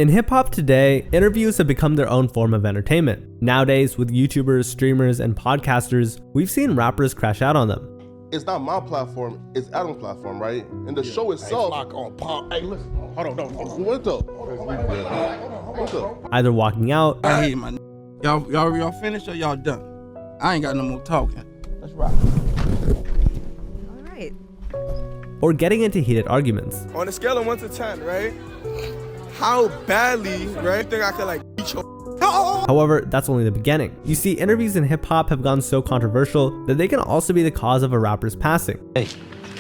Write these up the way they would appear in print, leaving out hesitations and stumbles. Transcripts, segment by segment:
In hip-hop today, interviews have become their own form of entertainment. Nowadays, with YouTubers, streamers, and podcasters, we've seen rappers crash out on them. It's not my platform, it's Adam's platform, right? And the show itself. Hey, listen. Hold on. What the? Either walking out, I hate my y'all finished or y'all done? I ain't got no more talking. Let's rock. All right. or getting into heated arguments. On a scale of 1 to 10, right? How badly, right? Think I could like beat your However, that's only the beginning. You see, interviews in hip-hop have gone so controversial that they can also be the cause of a rapper's passing. Hey,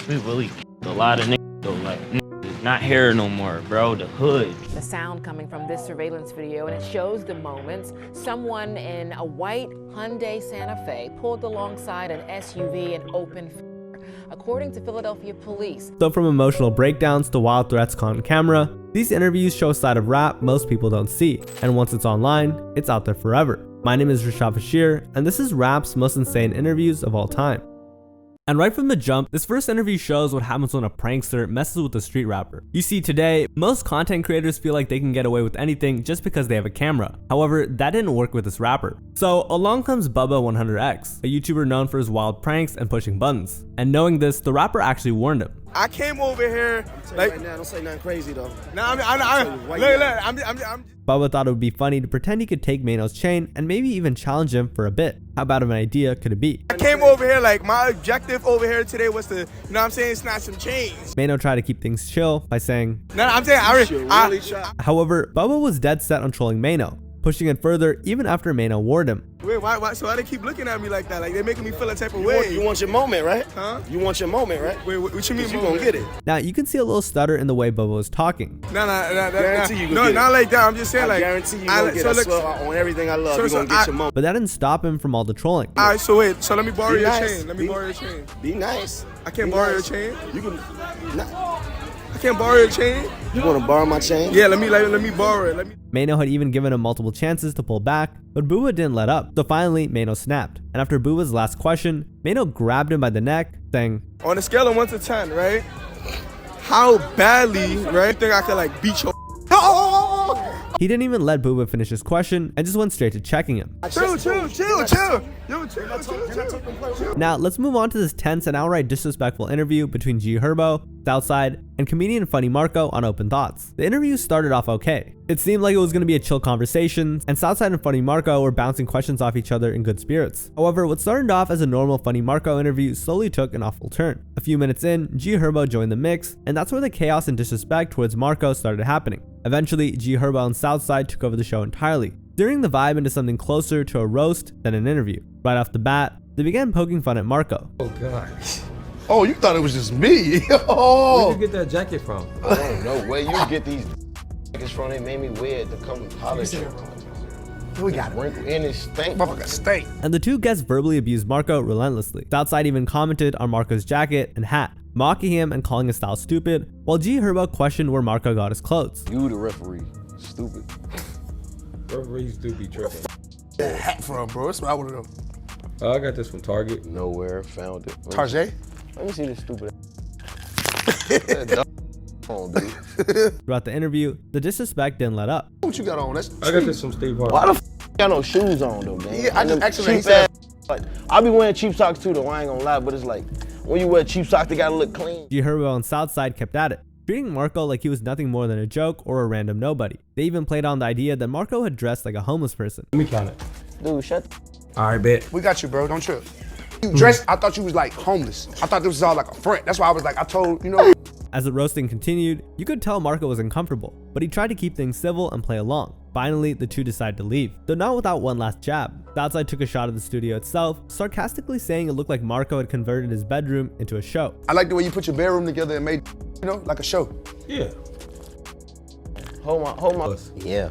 we really a lot of niggas though, like niggas not here no more, bro, the hood. The sound coming from this surveillance video, and it shows the moments someone in a white Hyundai Santa Fe pulled alongside an SUV and opened fire, according to Philadelphia police. So from emotional breakdowns to wild threats caught on camera, these interviews show a side of rap most people don't see, and once it's online, it's out there forever. My name is Rashad Bashir, and this is rap's most insane interviews of all time. And right from the jump, this first interview shows what happens when a prankster messes with a street rapper. You see, today, most content creators feel like they can get away with anything just because they have a camera. However, that didn't work with this rapper. So along comes Bubba 100X, a YouTuber known for his wild pranks and pushing buttons. And knowing this, the rapper actually warned him. I came over here like right now, don't say nothing crazy though. I'm Bubba thought it would be funny to pretend he could take Mano's chain and maybe even challenge him for a bit. How bad of an idea could it be? I came over here like my objective over here today was to, you know what I'm saying, snatch some chains. Mano tried to keep things chill by saying, No, I'm saying However, Bubba was dead set on trolling Mano, pushing it further even after Mano warned him. Wait, why? So why they keep looking at me like that? Like they're making me feel a type of way. You want your moment, right? Huh? You want your moment, right? Wait, what you mean? You gonna get it. Now you can see a little stutter in the way Bubba was talking. Guarantee you gonna no, get not it. like that. I'm just saying I like. guarantee you gonna get it. I swear on everything I love, you gonna get your moment. But that didn't stop him from all the trolling. Alright, so wait, so let me borrow Be your nice. chain. Let me borrow your chain. Be nice. I can't Be borrow nice. your chain. You can. I can't borrow your chain. You wanna borrow my chain? Yeah, let me borrow it. Mano had even given him multiple chances to pull back, but Bubba didn't let up. So finally, Mano snapped. And after Bubba's last question, Mano grabbed him by the neck, saying, On a scale of 1 to 10, right? How badly, right? Think I could like beat your he didn't even let Bubba finish his question and just went straight to checking him. Chill. Yo, chill. Now, let's move on to this tense and outright disrespectful interview between G Herbo, Southside, and comedian Funny Marco on Open Thoughts. The interview started off okay. It seemed like it was going to be a chill conversation, and Southside and Funny Marco were bouncing questions off each other in good spirits. However, what started off as a normal Funny Marco interview slowly took an awful turn. A few minutes in, G Herbo joined the mix, and that's where the chaos and disrespect towards Marco started happening. Eventually, G Herbo and Southside took over the show entirely, steering the vibe into something closer to a roast than an interview. Right off the bat, they began poking fun at Marco. Oh God. Oh, you thought it was just me? Oh. Where'd you get that jacket from? I don't know where you get these jackets from. They made me wear it to come to college. We got it. Wrinkle in it, stank. Motherfucker stink. And the two guests verbally abused Marco relentlessly. Southside even commented on Marco's jacket and hat, mocking him and calling his style stupid, while G Herbo questioned where Marco got his clothes. You the referee, stupid. Referees do be tripping. That hat from, bro. It's not one of them. I got this from Target. Nowhere, found it. Tarjay? Let me see this stupid. That phone, dude. Throughout the interview, the disrespect didn't let up. What you got on? That's I got this from Steve Harvey. Why the f you got no shoes on though, man? Yeah, I just Them actually cheap said- ass, like, I be wearing cheap socks too though, I ain't gonna lie, but it's like, when you wear cheap socks, they gotta look clean. G Herbo and Southside kept at it, treating Marco like he was nothing more than a joke or a random nobody. They even played on the idea that Marco had dressed like a homeless person. Let me count it. Dude, shut the All right, bet. We got you, bro. Don't trip. You dressed, I thought you was like homeless. I thought this was all like a front. That's why I was like, I told, you know. As the roasting continued, you could tell Marco was uncomfortable, but he tried to keep things civil and play along. Finally, the two decided to leave, though not without one last jab. Southside took a shot at the studio itself, sarcastically saying it looked like Marco had converted his bedroom into a show. I like the way you put your bedroom together and made, you know, like a show. Yeah. hold my. Yeah.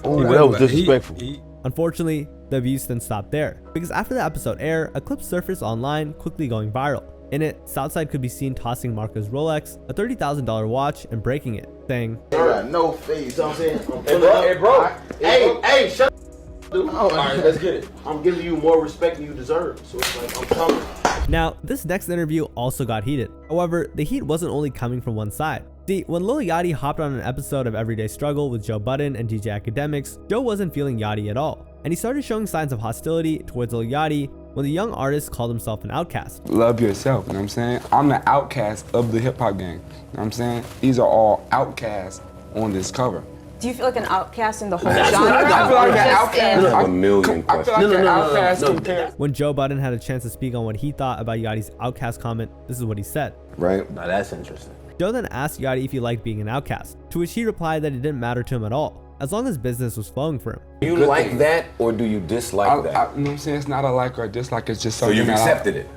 Oh, that was disrespectful. Unfortunately, the abuse didn't stop there, because after the episode aired, a clip surfaced online, quickly going viral. In it, Southside could be seen tossing Marco's Rolex, a $30,000 watch, and breaking it, saying, You got no face, you know what I'm saying? Hey, bro. Hey, shut up, dude. All right, let's get it. I'm giving you more respect than you deserve, so it's like, I'm coming. Now, this next interview also got heated. However, the heat wasn't only coming from one side. See, when Lil Yachty hopped on an episode of Everyday Struggle with Joe Budden and DJ Academics, Joe wasn't feeling Yachty at all, and he started showing signs of hostility towards Lil Yachty when the young artist called himself an outcast. Love yourself, you know what I'm saying? I'm the outcast of the hip hop game, you know what I'm saying? These are all outcasts on this cover. Do you feel like an outcast in the whole genre? I feel like an outcast. A million questions. I feel like an outcast compared. When Joe Budden had a chance to speak on what he thought about Yachty's outcast comment, this is what he said. Right? Now that's interesting. Joe then asked Yachty if he liked being an outcast, to which he replied that it didn't matter to him at all, as long as business was flowing for him. Do you like that or do you dislike that? You know what I'm saying? It's not a like or a dislike, it's just something. So you've accepted it?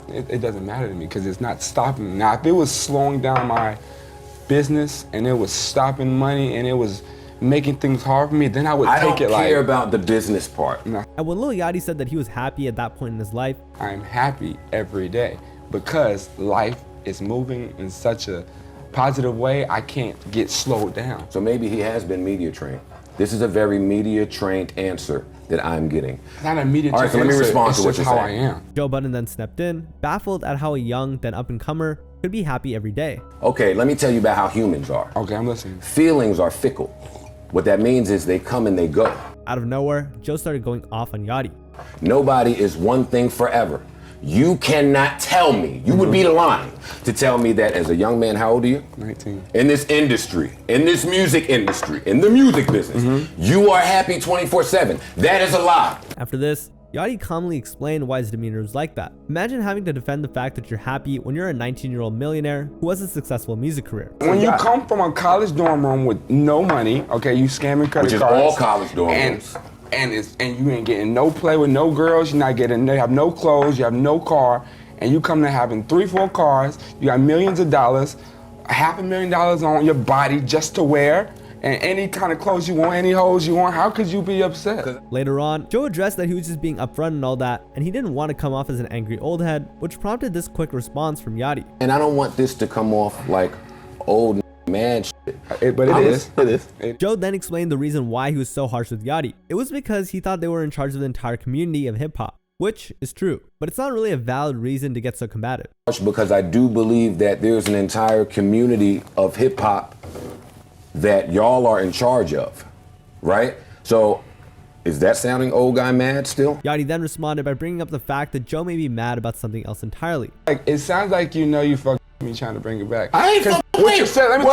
It doesn't matter to me because it's not stopping me. Now, if it was slowing down my business and it was stopping money and it was making things hard for me, then I would take it like. I don't care about the business part. No. And when Lil Yachty said that he was happy at that point in his life, I'm happy every day because life is moving in such a positive way, I can't get slowed down. So maybe he has been media trained. This is a very media trained answer that I'm getting. It's not a media trained answer. All right, so let me respond to what you're saying. How I am. Joe Budden then stepped in, baffled at how a young, then up-and-comer could be happy every day. Okay, let me tell you about how humans are. Okay, I'm listening. Feelings are fickle. What that means is they come and they go. Out of nowhere, Joe started going off on Yachty. Nobody is one thing forever. You cannot tell me, you would be lying to tell me that as a young man, how old are you? 19. In this industry, in this music industry, in the music business, you are happy 24/7. That is a lie. After this, Yachty calmly explained why his demeanor was like that. Imagine having to defend the fact that you're happy when you're a 19-year-old millionaire who has a successful music career. When you come from a college dorm room with no money, okay, you scamming credit cards. Which is all college dorm rooms. And you ain't getting no play with no girls, you have no clothes, you have no car, and you come to having 3-4 cars, you got millions of dollars, $500,000 on your body just to wear, and any kind of clothes you want, any hoes you want, how could you be upset? Later on, Joe addressed that he was just being upfront and all that, and he didn't want to come off as an angry old head, which prompted this quick response from Yachty. And I don't want this to come off like old man shit. But it is. Joe then explained the reason why he was so harsh with Yachty. It was because he thought they were in charge of the entire community of hip-hop, which is true, but it's not really a valid reason to get so combative. Because I do believe that there's an entire community of hip-hop that y'all are in charge of, right? So is that sounding old guy mad still? Yachty then responded by bringing up the fact that Joe may be mad about something else entirely. Like, it sounds like you know you fucked me trying to bring it back. I ain't what you said, let me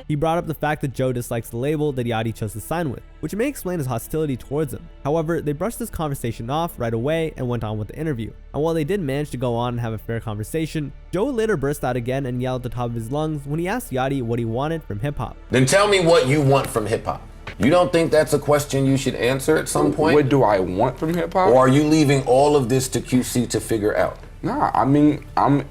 He brought up the fact that Joe dislikes the label that Yachty chose to sign with, which may explain his hostility towards him. However, they brushed this conversation off right away and went on with the interview. And while they did manage to go on and have a fair conversation, Joe later burst out again and yelled at the top of his lungs when he asked Yachty what he wanted from hip-hop. Then tell me what you want from hip-hop. You don't think that's a question you should answer at some point? What do I want from hip-hop? Or are you leaving all of this to QC to figure out? Nah, I mean, I'm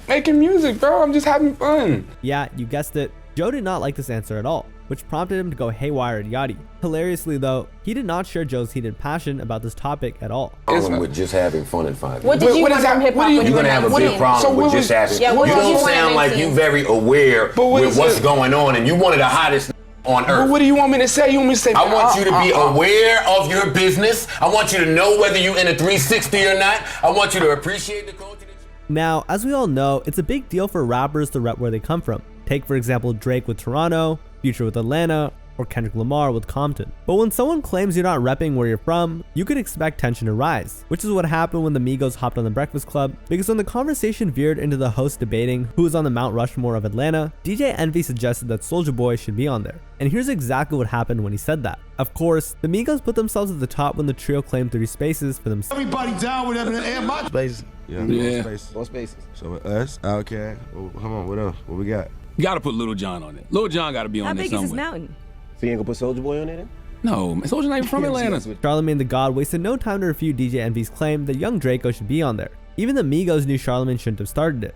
making music, bro. I'm just having fun. Yeah, you guessed it. Joe did not like this answer at all, which prompted him to go haywire at Yachty. Hilariously though, he did not share Joe's heated passion about this topic at all. Problem with just having fun in 5 years. What did you want from hip hop? You're gonna have a big problem with just having. Yeah, you don't sound like you very aware with what's going on, and you one of the hottest on earth. But what do you want me to say? You want me to say? I want you to be aware of your business. I want you to know whether you're in a 360 or not. I want you to appreciate the culture. Now, as we all know, it's a big deal for rappers to rep where they come from. Take for example Drake with Toronto, Future with Atlanta, or Kendrick Lamar with Compton. But when someone claims you're not repping where you're from, you could expect tension to rise, which is what happened when the Migos hopped on the Breakfast Club, because when the conversation veered into the host debating who was on the Mount Rushmore of Atlanta, DJ Envy suggested that Soulja Boy should be on there. And here's exactly what happened when he said that. Of course, the Migos put themselves at the top when the trio claimed 3 spaces for themselves. Everybody down with my spaces. Yeah. What spaces? So with us, okay. Well, come on, what else? What we got? You gotta put Lil Jon on it. Lil Jon gotta be on there somewhere. How big is his mountain? So you ain't gonna put Soulja Boy on there then? No, man, Soulja not even from Atlanta. Charlamagne the God wasted no time to refute DJ Envy's claim that young Draco should be on there. Even the Migos knew Charlamagne shouldn't have started it.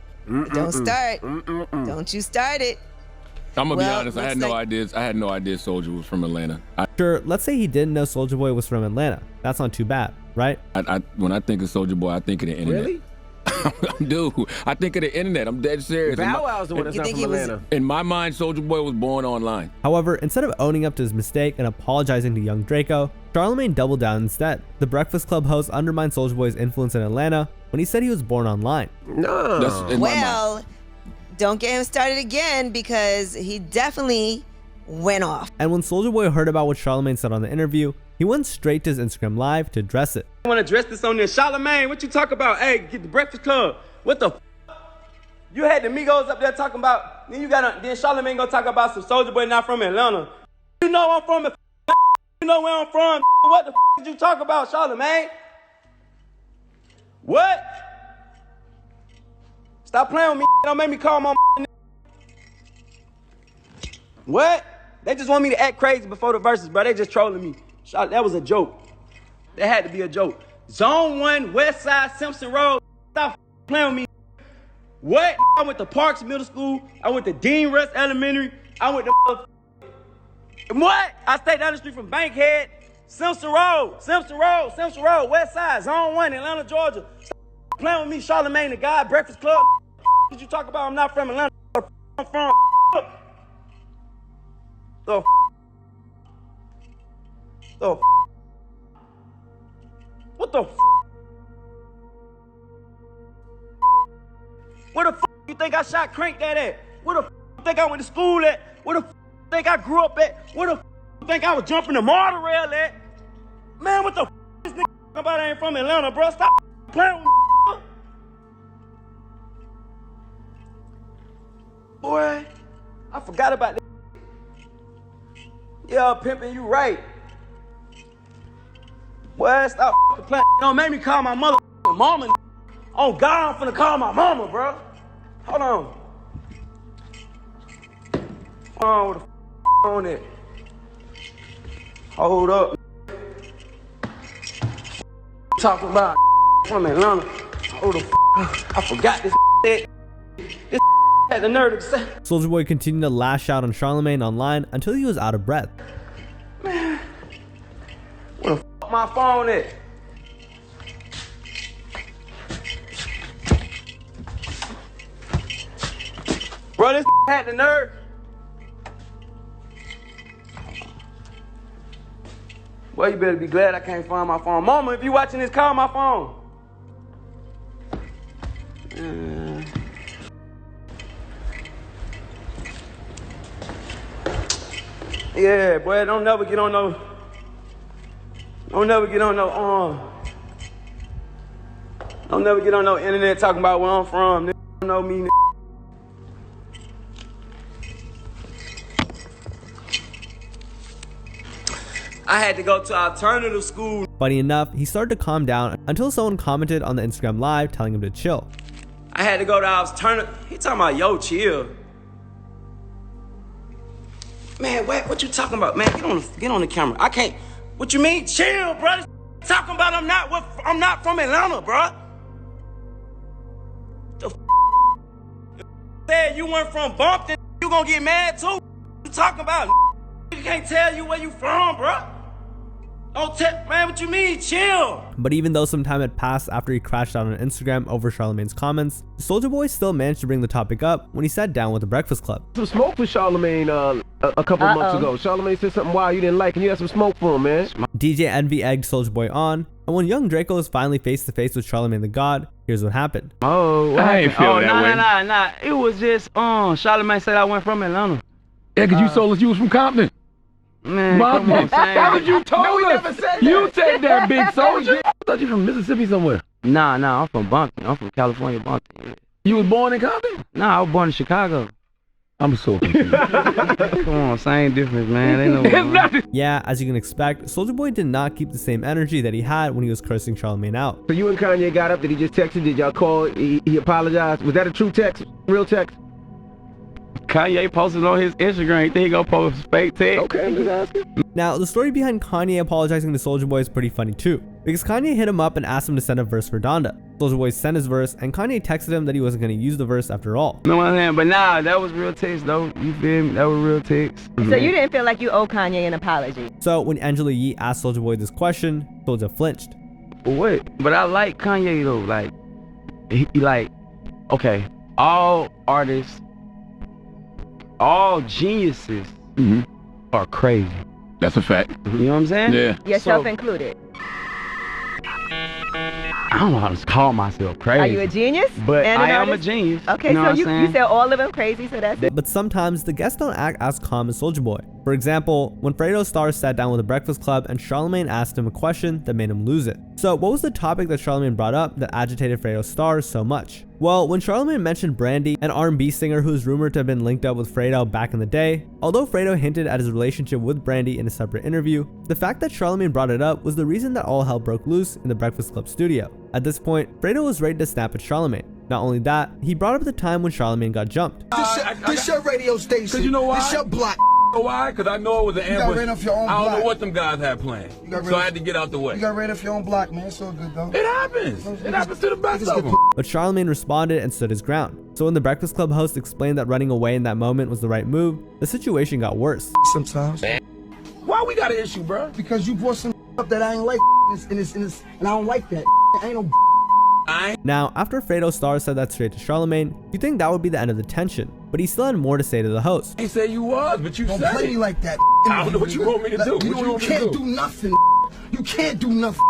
Don't start. Don't you start it. I'm gonna be honest, I had no idea Soulja was from Atlanta. Sure, let's say he didn't know Soulja Boy was from Atlanta. That's not too bad, right? When I think of Soulja Boy, I think of the internet. Really? Dude, I think of the internet. I'm dead serious. Bow Wow's the one that's not from Atlanta. In my mind, Soulja Boy was born online. However, instead of owning up to his mistake and apologizing to young Draco, Charlamagne doubled down instead. The Breakfast Club host undermined Soulja Boy's influence in Atlanta when he said he was born online. No. Well, don't get him started again because he definitely went off. And when Soulja Boy heard about what Charlamagne said on the interview, he went straight to his Instagram live to address it. I want to address this on this. Charlamagne, what you talk about? Hey, get the Breakfast Club. What the f? You had the Migos up there talking about, then Charlamagne gonna talk about some Soulja Boy not from Atlanta. You know I'm from the you know where I'm from. What the f did you talk about, Charlamagne? What? Stop playing with me. Don't make me call my What? They just want me to act crazy before the verses, bro. They just trolling me. That was a joke. That had to be a joke. Zone 1, West Side, Simpson Road. Stop playing with me. What? I went to Parks Middle School. I went to Dean Russ Elementary. I went to what? I stayed down the street from Bankhead. Simpson Road, West Side, Zone 1, Atlanta, Georgia. Stop playing with me, Charlamagne the God, Breakfast Club. Did you talk about I'm not from Atlanta? I'm from the what the where the f you think I shot Crank that at? Where the f you think I went to school at? Where the f you think I grew up at? Where the f you think I was jumping the monorail at? Man, what the f this nigga about ain't from Atlanta, bro? Stop playing with me. Boy, I forgot about that. Yeah, pimpin', you right. Boy, stop playing. Don't make me call my mother mama. Oh God, I'm finna call my mama, bro. Hold on. Hold on, it. Hold up. Talking about from Atlanta. Hold the I forgot this. This had the nerve to say. Soulja Boy continued to lash out on Charlamagne online until he was out of breath. Man, where the f my phone at? Bro, this had the nerve. Well, you better be glad I can't find my phone. Mama, if you watching this, call my phone. Yeah, boy, don't never get on no internet talking about where I'm from. Nigga don't know me. I had to go to alternative school. Funny enough, he started to calm down until someone commented on the Instagram live telling him to chill. I had to go to alternative. He talking about, yo, chill. Man, what you talking about? Man, get on the camera. I can't. What you mean? Chill, bro. Talking about I'm not from Atlanta, bro. The said you weren't from Bumpton, you gonna get mad too. What you talking about? You can't tell you where you from, bro. Don't tell, man, what you mean? Chill. But even though some time had passed after he crashed out on Instagram over Charlamagne's comments, Soulja Boy still managed to bring the topic up when he sat down with the Breakfast Club. Some smoke for Charlamagne a couple months ago. Charlamagne said something wild you didn't like, and you had some smoke for him, man. DJ Envy egged Soulja Boy on, and when young Draco was finally face to face with Charlamagne the God, here's what happened. Oh, I ain't feel that way. Nah. It was just, Charlamagne said I went from Atlanta. Yeah, because you told us you was from Compton. Man, come on, that's what you told us. Never said You said that, big soldier. I thought you from Mississippi somewhere. Nah, I'm from Bumpton. I'm from California, Bumpton. You was born in Compton? Nah, I was born in Chicago. I'm so confused. Come on, same difference, man. They know. Yeah, as you can expect, Soulja Boy did not keep the same energy that he had when he was cursing Charlamagne out. So you and Kanye got up, did he just text you? Did y'all call? He apologized? Was that a true text? Real text? Kanye posted on his Instagram. You think he gonna post fake text? Okay, I'm just asking. Now, the story behind Kanye apologizing to Soulja Boy is pretty funny too, because Kanye hit him up and asked him to send a verse for Donda. Soulja Boy sent his verse, and Kanye texted him that he wasn't going to use the verse after all. No, what I'm saying, but nah, that was real text though. You feel me? That was real text. So you didn't feel like you owe Kanye an apology? So when Angela Yee asked Soulja Boy this question, Soulja flinched. What? But I like Kanye though. Like, he like, okay, all artists, all geniuses are crazy. That's a fact. You know what I'm saying? Yeah. Yourself included. I don't know how to call myself crazy. Are you a genius? But and I am a artist? genius. Okay, you know so what you I'm saying? said all of them crazy, so that's it. But sometimes the guests don't act as calm as Soulja Boy. For example, when Fredo Starr sat down with the Breakfast Club and Charlamagne asked him a question that made him lose it. So what was the topic that Charlamagne brought up that agitated Fredo Starr so much? Well, when Charlamagne mentioned Brandy, an R&B singer who is rumored to have been linked up with Fredo back in the day, although Fredo hinted at his relationship with Brandy in a separate interview, the fact that Charlamagne brought it up was the reason that all hell broke loose in the Breakfast Club studio. At this point, Fredo was ready to snap at Charlamagne. Not only that, he brought up the time when Charlamagne got jumped. This your radio station. Cause you know why? This your block. You know why? Because I know it was an You got ambush. ran off your own I don't block. know what them guys had planned. So I had to get out the way. You got ran off your own block, man. It's all good, though. It happens. It happens to the best of them. But Charlamagne responded and stood his ground. So when the Breakfast Club host explained that running away in that moment was the right move, the situation got worse. Sometimes. Why we got an issue, bro? Because you brought some up that I ain't like, and I don't like that. I ain't no. Now, after Fredo Starr said that straight to Charlamagne, you'd think that would be the end of the tension, but he still had more to say to the host. He said you was, but you Don't said play it. me like that. I don't know what you want me to do. You can't do nothing. You can't do nothing.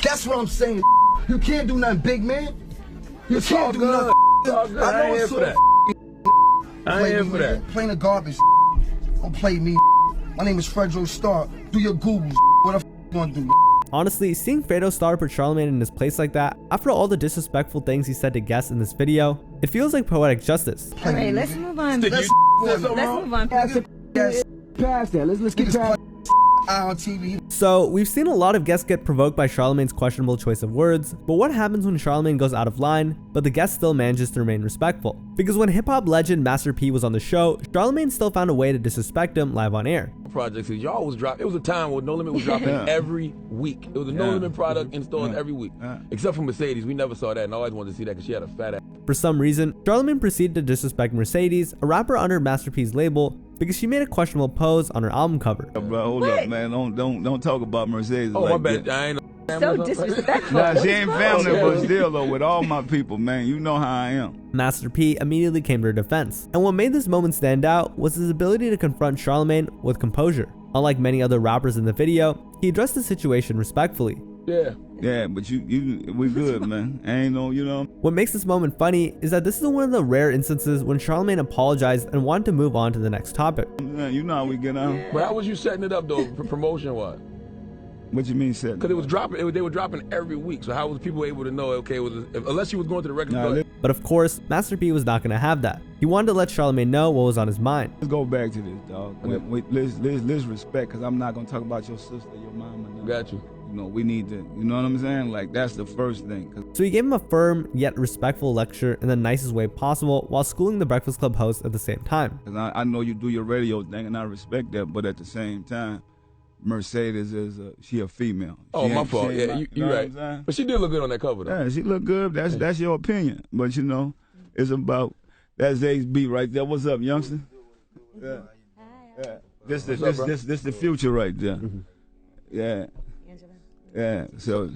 That's what I'm saying. You can't do nothing, big man. You can't do nothing. I ain't here for that. I ain't here for that. Playing the garbage. Don't play me. My name is Fredo Starr. Do your Googles. What the f you gonna do? Honestly, seeing Fredo Starr put Charlamagne in his place like that, after all the disrespectful things he said to guests in this video, it feels like poetic justice. All right, let's move on. Let's move on. past that. Let's get past on TV. So, we've seen a lot of guests get provoked by Charlamagne's questionable choice of words, but what happens when Charlamagne goes out of line, but the guest still manages to remain respectful? Because when hip-hop legend Master P was on the show, Charlamagne still found a way to disrespect him live on air. Projects y'all was dropping. It was a time where No Limit was dropping every week. It was a No Limit product in stores every week. Except for Mercedes. We never saw that, and I always wanted to see that because she had a fat ass. For some reason, Charlamagne proceeded to disrespect Mercedes, a rapper under Master P's label, because she made a questionable pose on her album cover. Bro, hold up, man. Don't talk about Mercedes. Oh, like my bad. that. I ain't So disrespectful. Nah, she ain't family, but still though, with all my people, man, you know how I am. Master P immediately came to her defense, and what made this moment stand out was his ability to confront Charlamagne with composure. Unlike many other rappers in the video, he addressed the situation respectfully. Yeah, but we good, man. Ain't no, you know. What makes this moment funny is that this is one of the rare instances when Charlamagne apologized and wanted to move on to the next topic. Yeah, you know how we get on. But how was you setting it up though, promotion-wise? What you mean setting? Because it was dropping. They were dropping every week. So how was people able to know? Okay, unless you was going to the record store. But of course, Master P was not going to have that. He wanted to let Charlamagne know what was on his mind. Let's go back to this, dog. Let's respect, because I'm not going to talk about your sister, your mama. Got you. You know, we need to, you know what I'm saying? Like, that's the first thing. So he gave him a firm yet respectful lecture in the nicest way possible while schooling the Breakfast Club host at the same time. Because I know you do your radio thing, and I respect that, but at the same time, Mercedes is she a female. Oh, my fault. Yeah, you right. But she did look good on that cover, though. Yeah, she look good. That's your opinion. But, you know, it's about, that's Zay's beat right there. What's up, youngster? Yeah. Yeah. This the future right there. Yeah. Yeah, so.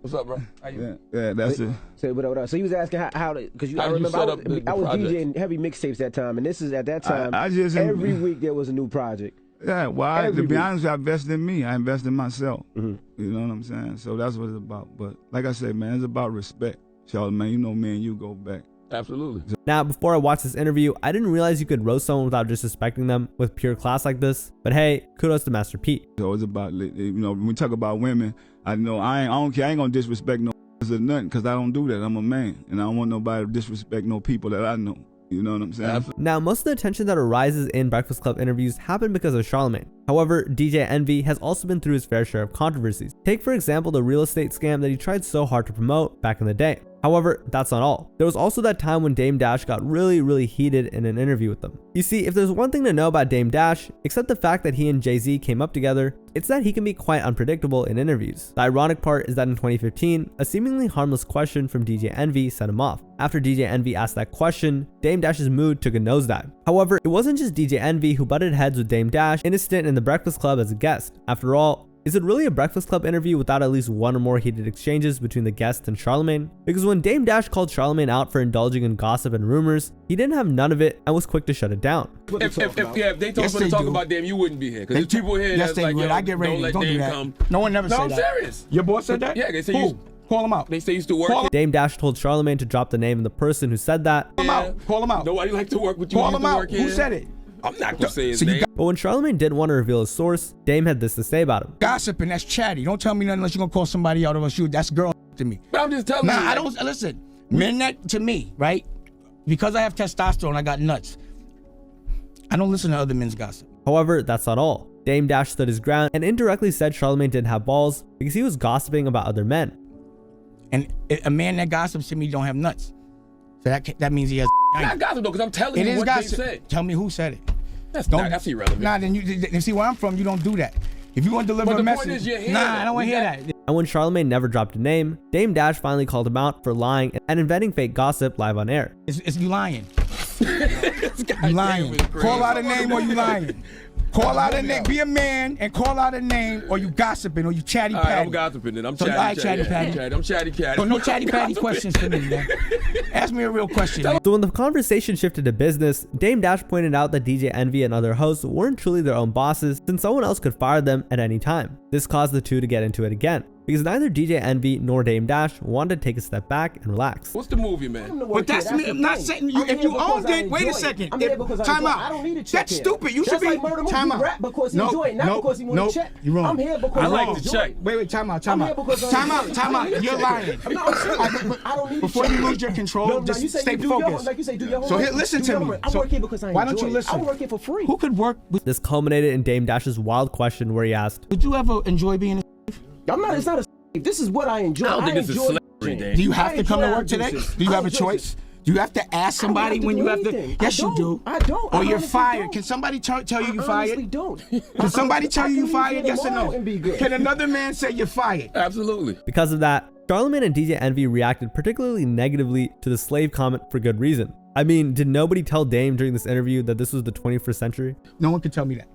What's up, bro? Yeah, that's it. So, what so you was asking how to, because I How you remember set I up was, the I was project? DJing heavy mixtapes that time, and this is at that time. I just every week there was a new project. Yeah, well, to be week. honest, I invest in me. I invest in myself. You know what I'm saying? So that's what it's about. But like I said, man, it's about respect. Charlamagne, you know me and you go back. Absolutely. Now, before I watched this interview, I didn't realize you could roast someone without disrespecting them with pure class like this. But hey, kudos to Master P. So it's about, you know, when we talk about women, I know I don't care. I ain't gonna disrespect no or nothing, because I don't do that. I'm a man, and I don't want nobody to disrespect no people that I know. You know what I'm saying? Now, most of the attention that arises in Breakfast Club interviews happen because of Charlamagne. However, DJ Envy has also been through his fair share of controversies. Take for example the real estate scam that he tried so hard to promote back in the day. However, that's not all. There was also that time when Dame Dash got really heated in an interview with them. You see, if there's one thing to know about Dame Dash, except the fact that he and Jay-Z came up together, it's that he can be quite unpredictable in interviews. The ironic part is that in 2015, a seemingly harmless question from DJ Envy set him off. After DJ Envy asked that question, Dame Dash's mood took a nosedive. However, it wasn't just DJ Envy who butted heads with Dame Dash in his stint in the Breakfast Club as a guest. After all, Is it really a Breakfast Club interview without at least one or more heated exchanges between the guest and Charlamagne? Because when Dame Dash called Charlamagne out for indulging in gossip and rumors, he didn't have none of it and was quick to shut it down. If they told us to talk about Dame, you wouldn't be here. Because there's people here that's like, yo, I get ready. don't let Don't do Dame that. come. No one never said that. No, I'm serious. Your boss said that? Yeah, they say Who? Call him out. They say you used to work. Dame Dash told Charlamagne to drop the name of the person who said that. Call him out. Call him out. Nobody likes to work with you. Call him out. Who said it? I'm not gonna say his name. But when Charlamagne didn't want to reveal his source, Dame had this to say about him. Gossiping, that's chatty. Don't tell me nothing unless you're gonna call somebody out of a shoe. That's girl to me. But I'm just telling you. Nah, I don't listen. Men that to me, right? Because I have testosterone, I got nuts. I don't listen to other men's gossip. However, that's not all. Dame Dash stood his ground and indirectly said Charlamagne didn't have balls because he was gossiping about other men. And a man that gossips to me don't have nuts. So that means he has. It's not gossip though, because I'm telling you what they said. Tell me who said it. That's irrelevant. Nah, then you see where I'm from. You don't do that. If you want to deliver a message, I don't want to hear that. And when Charlamagne never dropped a name, Dame Dash finally called him out for lying and inventing fake gossip live on air. It's you lying. You lying. Call out a name or you lying. Call out a name. Be a man and call out a name, or you gossiping, or you chatty patty. I'm gossiping then. I'm chatty patty. I'm chatty patty. So no chatty patty questions for me, man. Ask me a real question. So when the conversation shifted to business, Dame Dash pointed out that DJ Envy and other hosts weren't truly their own bosses, since someone else could fire them at any time. This caused the two to get into it again, because neither DJ Envy nor Dame Dash wanted to take a step back and relax. What's the movie, man? But that's me. I'm not saying you. If you owned it, wait a second. Time out. I don't need a check. That's stupid. You should be. Time out. Because he enjoy it, not because he want to check. You're wrong. I'm here because I like to check. Wait. Time out. Time out. You're lying. I don't need Before you lose your control, just stay focused. Like you say, do your homework. So here, listen to me. I'm working because I enjoy it. Why don't you listen? I'm working for free. Who could work with? This culminated in Dame Dash's wild question where he asked, "Would you ever enjoy being a?" I'm not. It's not a. This is what I enjoy. I don't think this is slavery, Dame. Do you have to come to work today? Do you have a choice? Do you have to ask somebody when you have to? Yes, you do. I don't. Or you're fired. Can somebody tell you you're fired? I honestly don't. Can somebody tell you you're fired? Yes or no? Can another man say you're fired? Absolutely. Because of that, Charlamagne and DJ Envy reacted particularly negatively to the slave comment for good reason. I mean, did nobody tell Dame during this interview that this was the 21st century? No one could tell me that.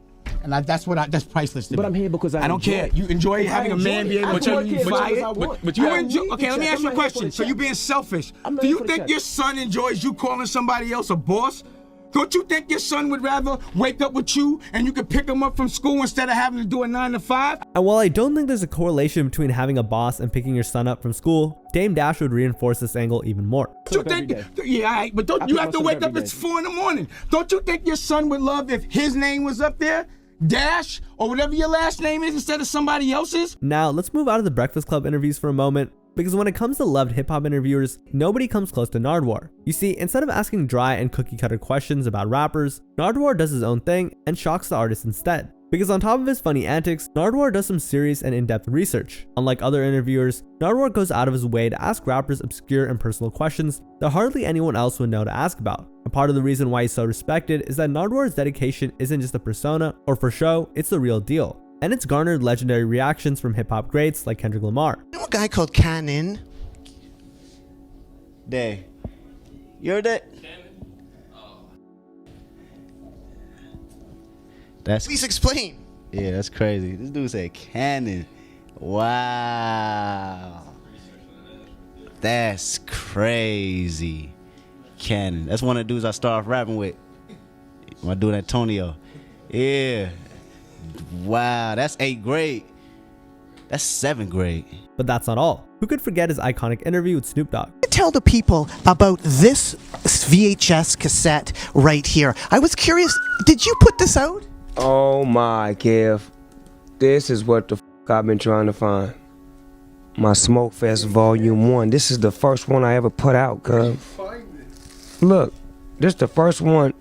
And that's priceless to me. But I'm here because I don't care. You enjoy having a man be able to tell you fired. But you enjoy. Okay, let me ask you a question. So you being selfish. Do you think your son enjoys you calling somebody else a boss? Don't you think your son would rather wake up with you and you could pick him up from school instead of having to do a 9 to 5? And while I don't think there's a correlation between having a boss and picking your son up from school, Dame Dash would reinforce this angle even more. Don't you think? Yeah, all right, but don't you have to wake up at 4 in the morning? Don't you think your son would love if his name was up there? Dash, or whatever your last name is instead of somebody else's? Now, let's move out of the Breakfast Club interviews for a moment, because when it comes to loved hip-hop interviewers, nobody comes close to Nardwuar. You see, instead of asking dry and cookie-cutter questions about rappers, Nardwuar does his own thing and shocks the artist instead. Because on top of his funny antics, Nardwuar does some serious and in-depth research. Unlike other interviewers, Nardwuar goes out of his way to ask rappers obscure and personal questions that hardly anyone else would know to ask about. And part of the reason why he's so respected is that Nardwuar's dedication isn't just a persona or for show, it's the real deal. And it's garnered legendary reactions from hip-hop greats like Kendrick Lamar. You know a guy called Cannon? Day. You heard that? Please explain. Yeah, that's crazy. This dude said Cannon. Wow. That's crazy. Cannon. That's one of the dudes I started off rapping with. My dude Antonio. Yeah. Wow, that's 8th grade. That's 7th grade. But that's not all. Who could forget his iconic interview with Snoop Dogg? Tell the people about this VHS cassette right here. I was curious, did you put this out? Oh my, Kev. This is what the I've been trying to find. My Smoke Fest Volume 1. This is the first one I ever put out, cuz. Look, this is the first one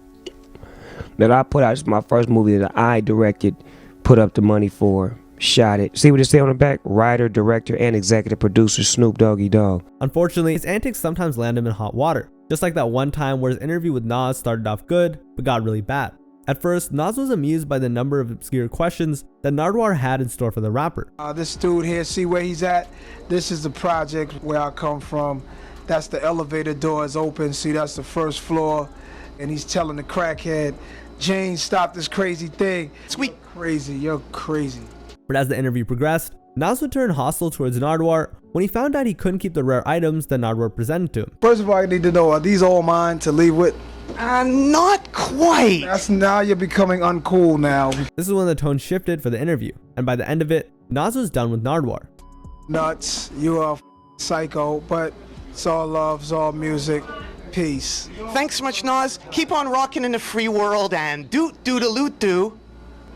that I put out. This is my first movie that I directed, put up the money for, shot it. See what it say on the back? Writer, director, and executive producer Snoop Doggy Dogg. Unfortunately, his antics sometimes land him in hot water. Just like that one time where his interview with Nas started off good, but got really bad. At first, Nas was amused by the number of obscure questions that Nardwuar had in store for the rapper. This dude here, see where he's at? This is the project where I come from. That's the elevator door is open. See, that's the first floor. And he's telling the crackhead, Jane, stop this crazy thing. Sweet. Crazy, you're crazy. But as the interview progressed, Nas would turn hostile towards Nardwuar when he found out he couldn't keep the rare items that Nardwuar presented to him. First of all, I need to know, are these all mine to leave with? Not quite. That's now you're becoming uncool now. This is when the tone shifted for the interview, and by the end of it, Nas was done with Nardwuar. Nuts, you are psycho, but it's all love, it's all music. Peace. Thanks so much, Nas. Keep on rocking in the free world and doot-doot-a-loot-doo.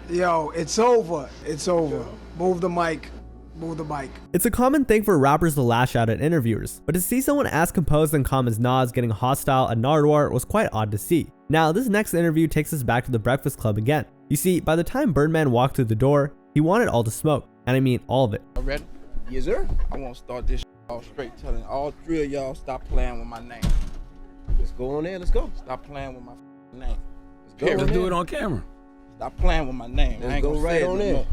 Yo, it's over. It's over. Move the mic. Move the mic. It's a common thing for rappers to lash out at interviewers, but to see someone as composed and calm as Nas getting hostile at Nardwuar was quite odd to see. Now, this next interview takes us back to the Breakfast Club again. You see, by the time Birdman walked through the door, he wanted all the smoke, and I mean all of it. Ready? Yes, sir. I want to start this off straight, telling all three of y'all stop playing with my name. Let's go on there. Let's go. Stop playing with my name. Let's do it on camera. Stop playing with my name. Let's go right on there.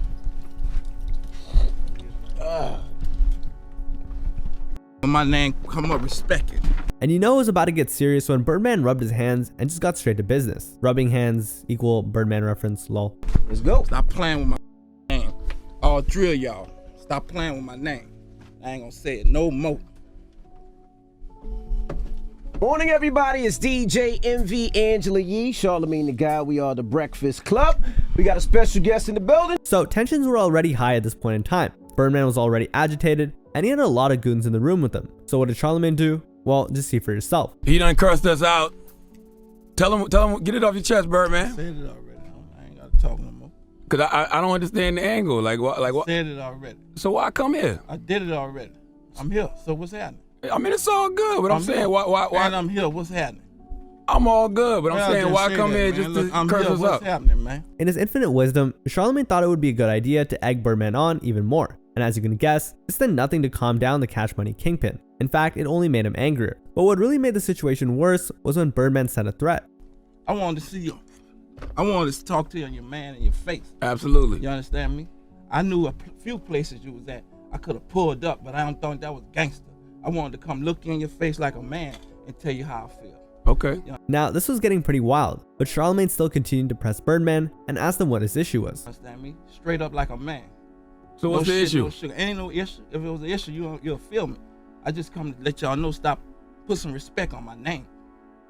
When my name come up, respect it. And you know it was about to get serious when Birdman rubbed his hands and just got straight to business. Rubbing hands equal Birdman reference, lol. Let's go. Stop playing with my name. All three of y'all, stop playing with my name. I ain't gonna say it no more. Morning, everybody. It's DJ MV Angela Yee, Charlamagne the Guy. We are the Breakfast Club. We got a special guest in the building. So tensions were already high at this point in time. Birdman was already agitated, and he had a lot of goons in the room with him. So what did Charlamagne do? Well, just see for yourself. He done cursed us out. Tell him, get it off your chest, Birdman. I said it already. I ain't gotta talk no more. Cause I don't understand the angle. Like what? I said it already. So why come here? I did it already. I'm here. So what's happening? I mean, it's all good, but I'm saying why? And I'm here. What's happening? I'm all good, but I'm saying why come here man. just to curse us what's up? happening, man? In his infinite wisdom, Charlamagne thought it would be a good idea to egg Birdman on even more. And as you can guess, this did nothing to calm down the Cash Money Kingpin. In fact, it only made him angrier. But what really made the situation worse was when Birdman sent a threat. I wanted to see you. I wanted to talk to you and your man in your face. Absolutely. You understand me? I knew a few places you was at. I could have pulled up, but I don't think that was gangster. I wanted to come look you in your face like a man and tell you how I feel. Okay. Now, this was getting pretty wild, but Charlamagne still continued to press Birdman and ask him what his issue was. Understand me? Straight up like a man. So what's the issue? No sugar. Ain't no issue. If it was an issue, you'll feel me. I just come to let y'all know, stop, put some respect on my name.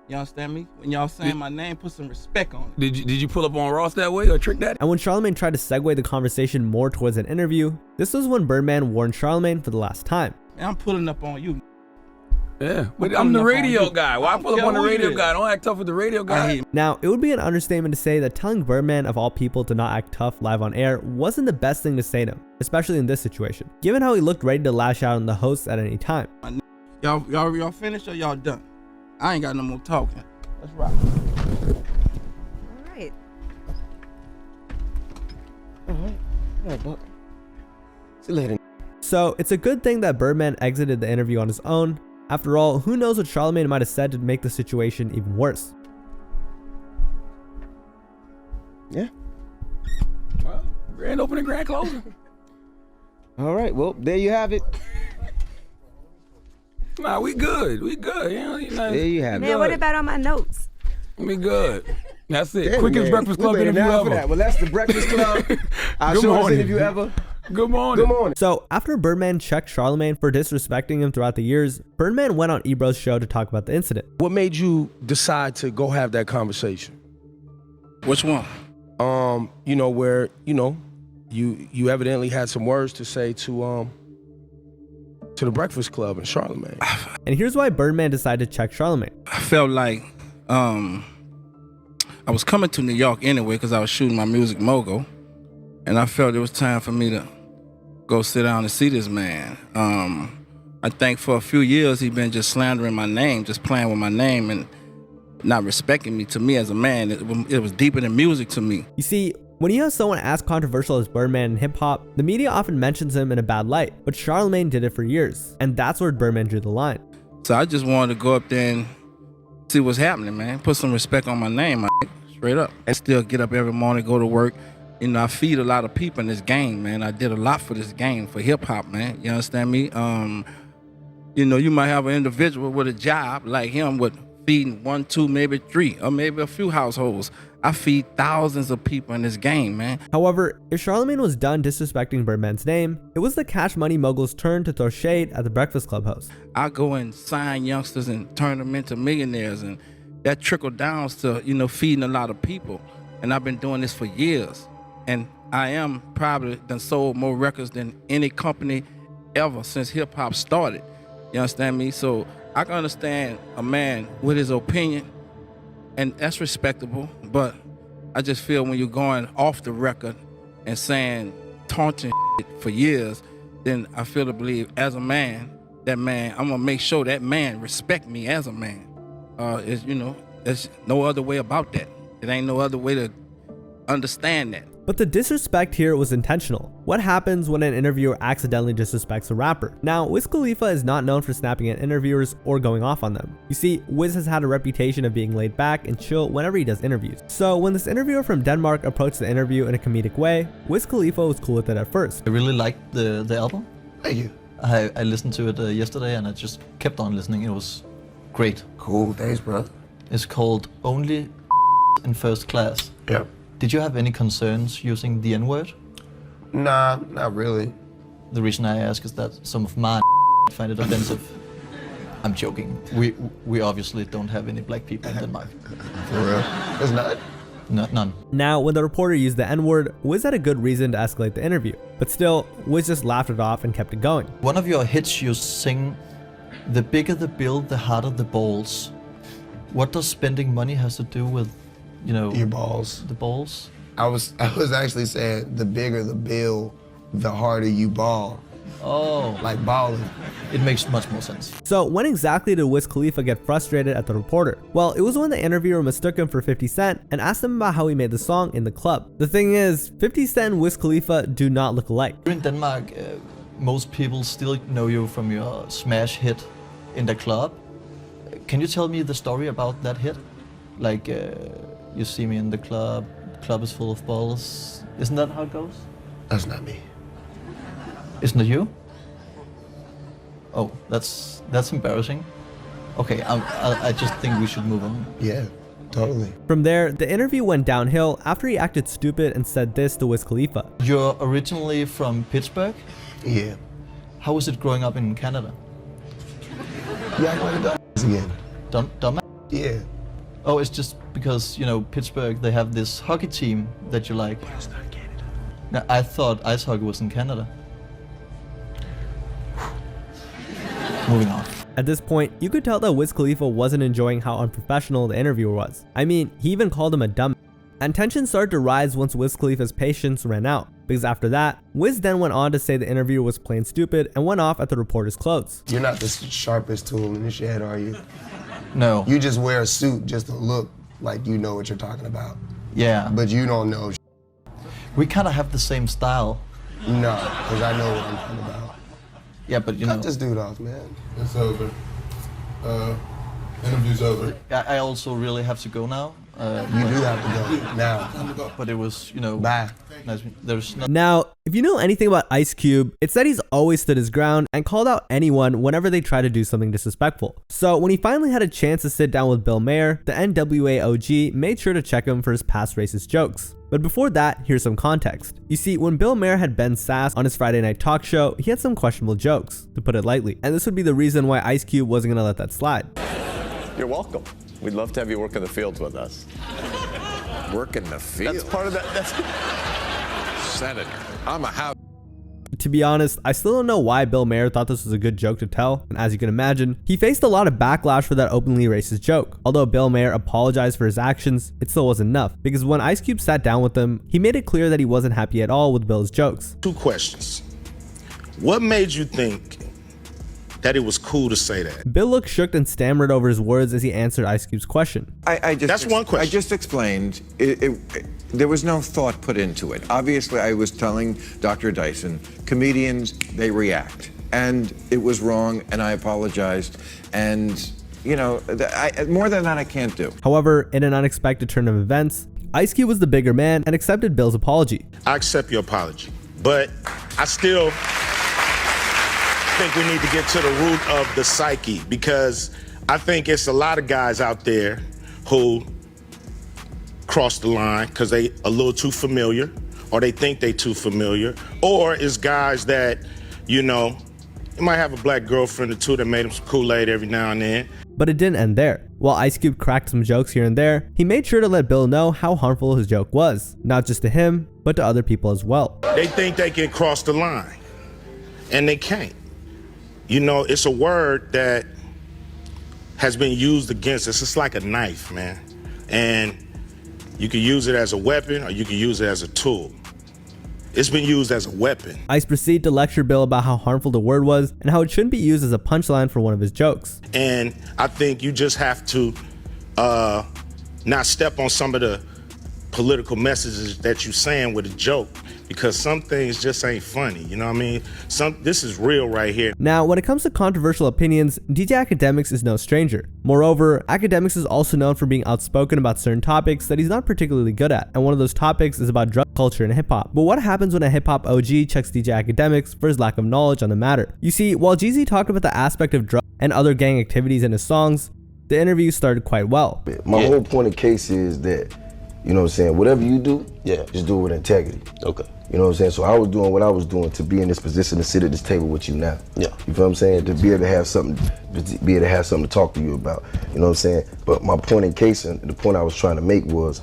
You understand me? When y'all saying my name, put some respect on it. Did you pull up on Ross that way or trick that? And when Charlamagne tried to segue the conversation more towards an interview, this was when Birdman warned Charlamagne for the last time. Man, I'm pulling up on you. Yeah, but I'm the radio guy. Why pull up on the radio guy? Don't act tough with the radio guy. Now, it would be an understatement to say that telling Birdman of all people to not act tough live on air wasn't the best thing to say to him, especially in this situation, given how he looked ready to lash out on the host at any time. Y'all finished or y'all done? I ain't got no more talking. Let's rock. All right. See you later. So it's a good thing that Birdman exited the interview on his own. After all, who knows what Charlamagne might have said to make the situation even worse. Yeah. Well, grand opening, grand closing. All right, well, there you have it. Nah, we good. We good. There you have it. Man, what about on my notes? We good. That's it. Damn, Quickest man. Breakfast Club We waited interview now ever. for that. Well, that's the Breakfast Club. Our Good shortest morning. interview ever. Good morning. Good morning. So after Birdman checked Charlamagne for disrespecting him throughout the years, Birdman went on Ebro's show to talk about the incident. What made you decide to go have that conversation? Which one? You know, where, you evidently had some words to say to the Breakfast Club and Charlamagne. And here's why Birdman decided to check Charlamagne. I felt like I was coming to New York anyway because I was shooting my music mogul, and I felt it was time for me to go sit down and see this man. I think for a few years he'd been just slandering my name, just playing with my name and not respecting me. To me as a man, it was deeper than music to me. You see, when you have someone as controversial as Birdman in hip-hop, the media often mentions him in a bad light, but Charlamagne did it for years, and that's where Birdman drew the line. So I just wanted to go up there and see what's happening, man. Put some respect on my name, straight up. And still get up every morning, go to work. You know, I feed a lot of people in this game, man. I did a lot for this game, for hip-hop, man. You understand me? You know, you might have an individual with a job like him with feeding 1, 2, maybe 3, or maybe a few households. I feed thousands of people in this game, man. However, if Charlemagne was done disrespecting Birdman's name, it was the Cash Money mogul's turn to throw shade at the Breakfast Club host. I go and sign youngsters and turn them into millionaires, and that trickled down to, feeding a lot of people. And I've been doing this for years. And I am probably done sold more records than any company ever since hip hop started. You understand me? So I can understand a man with his opinion, and that's respectable, but I just feel when you're going off the record and saying taunting for years, then I feel to believe as a man, I'm gonna make sure that man respect me as a man. There's no other way about that. It ain't no other way to understand that. But the disrespect here was intentional. What happens when an interviewer accidentally disrespects a rapper? Now, Wiz Khalifa is not known for snapping at interviewers or going off on them. You see, Wiz has had a reputation of being laid back and chill whenever he does interviews. So when this interviewer from Denmark approached the interview in a comedic way, Wiz Khalifa was cool with it at first. I really liked the album. Thank you. I listened to it yesterday and I just kept on listening. It was great. Cool, thanks, bro. It's called Only in First Class. Yep. Did you have any concerns using the N-word? Nah, not really. The reason I ask is that some of my find it offensive. I'm joking. We obviously don't have any black people in Denmark. For real? There's not? No, none. Now, when the reporter used the N-word, Wiz had a good reason to escalate the interview. But still, Wiz just laughed it off and kept it going. One of your hits you sing, the bigger the bill, the harder the balls. What does spending money has to do with, your balls? The balls? I was actually saying the bigger the bill, the harder you ball. Oh. Like balling. It makes much more sense. So when exactly did Wiz Khalifa get frustrated at the reporter? Well, it was when the interviewer mistook him for 50 Cent and asked him about how he made the song in the club. The thing is, 50 Cent and Wiz Khalifa do not look alike. In Denmark, most people still know you from your smash hit in the club. Can you tell me the story about that hit? Like, you see me in the club is full of balls. Isn't that how it goes? That's not me. Isn't it you? Oh, that's embarrassing. Okay, I just think we should move on. Yeah, totally. From there, the interview went downhill after he acted stupid and said this to Wiz Khalifa. You're originally from Pittsburgh? Yeah. How was it growing up in Canada? You act like a dumbass again. Dumbass? Yeah. Oh, it's just because, Pittsburgh, they have this hockey team that you like. But it's not Canada. Now, I thought ice hockey was in Canada. Moving on. At this point, you could tell that Wiz Khalifa wasn't enjoying how unprofessional the interviewer was. I mean, he even called him a dumb. And tension started to rise once Wiz Khalifa's patience ran out. Because after that, Wiz then went on to say the interviewer was plain stupid and went off at the reporter's clothes. You're not the sharpest tool in the shed, are you? No. You just wear a suit just to look like you know what you're talking about. Yeah. But you don't know. We kind of have the same style. No, because I know what I'm talking about. Yeah, but Cut this dude off, man. It's over. Interview's over. I also really have to go now. You do have to go now. But it was, Bye. Nice. There's no. Now, if you know anything about Ice Cube, it's that he's always stood his ground and called out anyone whenever they try to do something disrespectful. So when he finally had a chance to sit down with Bill Maher, the NWA OG made sure to check him for his past racist jokes. But before that, here's some context. You see, when Bill Maher had Ben Sass on his Friday night talk show, he had some questionable jokes, to put it lightly. And this would be the reason why Ice Cube wasn't gonna let that slide. You're welcome. We'd love to have you work in the fields with us. Work in the field? That's part of that. That's Senator, I'm a house. To be honest, I still don't know why Bill Maher thought this was a good joke to tell, and as you can imagine, he faced a lot of backlash for that openly racist joke. Although Bill Maher apologized for his actions, it still wasn't enough, because when Ice Cube sat down with him, he made it clear that he wasn't happy at all with Bill's jokes. 2 questions. What made you think that it was cool to say that? Bill looked shook and stammered over his words as he answered Ice Cube's question. That's one question. I just explained, there was no thought put into it. Obviously, I was telling Dr. Dyson, comedians, they react. And it was wrong, and I apologized. And, more than that, I can't do. However, in an unexpected turn of events, Ice Cube was the bigger man and accepted Bill's apology. I accept your apology, but I still think we need to get to the root of the psyche, because I think it's a lot of guys out there who cross the line because they a little too familiar, or they think they too familiar, or it's guys that, you know, they might have a black girlfriend or two that made them some Kool-Aid every now and then. But it didn't end there. While Ice Cube cracked some jokes here and there, he made sure to let Bill know how harmful his joke was, not just to him, but to other people as well. They think they can cross the line, and they can't. You know, it's a word that has been used against us. It's like a knife, man. And you can use it as a weapon or you can use it as a tool. It's been used as a weapon. Ice proceeded to lecture Bill about how harmful the word was and how it shouldn't be used as a punchline for one of his jokes. And I think you just have to not step on some of the political messages that you're saying with a joke, because some things just ain't funny, you know what I mean? This is real right here. Now, when it comes to controversial opinions, DJ Akademiks is no stranger. Moreover, Akademiks is also known for being outspoken about certain topics that he's not particularly good at, and one of those topics is about drug culture and hip-hop. But what happens when a hip-hop OG checks DJ Akademiks for his lack of knowledge on the matter? You see, while Jeezy talked about the aspect of drugs and other gang activities in his songs, the interview started quite well. My whole point of case is that, you know what I'm saying, whatever you do, just do it with integrity. Okay. You know what I'm saying? So I was doing what I was doing to be in this position to sit at this table with you now. Yeah. You feel what I'm saying? To be able to have something, to talk to you about. You know what I'm saying? But my point in case, and the point I was trying to make was,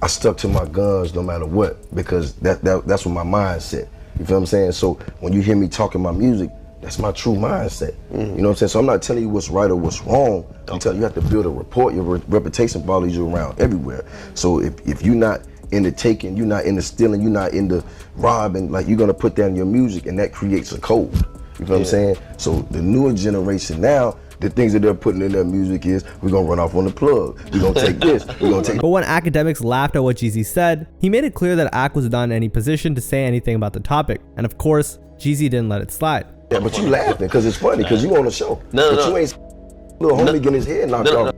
I stuck to my guns no matter what, because that's what my mindset. You feel what I'm saying? So when you hear me talking my music, that's my true mindset. You know what I'm saying? So I'm not telling you what's right or what's wrong. I'm telling you, you have to build a rapport. Your reputation follows you around everywhere. So if you're not into taking, you're not into stealing, you're not into robbing, like, you're gonna put that in your music, and that creates a code. You know what I'm saying? So the newer generation now, the things that they're putting in their music is, we're gonna run off on the plug. We're gonna take this, we're gonna take. But when Akademiks laughed at what Jeezy said, he made it clear that Ak was not in any position to say anything about the topic. And of course, Jeezy didn't let it slide. Yeah, but you laughing because it's funny, because you on the show. But you ain't little homie getting his head knocked off.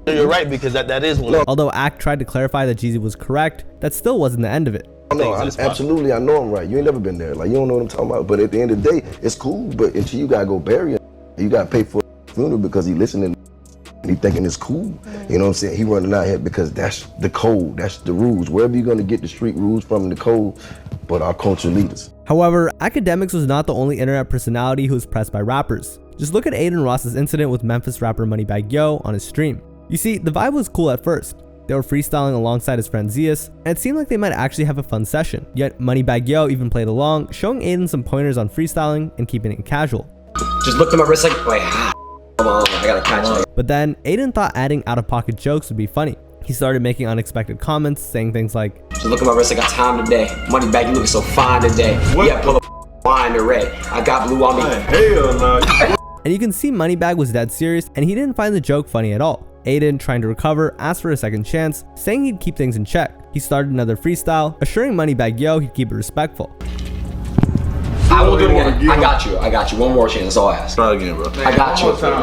You're right, because that is one. Although Ak tried to clarify that Jeezy was correct, that still wasn't the end of it. No, absolutely, I know I'm right. You ain't never been there. Like, you don't know what I'm talking about. But at the end of the day, it's cool. But until you gotta go bury him, you gotta pay for a funeral because he listening and he thinking it's cool. You know what I'm saying? He running out here because that's the code, that's the rules. Wherever you're gonna get the street rules from, the code, but our culture leaders. However, Akademiks was not the only internet personality who was pressed by rappers. Just look at Aiden Ross's incident with Memphis rapper Moneybagg Yo on his stream. You see, the vibe was cool at first. They were freestyling alongside his friend Zeus, and it seemed like they might actually have a fun session. Yet Moneybagg Yo even played along, showing Aiden some pointers on freestyling and keeping it casual. Just looked at my wrist like come on, I gotta catch it. But then, Aiden thought adding out-of-pocket jokes would be funny. He started making unexpected comments, saying things like, just look at my wrist, I got time today. Moneybagg, you looking so fine today. What? Yeah, pull up wine and red. I got blue on me. Hell no. And you can see Moneybagg was dead serious, and he didn't find the joke funny at all. Aiden, trying to recover, asked for a second chance, saying he'd keep things in check. He started another freestyle, assuring Moneybagg Yo he'd keep it respectful. I will do it again. I got you. One more chance, that's all I ask. Try again, bro. I got you. Alright,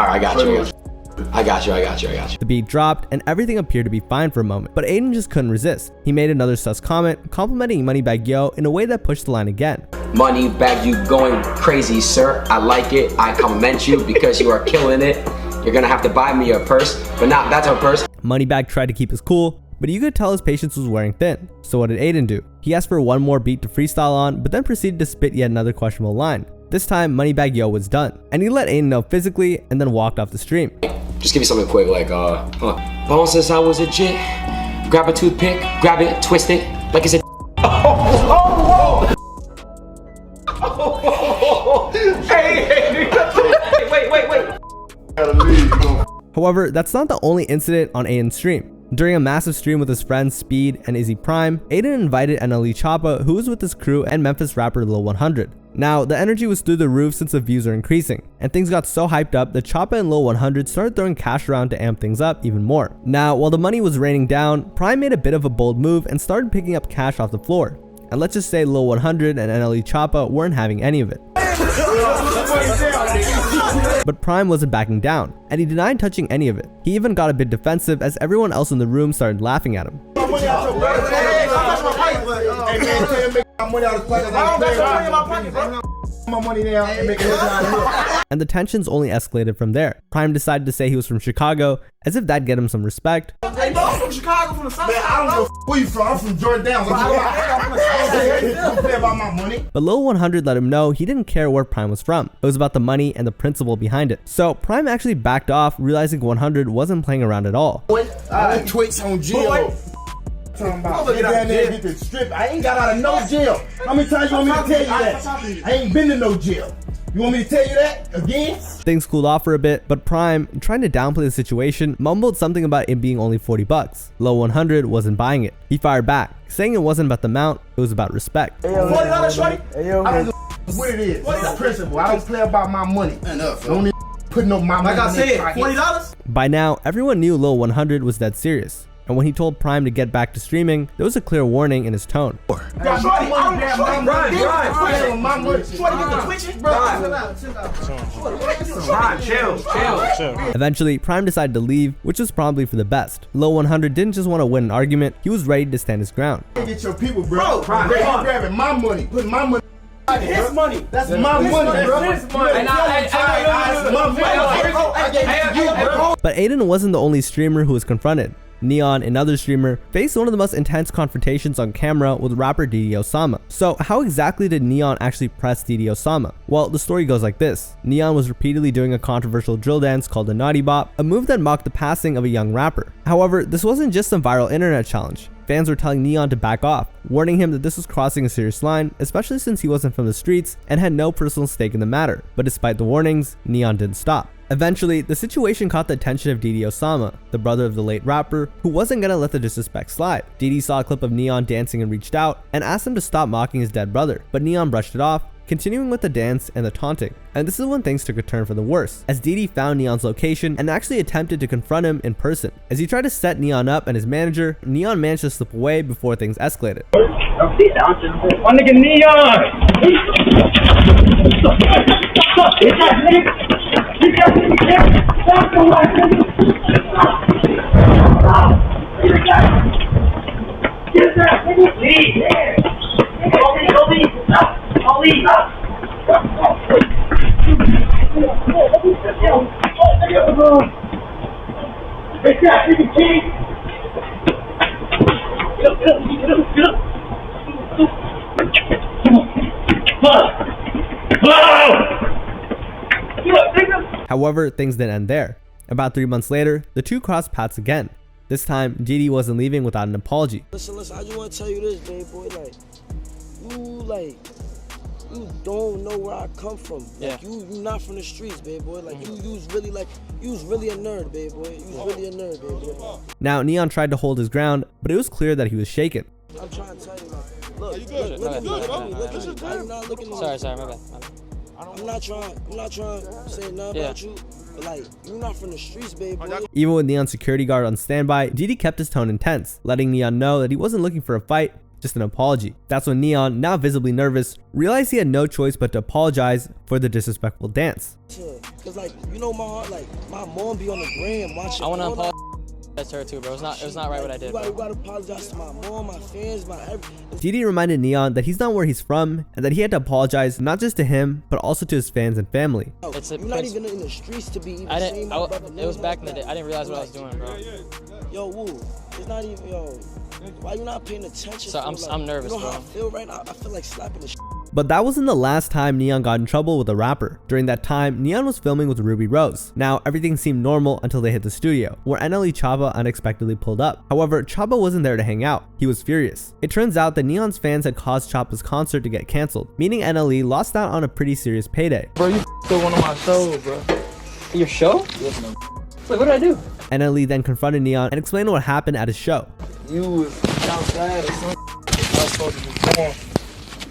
I got you. I got you. The beat dropped, and everything appeared to be fine for a moment, but Aiden just couldn't resist. He made another sus comment, complimenting Moneybagg Yo in a way that pushed the line again. Moneybagg, you going crazy, sir. I like it. I compliment you because you are killing it. You're gonna have to buy me a purse, but not that's a purse. Moneybagg tried to keep his cool, but you could tell his patience was wearing thin. So what did Aiden do? He asked for one more beat to freestyle on, but then proceeded to spit yet another questionable line. This time, Moneybagg Yo was done, and he let Aiden know physically and then walked off the stream. Just give me something quick, like, Bone says I was a jit. Grab a toothpick, grab it, twist it, like it's a Hey, wait. However, that's not the only incident on Aiden's stream. During a massive stream with his friends Speed and Izzy Prime, Aiden invited NLE Choppa, who was with his crew, and Memphis rapper Lil 100. Now, the energy was through the roof since the views are increasing, and things got so hyped up that Choppa and Lil 100 started throwing cash around to amp things up even more. Now, while the money was raining down, Prime made a bit of a bold move and started picking up cash off the floor. And let's just say Lil 100 and NLE Choppa weren't having any of it. But Prime wasn't backing down, and he denied touching any of it. He even got a bit defensive as everyone else in the room started laughing at him. my money now and make it look like And the tensions only escalated from there. Prime decided to say he was from Chicago, as if that'd get him some respect. Hey, bro, I'm from Chicago, from the South Side. I don't know where you from. I'm from Jordan. Don't play about my money. But Lil 100 let him know he didn't care where Prime was from. It was about the money and the principle behind it. So Prime actually backed off, realizing 100 wasn't playing around at all. Twix on jail. Talking about get down there and get the strip. I ain't got out of no jail. How many times you want me to tell you that? I ain't been to no jail. You want me to tell you that again? Things cooled off for a bit, but Prime, trying to downplay the situation, mumbled something about it being only 40 bucks. Lil 100 wasn't buying it. He fired back, saying it wasn't about the amount, it was about respect. $40, shorty? Hey, yo, I don't know what it is. What's the principle? I don't play about my money. Don't put no my money. Like I said, $40? By now, everyone knew Lil 100 was dead serious. And when he told Prime to get back to streaming, there was a clear warning in his tone. Eventually, Prime decided to leave, which was probably for the best. Lil 100 didn't just want to win an argument, he was ready to stand his ground. Get your people, bro. Grabbing my money, putting my money. His money. That's my money, bro. That's my money. But Aiden wasn't the only streamer who was confronted. Neon, another streamer, faced one of the most intense confrontations on camera with rapper Didi Osama. So how exactly did Neon actually press Didi Osama? Well, the story goes like this. Neon was repeatedly doing a controversial drill dance called the Naughty Bop, a move that mocked the passing of a young rapper. However, this wasn't just some viral internet challenge. Fans were telling Neon to back off, warning him that this was crossing a serious line, especially since he wasn't from the streets and had no personal stake in the matter. But despite the warnings, Neon didn't stop. Eventually, the situation caught the attention of Didi Osama, the brother of the late rapper, who wasn't gonna let the disrespect slide. Didi saw a clip of Neon dancing and reached out and asked him to stop mocking his dead brother, but Neon brushed it off, continuing with the dance and the taunting. And this is when things took a turn for the worse, as Didi found Neon's location and actually attempted to confront him in person. As he tried to set Neon up and his manager, Neon managed to slip away before things escalated. My nigga Neon! However, things didn't end there. About 3 months later, the two crossed paths again. This time, Didi wasn't leaving without an apology. Listen, I just want to tell you this, baby boy. You don't know where I come from. Like, you not from the streets, baby boy. Like, you was really a nerd, baby boy. You was really a nerd, baby boy. Now, Neon tried to hold his ground, but it was clear that he was shaken. I'm trying to tell you, look at me. I'm not looking at me. Sorry, my bad. I'm not trying to say nothing about you, but like, you're not from the streets, baby boy. Even with Neon's security guard on standby, Didi kept his tone intense, letting Neon know that he wasn't looking for a fight, just an apology. That's when Neon, now visibly nervous, realized he had no choice but to apologize for the disrespectful dance. Cause like, you know my heart, like, my mom be on the gram watching. I want to apologize to her too, bro. It was not right what I did, bro. You gotta apologize to my mom, my fans, my everything. Didi reminded Neon that he's not where he's from and that he had to apologize not just to him, but also to his fans and family. You're not even in the streets to be even it was back in the day. I didn't realize what I was doing, bro. Yo, Woo, it's not even, why you not paying attention? So I'm nervous, bro. You know how I feel right now? I feel like slapping the But that wasn't the last time Neon got in trouble with a rapper. During that time, Neon was filming with Ruby Rose. Now, everything seemed normal until they hit the studio, where NLE Choppa unexpectedly pulled up. However, Choppa wasn't there to hang out. He was furious. It turns out that Neon's fans had caused Choppa's concert to get canceled, meaning NLE lost out on a pretty serious payday. Bro, you still one of my shows, bro. Your show? Yes, man. Wait, what did I do? NLE then confronted Neon and explained what happened at his show. You was outside or something. I was supposed to perform.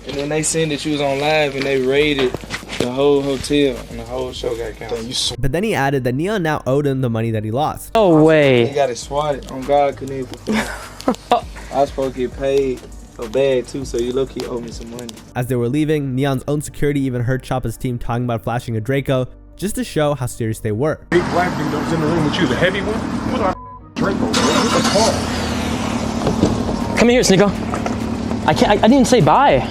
And then they seen that you was on live and they raided the whole hotel and the whole show got canceled. But then he added that Neon now owed him the money that he lost. No way. He got it swatted. On God, couldn't even perform. I was supposed to get paid a bag too, so you low-key owe me some money. As they were leaving, Neon's own security even heard Choppa's team talking about flashing a Draco just to show how serious they were. Big black dude that was in the room with you, the heavy one? What our Draco, bro? Come here, Sneeko. I didn't say bye.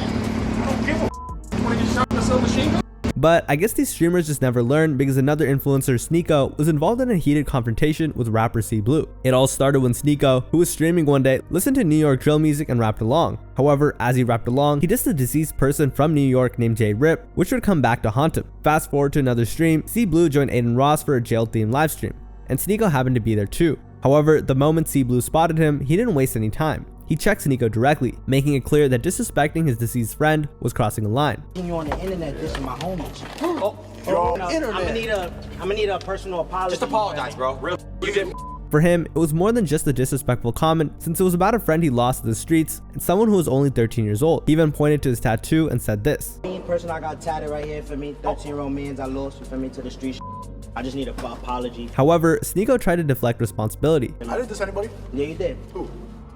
But I guess these streamers just never learned because another influencer, Sneeko, was involved in a heated confrontation with rapper C Blue. It all started when Sneeko, who was streaming one day, listened to New York drill music and rapped along. However, as he rapped along, he dissed a deceased person from New York named J Rip, which would come back to haunt him. Fast forward to another stream, C Blue joined Aiden Ross for a jail-themed livestream, and Sneeko happened to be there too. However, the moment C Blue spotted him, he didn't waste any time. He checked Sneeko directly, making it clear that disrespecting his deceased friend was crossing a line. You on the internet, this is my homies. I'm gonna need a personal apology. Just apologize, bro. Real, you didn't. For him, it was more than just a disrespectful comment, since it was about a friend he lost to the streets and someone who was only 13 years old. He even pointed to his tattoo and said this. The person I got tatted right here for me, 13-year-old mans I lost for me to the streets. I just need an apology. However, Sneeko tried to deflect responsibility. I didn't diss anybody? Yeah, you did. Who?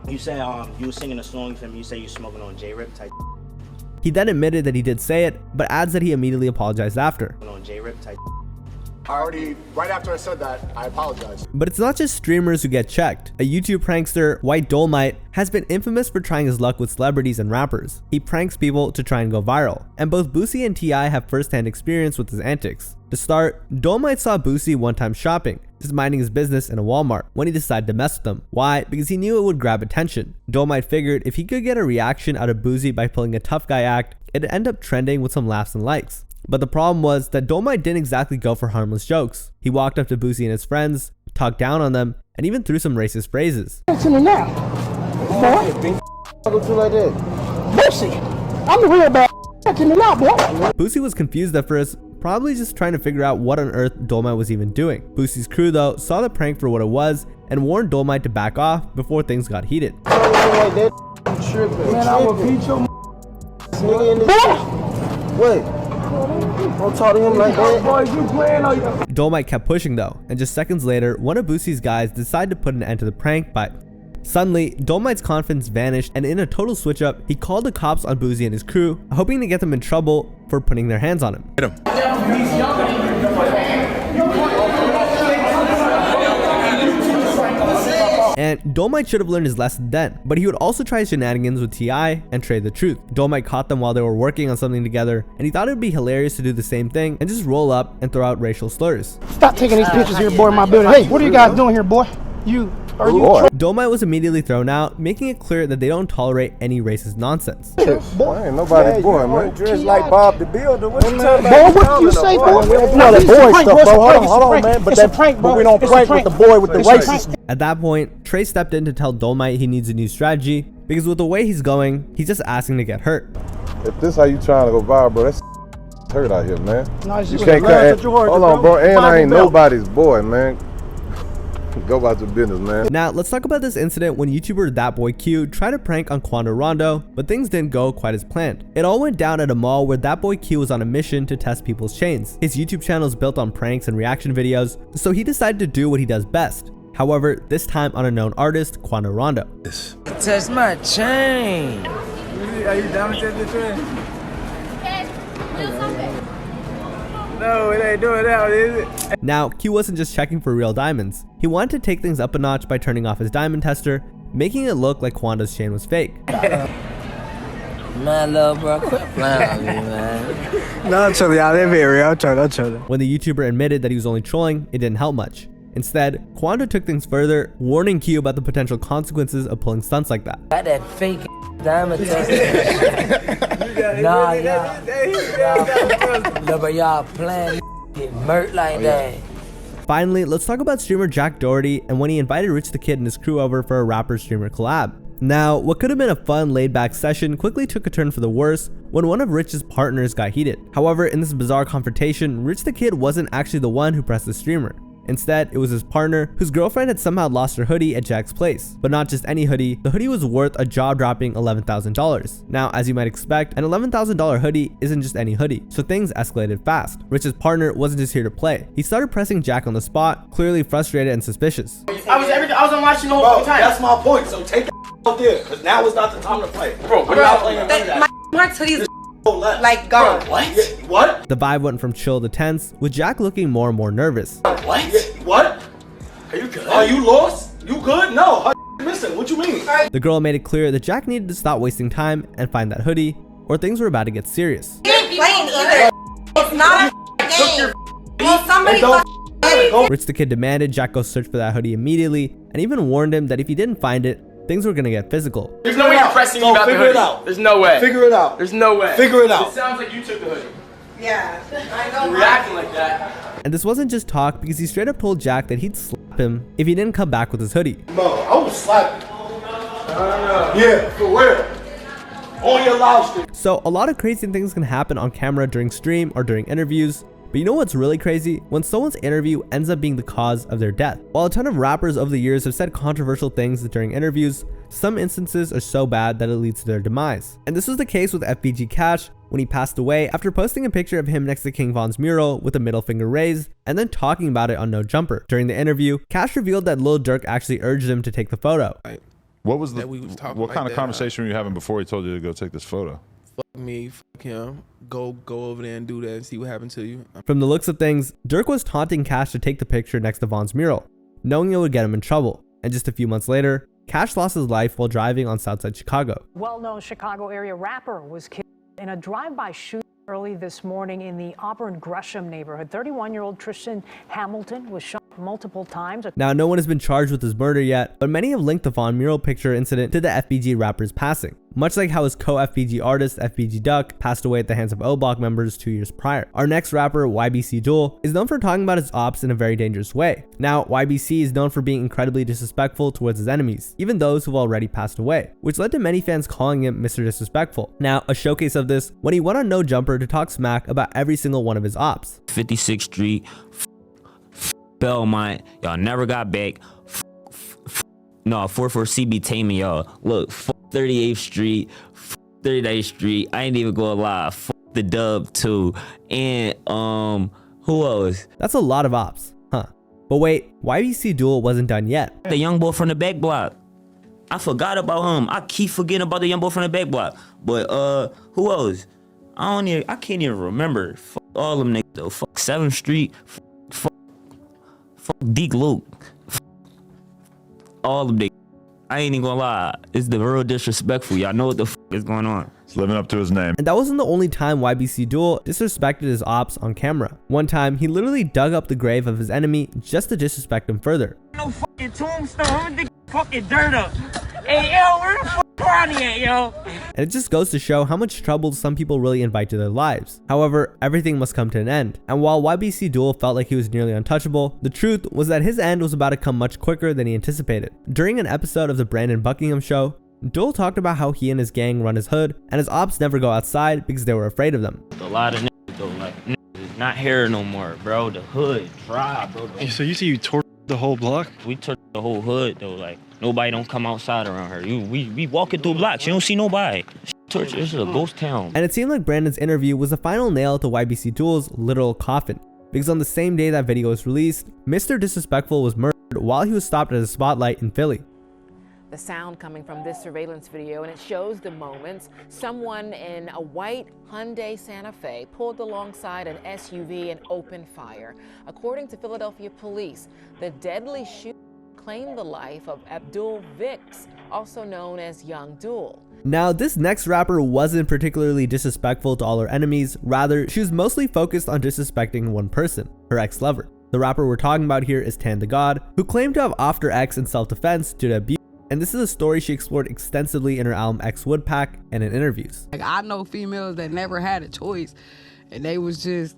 You said you were singing a song for me. You said you smoking on J Rip type. He then admitted that he did say it, but adds that he immediately apologized after. On J Rip type. Right after I said that, I apologized. But it's not just streamers who get checked. A YouTube prankster, White Dolmite, has been infamous for trying his luck with celebrities and rappers. He pranks people to try and go viral, and both Boosie and T.I. have first-hand experience with his antics. To start, Dolmite saw Boosie one time shopping, just minding his business in a Walmart, when he decided to mess with him. Why? Because he knew it would grab attention. Dolmite figured if he could get a reaction out of Boosie by pulling a tough guy act, it'd end up trending with some laughs and likes. But the problem was that Dolmite didn't exactly go for harmless jokes. He walked up to Boosie and his friends, talked down on them, and even threw some racist phrases. To me now. Boosie, I'm the real bad. To me now, boy. Boosie was confused at first, probably just trying to figure out what on earth Dolmite was even doing. Boosie's crew though saw the prank for what it was and warned Dolmite to back off before things got heated. Man, I will beat your Wait. Don't talk to him like that. Dolmite kept pushing though, and just seconds later, one of Boosie's guys decided to put an end to the prank by... Suddenly, Dolmite's confidence vanished, and in a total switch up, he called the cops on Boosie and his crew, hoping to get them in trouble for putting their hands on him. Hit him. And Dolmite should have learned his lesson then, but he would also try shenanigans with T.I. and trade the truth. Dolmite caught them while they were working on something together, and he thought it would be hilarious to do the same thing and just roll up and throw out racial slurs. Stop taking these pictures here, boy, in my building. Hey, what are you guys doing here, boy? Dolmite was immediately thrown out, making it clear that they don't tolerate any racist nonsense. Boy, ain't nobody boy, man. Dressed like Bob the Builder. What you talking about? Boy, what you say, boy? No, that boy stuff, bro. Hold on, man. But that prank, bro. We don't prank with the boy with the racist. At that point, Trey stepped in to tell Dolmite he needs a new strategy, because with the way he's going, he's just asking to get hurt. If this how you trying to go viral, bro, that's hurt out here, man. No, you can't cut. Hold on, bro. And I ain't nobody's boy, man. Go about your business, man. Now, let's talk about this incident when YouTuber ThatBoyQ tried to prank on Quando Rondo, but things didn't go quite as planned. It all went down at a mall where ThatBoyQ was on a mission to test people's chains. His YouTube channel is built on pranks and reaction videos, so he decided to do what he does best. However, this time on a known artist, Quando Rondo. Test my chain. Are you down to test your chain? No, it ain't doing that, is it? Now, Q wasn't just checking for real diamonds. He wanted to take things up a notch by turning off his diamond tester, making it look like Quando's chain was fake. Man, little bro, quit playing with me, man. No, I'm telling y'all, they're very real. I'm telling. When the YouTuber admitted that he was only trolling, it didn't help much. Instead, Quando took things further, warning Q about the potential consequences of pulling stunts like that. Got that fake diamond tester. Nah, y'all playing get murked like that. Finally, let's talk about streamer Jack Doherty and when he invited Rich the Kid and his crew over for a rapper-streamer collab. Now, what could have been a fun, laid-back session quickly took a turn for the worse when one of Rich's partners got heated. However, in this bizarre confrontation, Rich the Kid wasn't actually the one who pressed the streamer. Instead, it was his partner, whose girlfriend had somehow lost her hoodie at Jack's place. But not just any hoodie, the hoodie was worth a jaw-dropping $11,000. Now, as you might expect, an $11,000 hoodie isn't just any hoodie, so things escalated fast. Rich's partner wasn't just here to play. He started pressing Jack on the spot, clearly frustrated and suspicious. I was on watching the whole time. That's my point, so take it out there, because now is not the time to play. Bro, we're not playing that. My hoodie's like gone. Bro, what? The vibe went from chill to tense, with Jack looking more and more nervous. What? What? Are you good? Are you lost? You good? No. Listen, what you mean? The girl made it clear that Jack needed to stop wasting time and find that hoodie, or things were about to get serious. He ain't playing either. It's not a game. Well, somebody Rich the Kid demanded Jack go search for that hoodie immediately, and even warned him that if he didn't find it, things were gonna get physical. There's no way you're pressing me about the hoodie. Figure it out. There's no way. Figure it out. There's no way. Figure it out. It sounds like you took the hoodie. Yeah, I know. You're reacting like that. And this wasn't just talk, because he straight up told Jack that he'd slap him if he didn't come back with his hoodie. No, I would slap you. Yeah, for real. On your loud stick. So a lot of crazy things can happen on camera during stream or during interviews. But you know what's really crazy? When someone's interview ends up being the cause of their death. While a ton of rappers over the years have said controversial things during interviews, some instances are so bad that it leads to their demise. And this was the case with FBG Cash when he passed away after posting a picture of him next to King Von's mural with a middle finger raised and then talking about it on No Jumper. During the interview, Cash revealed that Lil Durk actually urged him to take the photo. What was what kind of conversation were you having before he told you to go take this photo? Fuck me, fuck him. Go over there and do that and see what happened to you. From the looks of things, Durk was taunting Cash to take the picture next to Von's mural, knowing it would get him in trouble. And just a few months later, Cash lost his life while driving on Southside Chicago. Well-known Chicago area rapper was killed in a drive-by shooting early this morning in the Auburn Gresham neighborhood. 31-year-old Tristan Hamilton was shot multiple times. Now, no one has been charged with his murder yet, but many have linked the Von mural picture incident to the FBG rapper's passing, much like how his co-FBG artist FBG Duck passed away at the hands of O-Block members 2 years prior. Our next rapper, YBC Duel, is known for talking about his ops in a very dangerous way. Now, YBC is known for being incredibly disrespectful towards his enemies, even those who've already passed away, which led to many fans calling him Mr. Disrespectful. Now, a showcase of this when he went on No Jumper to talk smack about every single one of his ops. 56th Street, Belmont, y'all never got back. No, 44 CB taming y'all. Look, 38th Street, 39th Street. I ain't even gonna lie. The Dub too. And who else? That's a lot of ops, huh? But wait, YBC Duel wasn't done yet. The young boy from the back block. I forgot about him. I keep forgetting about the young boy from the back block. But who else? I can't even remember. Fuck all them niggas though. Fuck 7th Street. Fuck Deke Luke. All of them. I ain't even gonna lie. It's the real disrespectful. Y'all know what the fuck is going on. It's living up to his name. And that wasn't the only time YBC Duel disrespected his ops on camera. One time, he literally dug up the grave of his enemy just to disrespect him further. No fucking tombstone. I'm gonna dig fucking dirt up. Hey, yo, where the fuck Ronnie at, yo? And it just goes to show how much trouble some people really invite to their lives. However, everything must come to an end. And while YBC Duel felt like he was nearly untouchable, the truth was that his end was about to come much quicker than he anticipated. During an episode of the Brandon Buckingham show, Duel talked about how he and his gang run his hood, and his ops never go outside because they were afraid of them. A lot of niggas though, like niggas not here no more, bro. The hood dry, bro. So you torched the whole block? We torched the whole hood though, like nobody don't come outside around here. We walking through blocks, you don't see nobody. This is a ghost town. And it seemed like Brandon's interview was the final nail to YBC Duel's literal coffin, because on the same day that video was released, Mr. Disrespectful was murdered while he was stopped at a spotlight in Philly. The sound coming from this surveillance video, and it shows the moments someone in a white Hyundai Santa Fe pulled alongside an SUV and opened fire. According to Philadelphia police, the deadly shooter claimed the life of Abdul Vicks, also known as Young Duel. Now, this next rapper wasn't particularly disrespectful to all her enemies. Rather, she was mostly focused on disrespecting one person, her ex-lover. The rapper we're talking about here is Tan the God, who claimed to have offed her ex in self-defense due to abuse. And this is a story she explored extensively in her album X Woodpack and in interviews. Like, I know females that never had a choice, and they was just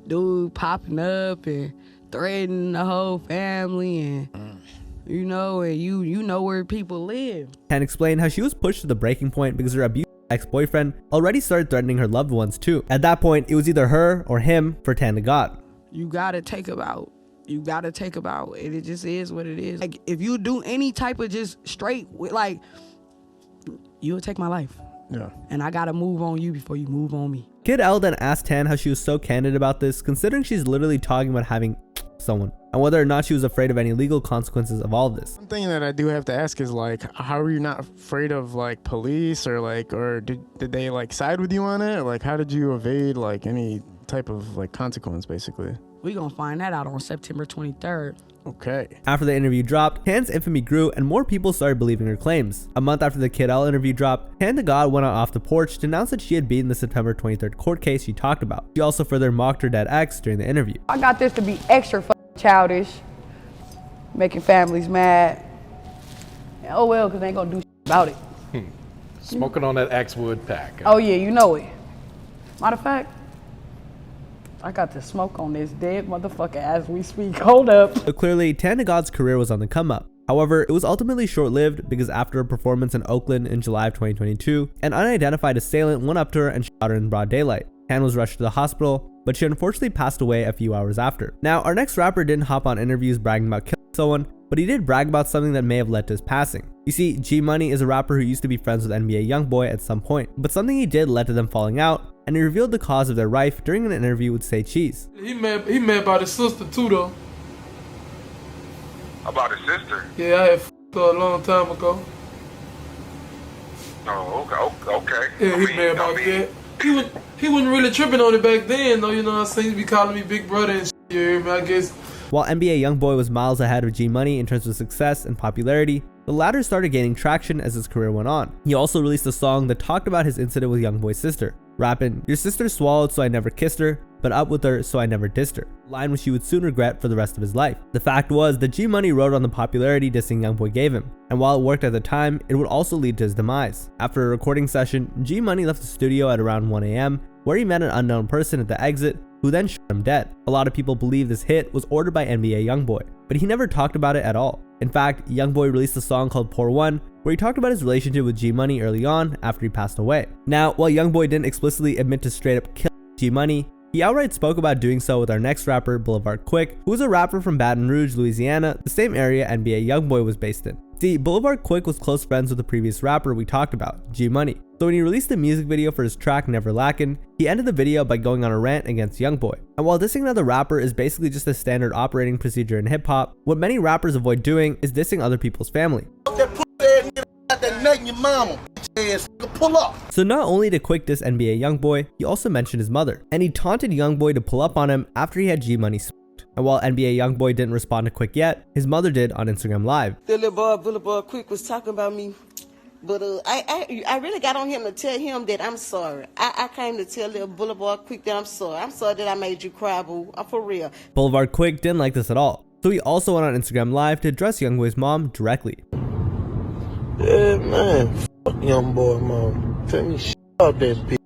dude popping up and threatening the whole family, and you know, and you know where people live. Tan explained how she was pushed to the breaking point because her abusive ex-boyfriend already started threatening her loved ones too. At that point, it was either her or him for Tan the God. You gotta take them out. You gotta take them out, and it just is what it is. Like, if you do any type of just straight, like, you'll take my life. Yeah. And I gotta move on you before you move on me. Kid L then asked Tan how she was so candid about this, considering she's literally talking about having someone, and whether or not she was afraid of any legal consequences of all of this. One thing that I do have to ask is, like, how are you not afraid of, like, police, or like, or did they like side with you on it? Or, like, how did you evade like any type of like consequence, basically? We gonna find that out on September 23rd. Okay. After the interview dropped, Tan's infamy grew and more people started believing her claims. A month after the Kid L interview dropped, Tan to God went out off the porch to announce that she had beaten the September 23rd court case she talked about. She also further mocked her dead ex during the interview. I got this to be extra childish, making families mad. And oh well, because they ain't gonna do shit about it. Smoking on that Axewood pack. Oh yeah, you know it. Matter of fact, I got to smoke on this dead motherfucker as we speak. Hold up. So clearly, Tan to God's career was on the come up. However, it was ultimately short-lived because after a performance in Oakland in July of 2022, an unidentified assailant went up to her and shot her in broad daylight. Tan was rushed to the hospital, but she unfortunately passed away a few hours after. Now, our next rapper didn't hop on interviews bragging about killing someone, but he did brag about something that may have led to his passing. You see, G Money is a rapper who used to be friends with NBA Youngboy at some point, but something he did led to them falling out, and he revealed the cause of their rife during an interview with Say Cheese. He mad about his sister too, though. About his sister? Yeah, I had f***ed her a long time ago. Oh, okay. Yeah, he mad about that. He wasn't really tripping on it back then, though. You know what I'm saying? He be calling me big brother and shit. You hear me? I guess. While NBA Youngboy was miles ahead of G Money in terms of success and popularity, the latter started gaining traction as his career went on. He also released a song that talked about his incident with Youngboy's sister, rapping, "Your sister swallowed so I never kissed her, but up with her so I never dissed her," a line which he would soon regret for the rest of his life. The fact was that G Money rode on the popularity dissing Youngboy gave him, and while it worked at the time, it would also lead to his demise. After a recording session, G Money left the studio at around 1 AM, where he met an unknown person at the exit who then shot him dead. A lot of people believe this hit was ordered by NBA Youngboy, but he never talked about it at all. In fact, Youngboy released a song called Pour One, where he talked about his relationship with G Money early on after he passed away. Now, while Youngboy didn't explicitly admit to straight up killing G Money, he outright spoke about doing so with our next rapper, Boulevard Quick, who was a rapper from Baton Rouge, Louisiana, the same area NBA Youngboy was based in. See, Boulevard Quick was close friends with the previous rapper we talked about, G Money. So when he released the music video for his track Never Lackin', he ended the video by going on a rant against Youngboy. And while dissing another rapper is basically just a standard operating procedure in hip hop, what many rappers avoid doing is dissing other people's family. So not only did Quick diss NBA Youngboy, he also mentioned his mother, and he taunted Youngboy to pull up on him after he had G Money smoked. And while NBA Youngboy didn't respond to Quick yet, his mother did on Instagram Live. The little boy Quick was talking about me, but I really got on him to tell him that I'm sorry. I came to tell little Boulevard Quick that I'm sorry. I'm sorry that I made you cry, boo. I'm for real. Boulevard Quick didn't like this at all, so he also went on Instagram Live to address Youngboy's mom directly. Yeah, man, fuck Youngboy, mom. Tell me shit about that bitch.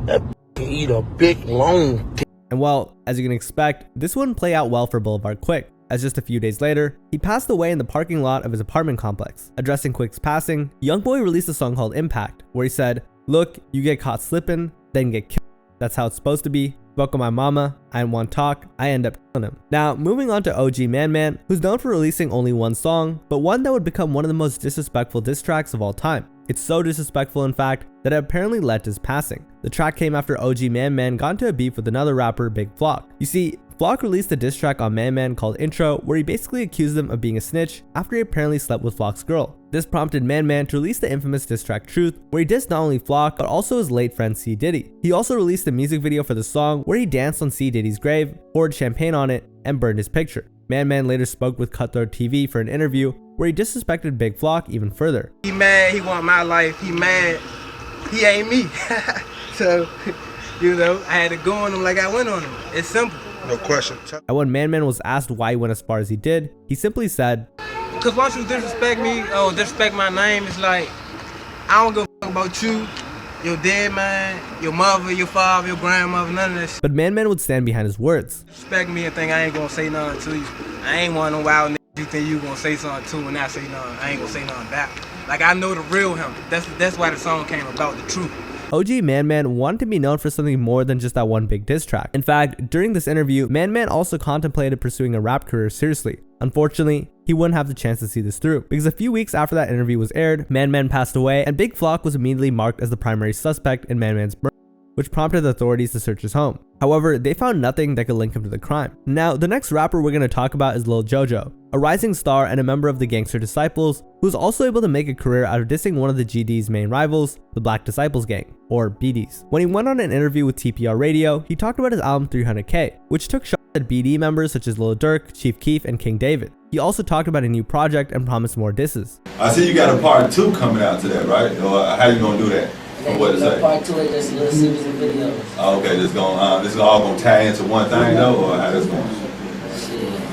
That bitch can eat a big long dick. And well, as you can expect, this wouldn't play out well for Boulevard Quick, as just a few days later, he passed away in the parking lot of his apartment complex. Addressing Quick's passing, Youngboy released a song called Impact, where he said, "Look, you get caught slipping, then get killed. That's how it's supposed to be. Spoke on my mama, I didn't want to talk, I end up killing him." Now, moving on to OG Man Man, who's known for releasing only one song, but one that would become one of the most disrespectful diss tracks of all time. It's so disrespectful, in fact, that it apparently led to his passing. The track came after OG Man Man got into a beef with another rapper, Big Flock. You see, Flock released a diss track on Man Man called Intro, where he basically accused him of being a snitch after he apparently slept with Flock's girl. This prompted Man Man to release the infamous diss track Truth, where he dissed not only Flock, but also his late friend C Diddy. He also released a music video for the song where he danced on C Diddy's grave, poured champagne on it, and burned his picture. Man Man later spoke with Cutthroat TV for an interview where he disrespected Big Flock even further. He mad, he want my life, he mad, he ain't me. So, you know, I had to go on him like I went on him. It's simple. No question. And when Man Man was asked why he went as far as he did, he simply said, "Because once you disrespect me, or disrespect my name, it's like, I don't give a fuck about you, your dead man, your mother, your father, your grandmother, none of that shit." But Man Man would stand behind his words. Respect me and think I ain't gonna say nothing to you. I ain't one of them wild niggas you think you gonna say something to and I say nothing. I ain't gonna say nothing back. Like, I know the real him. That's why the song came about, the truth. OG Man Man wanted to be known for something more than just that one big diss track. In fact, during this interview, Man Man also contemplated pursuing a rap career seriously. Unfortunately, he wouldn't have the chance to see this through, because a few weeks after that interview was aired, Man Man passed away, and Big Flock was immediately marked as the primary suspect in Man Man's murder, which prompted the authorities to search his home. However, they found nothing that could link him to the crime. Now, the next rapper we're going to talk about is Lil Jojo, a rising star and a member of the Gangster Disciples, who was also able to make a career out of dissing one of the GD's main rivals, the Black Disciples gang. or BDs. When he went on an interview with TPR Radio, he talked about his album 300K, which took shots at BD members such as Lil Durk, Chief Keef, and King David. He also talked about a new project and promised more disses. I see you got a part 2 coming out to that, right? Or how you gonna do that? What is that? Part 2 is just a little series of videos. Oh, okay, this is all gonna tie into one thing though, or how this going?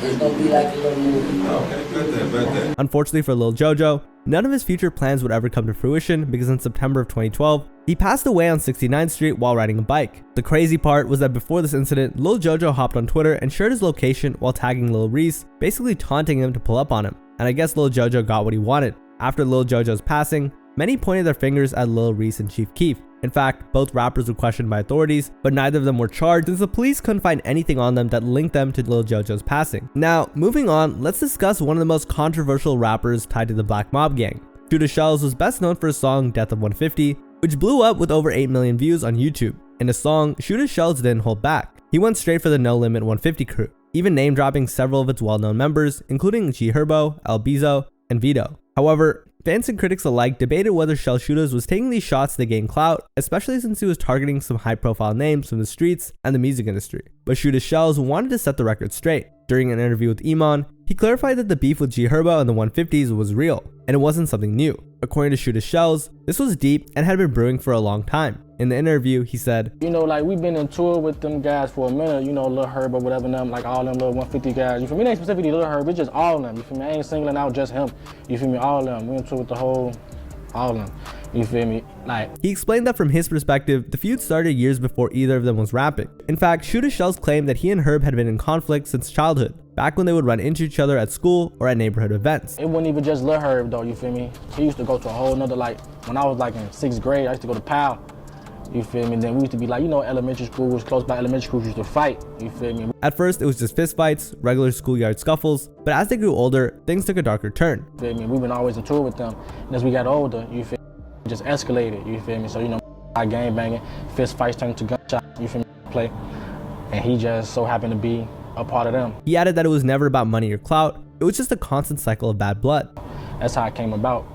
It's gonna be like a little movie. Okay, bet that. Unfortunately for Lil Jojo, none of his future plans would ever come to fruition because in September of 2012, he passed away on 69th Street while riding a bike. The crazy part was that before this incident, Lil Jojo hopped on Twitter and shared his location while tagging Lil Reese, basically taunting him to pull up on him. And I guess Lil Jojo got what he wanted. After Lil Jojo's passing, many pointed their fingers at Lil Reese and Chief Keef. In fact, both rappers were questioned by authorities, but neither of them were charged since the police couldn't find anything on them that linked them to Lil Jojo's passing. Now, moving on, let's discuss one of the most controversial rappers tied to the Black Mob gang. Shoota Shells was best known for his song Death of 150, which blew up with over 8 million views on YouTube. In the song, Shoota Shells didn't hold back. He went straight for the No Limit 150 crew, even name dropping several of its well-known members, including G Herbo, El Bizo, and Vito. However, fans and critics alike debated whether Shell Shootaz was taking these shots to gain clout, especially since he was targeting some high-profile names from the streets and the music industry. But Shoota Shells wanted to set the record straight. During an interview with Iman, he clarified that the beef with G Herbo and the 150s was real, and it wasn't something new. According to Shoota Shells, this was deep and had been brewing for a long time. In the interview, he said, you know, like we've been in tour with them guys for a minute, you know, Lil Herb or whatever, them, like all them little 150 guys. You feel me? It ain't specifically Lil Herb, it's just all of them. You feel me? I ain't singling out just him. You feel me? All of them. We in tour with the whole, all of them. You feel me? Like, he explained that from his perspective, the feud started years before either of them was rapping. In fact, Shoota Shells claimed that he and Herb had been in conflict since childhood, back when they would run into each other at school or at neighborhood events. It wasn't even just Lil Herb though, you feel me? He used to go to a whole nother, like, when I was like in 6th grade, I used to go to PAL. You feel me? Then we used to be like, you know, elementary school was close by, elementary schools used to fight. You feel me? At first, it was just fist fights, regular schoolyard scuffles, but as they grew older, things took a darker turn. You feel me? We've been always in tour with them. And as we got older, you feel me? It just escalated, you feel me? So, you know, gang banging, fist fights turned to gunshots, you feel me? Play. And he just so happened to be a part of them. He added that it was never about money or clout, it was just a constant cycle of bad blood. That's how it came about.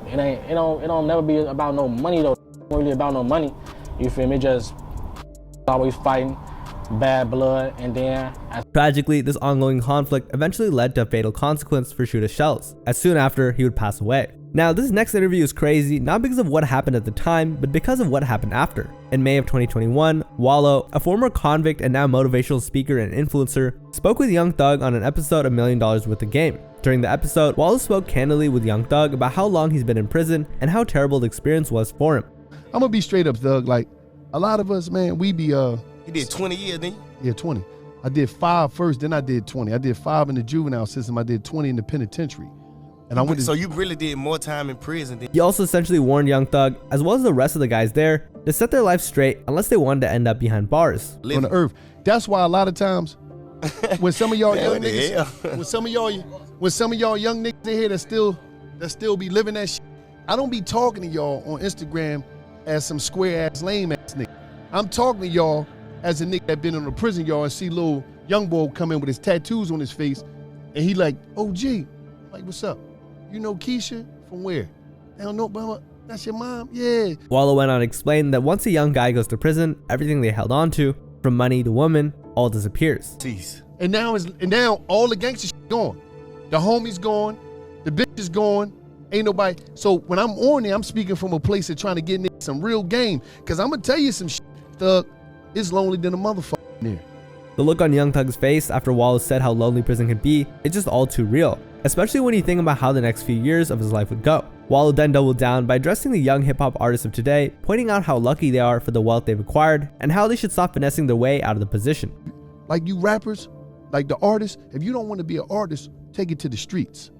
It don't never be about no money though. It don't really about no money. You feel me? Just always fighting, bad blood, and then... Tragically, this ongoing conflict eventually led to a fatal consequence for Shoota Shells, as soon after he would pass away. Now, this next interview is crazy, not because of what happened at the time, but because of what happened after. In May of 2021, Wallow, a former convict and now motivational speaker and influencer, spoke with Young Thug on an episode of $1 Million Worth of Game. During the episode, Wallow spoke candidly with Young Thug about how long he's been in prison and how terrible the experience was for him. I'm gonna be straight up, Thug. Like, a lot of us, man, we be You did 20 years, didn't you? Yeah, 20. I did 5 first, then I did 20. I did 5 in the juvenile system. I did 20 in the penitentiary. And I went. So you really did more time in prison than. He also essentially warned Young Thug, as well as the rest of the guys there, to set their life straight unless they wanted to end up behind bars. On the earth. That's why a lot of times, when some of y'all young niggas, when some of y'all young niggas in here that still be living that shit, I don't be talking to y'all on Instagram as some square ass lame ass nigga. I'm talking to y'all as a nigga that been in a prison yard and see little young boy come in with his tattoos on his face, and he like, oh gee, like what's up? You know Keisha? From where? I don't know, but that's your mom? Yeah. Wallow went on to explain that once a young guy goes to prison, everything they held on to, from money to women, all disappears. Jeez. And now all the gangster shit gone. The homie's gone, the bitch is gone, ain't nobody. So when I'm on there, I'm speaking from a place of trying to get some real game. Cause I'm gonna tell you some shit, Thug, it's lonely than a motherfucker in there. The look on Young Thug's face after Wallow said how lonely prison could be, it's just all too real, especially when you think about how the next few years of his life would go. Wallow then doubled down by addressing the young hip-hop artists of today, pointing out how lucky they are for the wealth they've acquired and how they should stop finessing their way out of the position. Like you rappers, like the artists, if you don't want to be an artist, take it to the streets.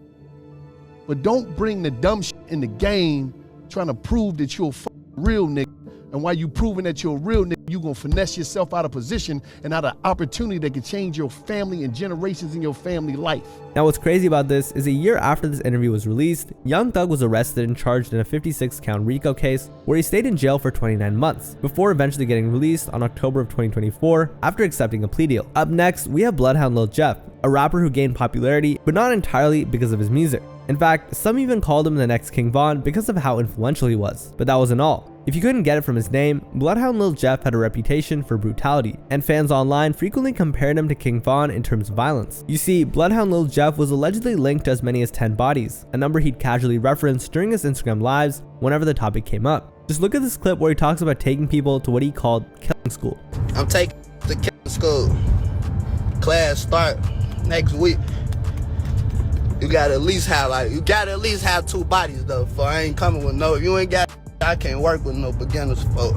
But don't bring the dumb shit in the game trying to prove that you're a real nigga. And while you proving that you're a real nigga, you gonna finesse yourself out of position and out of opportunity that can change your family and generations in your family life. Now what's crazy about this is a year after this interview was released, Young Thug was arrested and charged in a 56-count RICO case where he stayed in jail for 29 months, before eventually getting released on October of 2024 after accepting a plea deal. Up next, we have Bloodhound Lil Jeff, a rapper who gained popularity, but not entirely because of his music. In fact, some even called him the next King Von because of how influential he was. But that wasn't all. If you couldn't get it from his name, Bloodhound Lil Jeff had a reputation for brutality, and fans online frequently compared him to King Von in terms of violence. You see, Bloodhound Lil Jeff was allegedly linked to as many as 10 bodies, a number he'd casually referenced during his Instagram lives whenever the topic came up. Just look at this clip where he talks about taking people to what he called killing school. I'm taking the killing school. Class start next week. You gotta at least have 2 bodies though. For I ain't coming with no. If you ain't got, I can't work with no beginners folk.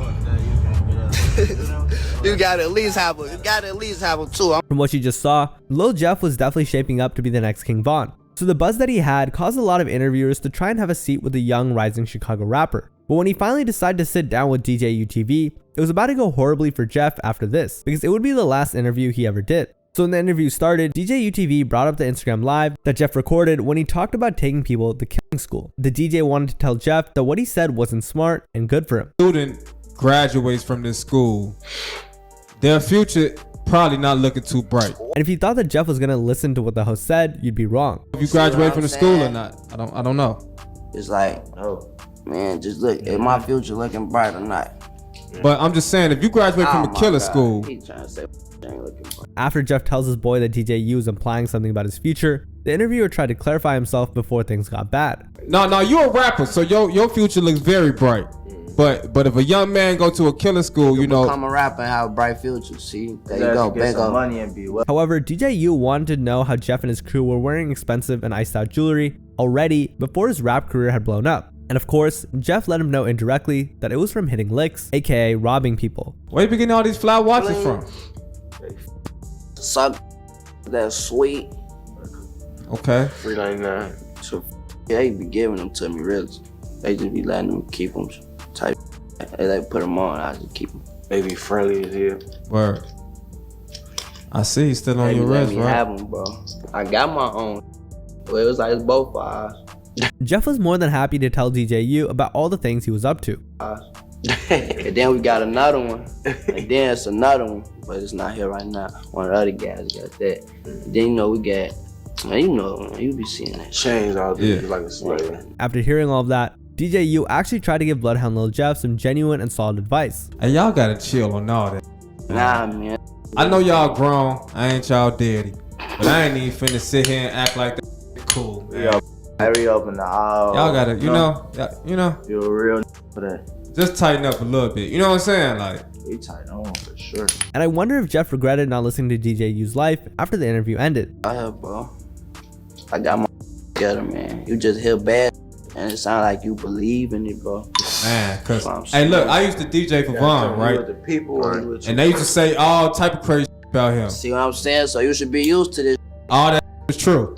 You gotta at least have a 2. From what you just saw, Lil Jeff was definitely shaping up to be the next King Von. So the buzz that he had caused a lot of interviewers to try and have a seat with the young rising Chicago rapper. But when he finally decided to sit down with DJ UTV, it was about to go horribly for Jeff after this, because it would be the last interview he ever did. So when the interview started, DJ UTV brought up the Instagram live that Jeff recorded when he talked about taking people to killing school. The DJ wanted to tell Jeff that what he said wasn't smart and good for him. Student graduates from this school, their future probably not looking too bright. And if you thought that Jeff was gonna listen to what the host said, you'd be wrong. If you graduate from the school or not, I don't know. It's like, oh man, just look, is my future looking bright or not? But I'm just saying, if you graduate from a killer school. He trying to say ain't looking bright. After Jeff tells his boy that DJ U is implying something about his future, the interviewer tried to clarify himself before things got bad. No, you're a rapper, so your future looks very bright. But if a young man go to a killer school, you know, become a rapper and have a bright future. See, there you go, big up. Money and be well. However, DJ U wanted to know how Jeff and his crew were wearing expensive and iced out jewelry already before his rap career had blown up. And of course, Jeff let him know indirectly that it was from hitting licks, aka robbing people. Where you been getting all these fly watches from? Suck that sweet. Okay. $3.99. So they be giving them to me, really. They just be letting them keep them type. They like put them on, I just keep them. They be friendly as hell. Word. I see he's still on your wrist, right? I have them, bro. I got my own. Well, it was like it's both eyes. Jeff was more than happy to tell DJ U about all the things he was up to. And then we got another one. And then it's another one, but it's not here right now. One of the other guys got that. And then we got, you be seeing that chains all day like a slave. After hearing all of that, DJ U actually tried to give Bloodhound Lil Jeff some genuine and solid advice. Hey, y'all gotta chill on all that. Nah, man. I know y'all grown. I ain't y'all daddy. But I ain't even finna sit here and act like that cool, man. Yo, hurry up in the aisle. Y'all gotta, you know. You're a real for that. Just tighten up a little bit. You know what I'm saying? Like, we tighten on for sure. And I wonder if Jeff regretted not listening to DJ U's life after the interview ended. I have, bro. I got my together, man. You just hear bad. And it sound like you believe in it, bro. Man, cause hey, look, I used to DJ for Von, right? The people and they used to say all type of crazy about him. See what I'm saying? So you should be used to this. All that was true.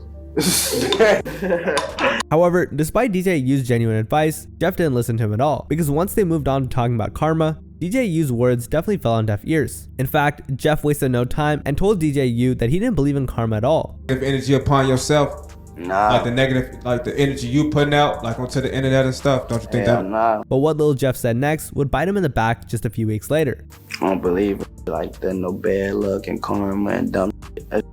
However, despite DJ U's genuine advice, Jeff didn't listen to him at all, because once they moved on to talking about karma, DJ U's words definitely fell on deaf ears. In fact, Jeff wasted no time and told DJ U that he didn't believe in karma at all. If energy upon yourself. Nah. Like the negative, like the energy you putting out, like onto the internet and stuff. Don't you think that? Nah. But what Lil Jeff said next would bite him in the back just a few weeks later. I don't believe it. Like there's no bad luck and karma and dumb shit.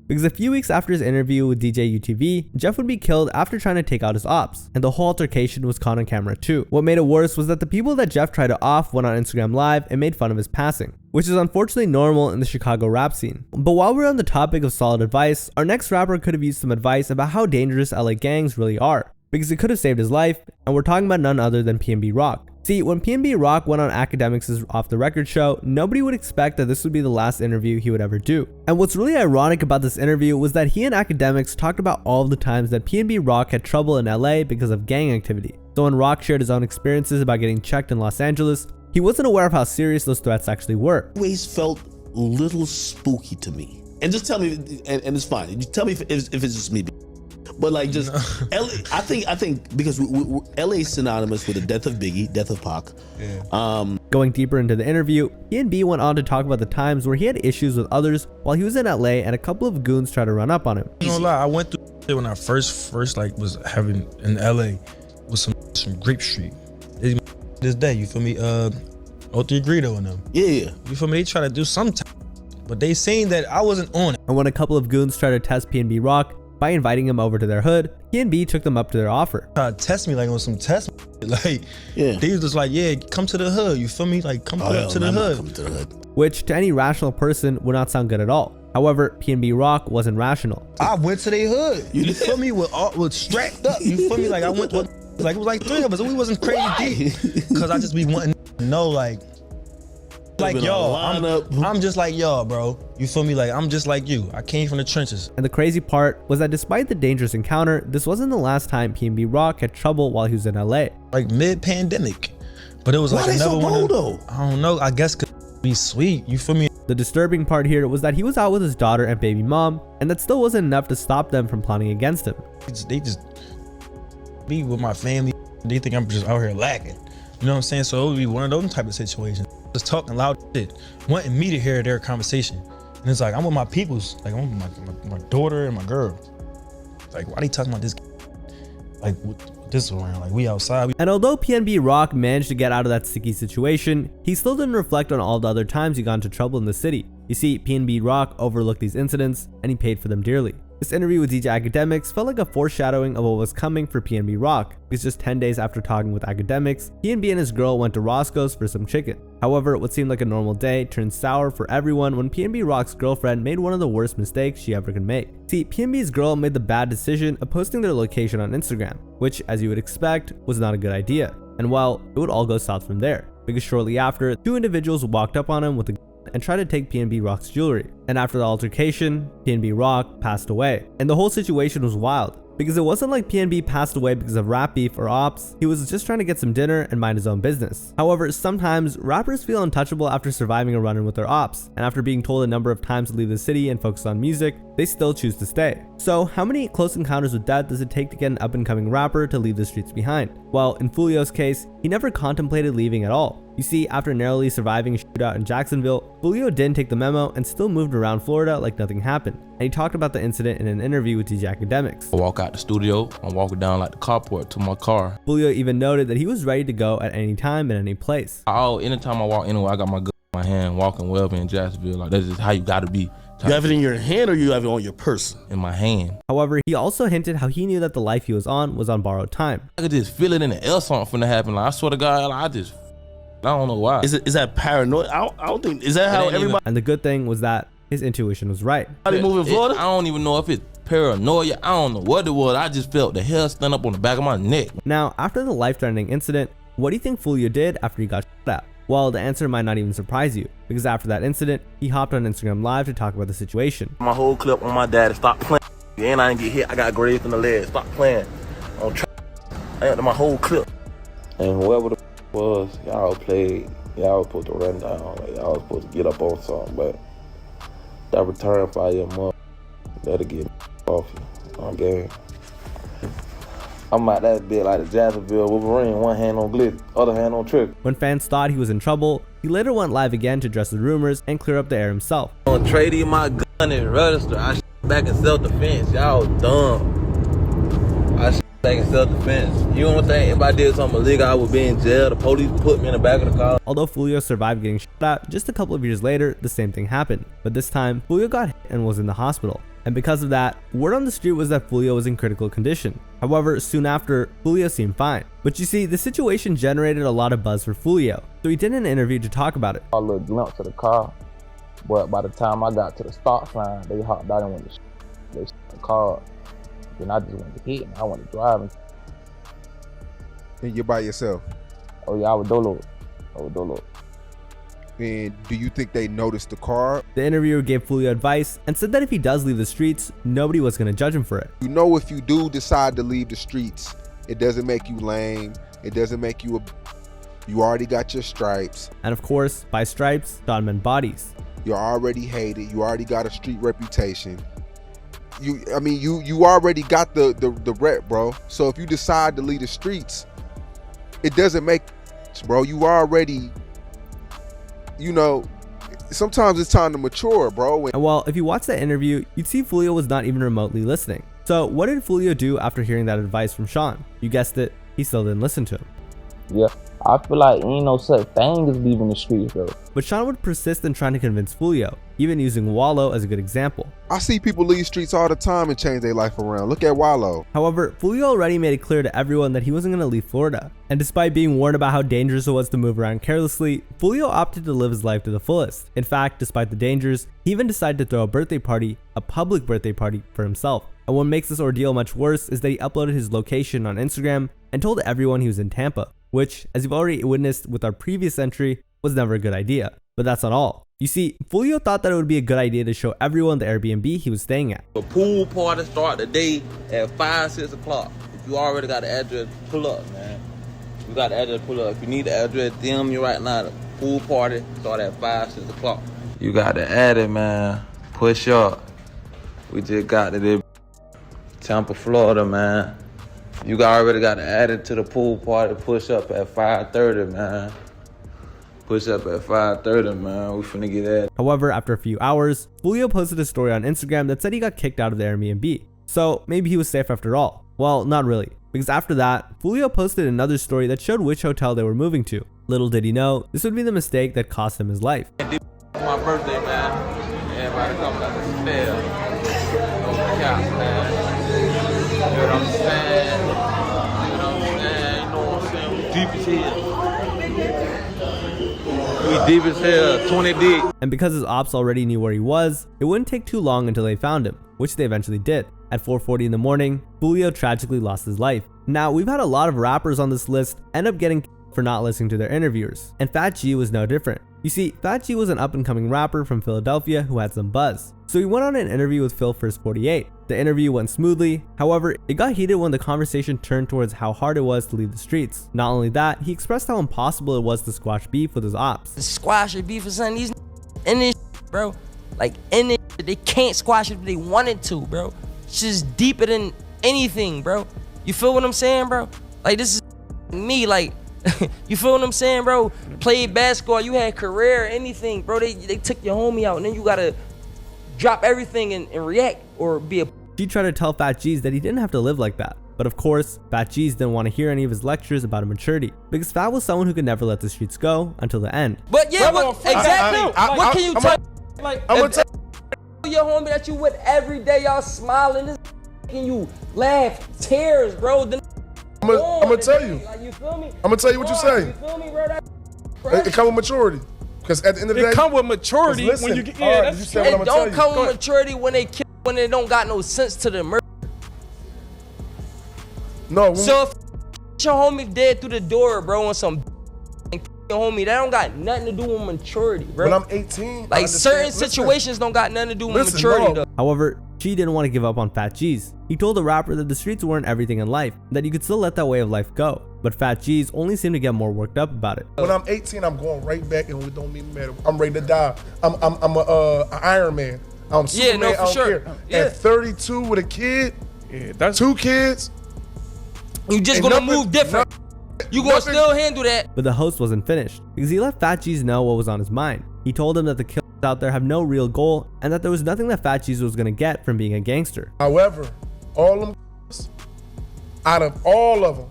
Because a few weeks after his interview with DJ UTV, Jeff would be killed after trying to take out his ops, and the whole altercation was caught on camera too. What made it worse was that the people that Jeff tried to off went on Instagram Live and made fun of his passing, which is unfortunately normal in the Chicago rap scene. But while we're on the topic of solid advice, our next rapper could have used some advice about how dangerous LA gangs really are, because it could have saved his life, and we're talking about none other than PNB Rock. See, when PNB Rock went on Academics' Off the Record show, nobody would expect that this would be the last interview he would ever do. And what's really ironic about this interview was that he and Academics talked about all of the times that PNB Rock had trouble in LA because of gang activity. So when Rock shared his own experiences about getting checked in Los Angeles, he wasn't aware of how serious those threats actually were. Always felt a little spooky to me. And just tell me, and it's fine. You tell me if it's just me. But like just LA, I think because LA is synonymous with the death of Biggie, death of Pac. Yeah. Going deeper into the interview, PNB went on to talk about the times where he had issues with others while he was in LA and a couple of goons tried to run up on him. You know, I went through it when I first like was having in LA with some Grape Street. This day, you feel me? 03 Greedo and them. Yeah. You feel me? They try to do some time, but they saying that I wasn't on it. And when a couple of goons tried to test PNB Rock, by inviting him over to their hood. PNB took them up to their offer. Test me like on some test. Like, they was just like, yeah, come to the hood. You feel me? Like, come up to the hood. Which to any rational person would not sound good at all. However, PNB Rock wasn't rational. I went to their hood. You feel me? With strapped up. You feel me? Like I went with, like it was like 3 of us. We wasn't crazy deep. Cause I just be wanting to know like y'all. I'm just like y'all, bro. You feel me? Like I'm just like you. I came from the trenches. And the crazy part was that despite the dangerous encounter, this wasn't the last time PNB Rock had trouble while he was in LA. Like mid-pandemic. But it was like another one. I don't know. I guess could be sweet. You feel me? The disturbing part here was that he was out with his daughter and baby mom, and that still wasn't enough to stop them from plotting against him. They just be with my family. They think I'm just out here lacking. You know what I'm saying? So it would be one of those type of situations. Just talking loud shit, wanting me to hear their conversation. And it's like, I'm with my peoples. Like, I'm with my daughter and my girl. Like, why they talking about this? Like, with this around, like we outside. And although PNB Rock managed to get out of that sticky situation, he still didn't reflect on all the other times he got into trouble in the city. You see, PNB Rock overlooked these incidents, and he paid for them dearly. This interview with DJ Academics felt like a foreshadowing of what was coming for PNB Rock, because just 10 days after talking with Academics, PNB and his girl went to Roscoe's for some chicken. However, what seemed like a normal day turned sour for everyone when PNB Rock's girlfriend made one of the worst mistakes she ever could make. See, PNB's girl made the bad decision of posting their location on Instagram, which, as you would expect, was not a good idea. And well, it would all go south from there, because shortly after, 2 individuals walked up on him with a and tried to take PNB Rock's jewelry. And after the altercation, PNB Rock passed away. And the whole situation was wild, because it wasn't like PNB passed away because of rap beef or ops. He was just trying to get some dinner and mind his own business. However, sometimes rappers feel untouchable after surviving a run-in with their ops, and after being told a number of times to leave the city and focus on music, they still choose to stay. So how many close encounters with death does it take to get an up-and-coming rapper to leave the streets behind? Well, in Fulio's case, he never contemplated leaving at all. You see, after narrowly surviving a shootout in Jacksonville, Fulio didn't take the memo and still moved around Florida like nothing happened. And he talked about the incident in an interview with DJ Academics. I walk out the studio, I'm walking down like the carport to my car. Fulio even noted that he was ready to go at any time and any place. Anytime I walk anywhere, I got my gun in my hand, walking wherever in Jacksonville. Like that's just how you gotta be. You have it in your hand or you have it on your person? In my hand. However, he also hinted how he knew that the life he was on borrowed time. I could just feel it in the air, something finna happen. Like I swear to God, I don't know why. Is that paranoid? I don't think, is that how everybody? And the good thing was that his intuition was right. I don't even know if it's paranoia. I don't know what it was. I just felt the hair stand up on the back of my neck. Now, after the life-threatening incident, what do you think Fulio did after he got shot at? Well, the answer might not even surprise you, because after that incident, he hopped on Instagram Live to talk about the situation. My whole clip on my daddy, stop playing. And I didn't get hit, I got grazed in the leg. Stop playing. I had my whole clip. And whoever the was, y'all played, y'all was supposed to run down, like y'all was supposed to get up on something, but that return fire, mother, that'll get off you on game. I'm out that bit like the Jacksonville Wolverine, one hand on glitch, other hand on trick. When fans thought he was in trouble, he later went live again to address the rumors and clear up the air himself. On trading my gun and register, I back in self-defense, y'all dumb. I back in self-defense. You don't think if I did something illegal, I would be in jail? The police put me in the back of the car. Although Fulio survived getting shot at, just a couple of years later, the same thing happened. But this time, Fulio got hit and was in the hospital. And because of that, word on the street was that Fulio was in critical condition. However, soon after, Fulio seemed fine. But you see, the situation generated a lot of buzz for Fulio, so he did an interview to talk about it. A little glimpse of the car, but by the time I got to the stop sign, they hopped out and went to they shot the car. Then I just went to hit and I went to driving. And you're by yourself? Oh yeah, I was dolo. And do you think they noticed the car? The interviewer gave Fulio advice and said that if he does leave the streets, nobody was going to judge him for it. You know, if you do decide to leave the streets, it doesn't make you lame. It doesn't make you you already got your stripes. And of course, by stripes, Don meant bodies. You're already hated. You already got a street reputation. You already got the rep, bro. So if you decide to leave the streets, it doesn't make, bro. You already, you know, sometimes it's time to mature, bro. And well, if you watch that interview, you'd see Fulio was not even remotely listening. So what did Fulio do after hearing that advice from Sean? You guessed it, he still didn't listen to him. Yeah, I feel like ain't no such thing as leaving the streets, though. But Sean would persist in trying to convince Fulio, even using Wallow as a good example. I see people leave streets all the time and change their life around. Look at Wallow. However, Fulio already made it clear to everyone that he wasn't going to leave Florida. And despite being warned about how dangerous it was to move around carelessly, Fulio opted to live his life to the fullest. In fact, despite the dangers, he even decided to throw a birthday party, a public birthday party, for himself. And what makes this ordeal much worse is that he uploaded his location on Instagram and told everyone he was in Tampa, which, as you've already witnessed with our previous entry, was never a good idea. But that's not all. You see, Fulio thought that it would be a good idea to show everyone the Airbnb he was staying at. The pool party start the day at 5, 6 o'clock. If you already got the address, pull up, man. You got the address, pull up. If you need the address, DM me right now. The pool party start at 5, 6 o'clock. You got to add it, man. Push up. We just got to this Tampa, Florida, man. You already got to add it to the pool party. Push up at 5:30, man. Push up at 5:30, man. We finna get at it. However, after a few hours, Fulio posted a story on Instagram that said he got kicked out of the Airbnb. So maybe he was safe after all. Well, not really, because after that, Fulio posted another story that showed which hotel they were moving to. Little did he know, this would be the mistake that cost him his life. My birthday, man. Everybody coming out to spell. No couch, man. You know what I'm saying? You know what I'm saying? You know what I'm saying? We deep as hell. We deep as hell, 20 deep. And because his ops already knew where he was, it wouldn't take too long until they found him, which they eventually did. At 4:40 in the morning, Fulio tragically lost his life. Now, we've had a lot of rappers on this list end up getting for not listening to their interviewers, and Fat G was no different. You see, Fat G was an up-and-coming rapper from Philadelphia who had some buzz. So he went on an interview with Phil First 48. The interview went smoothly, however, it got heated when the conversation turned towards how hard it was to leave the streets. Not only that, he expressed how impossible it was to squash beef with his ops. Squash or beef or something, these in this bro. Like in this, they can't squash it if they wanted to, bro. It's just deeper than anything, bro. You feel what I'm saying, bro? Like this is me, like you feel what I'm saying, bro? Played basketball, you had career, anything, bro. They took your homie out, and then you gotta drop everything and react or be a. He tried to tell Fat G's that he didn't have to live like that. But of course, Fat G's didn't want to hear any of his lectures about immaturity, because Fat was someone who could never let the streets go until the end. But yeah, exactly. What can you tell? Like, I'm gonna tell your homie that you with every day, y'all smiling, this making you laugh, tears, bro. I'm gonna tell you. Like, you feel me? I'm gonna tell you what you say. You feel me, bro? It come with maturity. Because at the end of the day, it come with maturity when you get. Yeah, you said what I'm gonna tell you. It don't come with maturity when they kill, when they don't got no sense to the murder. No. So if your homie dead through the door, bro, on some your homie, that don't got nothing to do with maturity, bro. When I'm 18, like certain situations don't got nothing to do with maturity, though. However, G didn't want to give up on Fat G's. He told the rapper that the streets weren't everything in life, that you could still let that way of life go. But Fat G's only seemed to get more worked up about it. When I'm 18, I'm going right back, and it don't even matter. I'm ready to die. I'm a Iron Man. I'm Superman. Yeah, no, for sure. Yeah. At 32 with a kid, that's 2 kids. You just gonna move different. You gonna still handle that. But the host wasn't finished, because he let Fat G's know what was on his mind. He told him that the killers out there have no real goal, and that there was nothing that Fat G's was gonna get from being a gangster. However, all them out of all of them,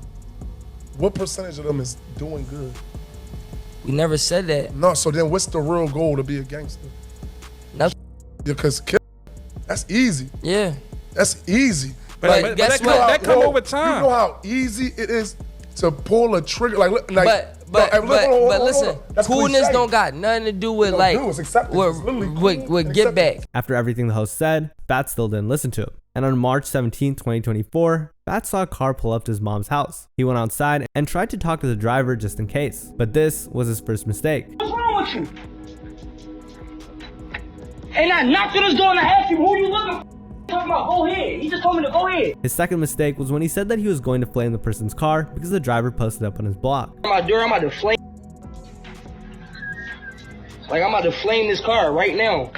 what percentage of them is doing good? We never said that. No, so then what's the real goal to be a gangster? That's because that's easy. Yeah. That's easy. But that come over time. You know how easy it is to pull a trigger. But listen, coolness don't got nothing to do with with get back. After everything the host said, Fat still didn't listen to him. And on March 17, 2024, Fat saw a car pull up to his mom's house. He went outside and tried to talk to the driver just in case. But this was his first mistake. What's wrong with you? And I knocked on his door and I asked him, who you looking for? Talking about, go ahead. He just told me to go ahead. His second mistake was when he said that he was going to flame the person's car because the driver posted up on his block. My door, I'm about to flame. Like, I'm about to flame this car right now.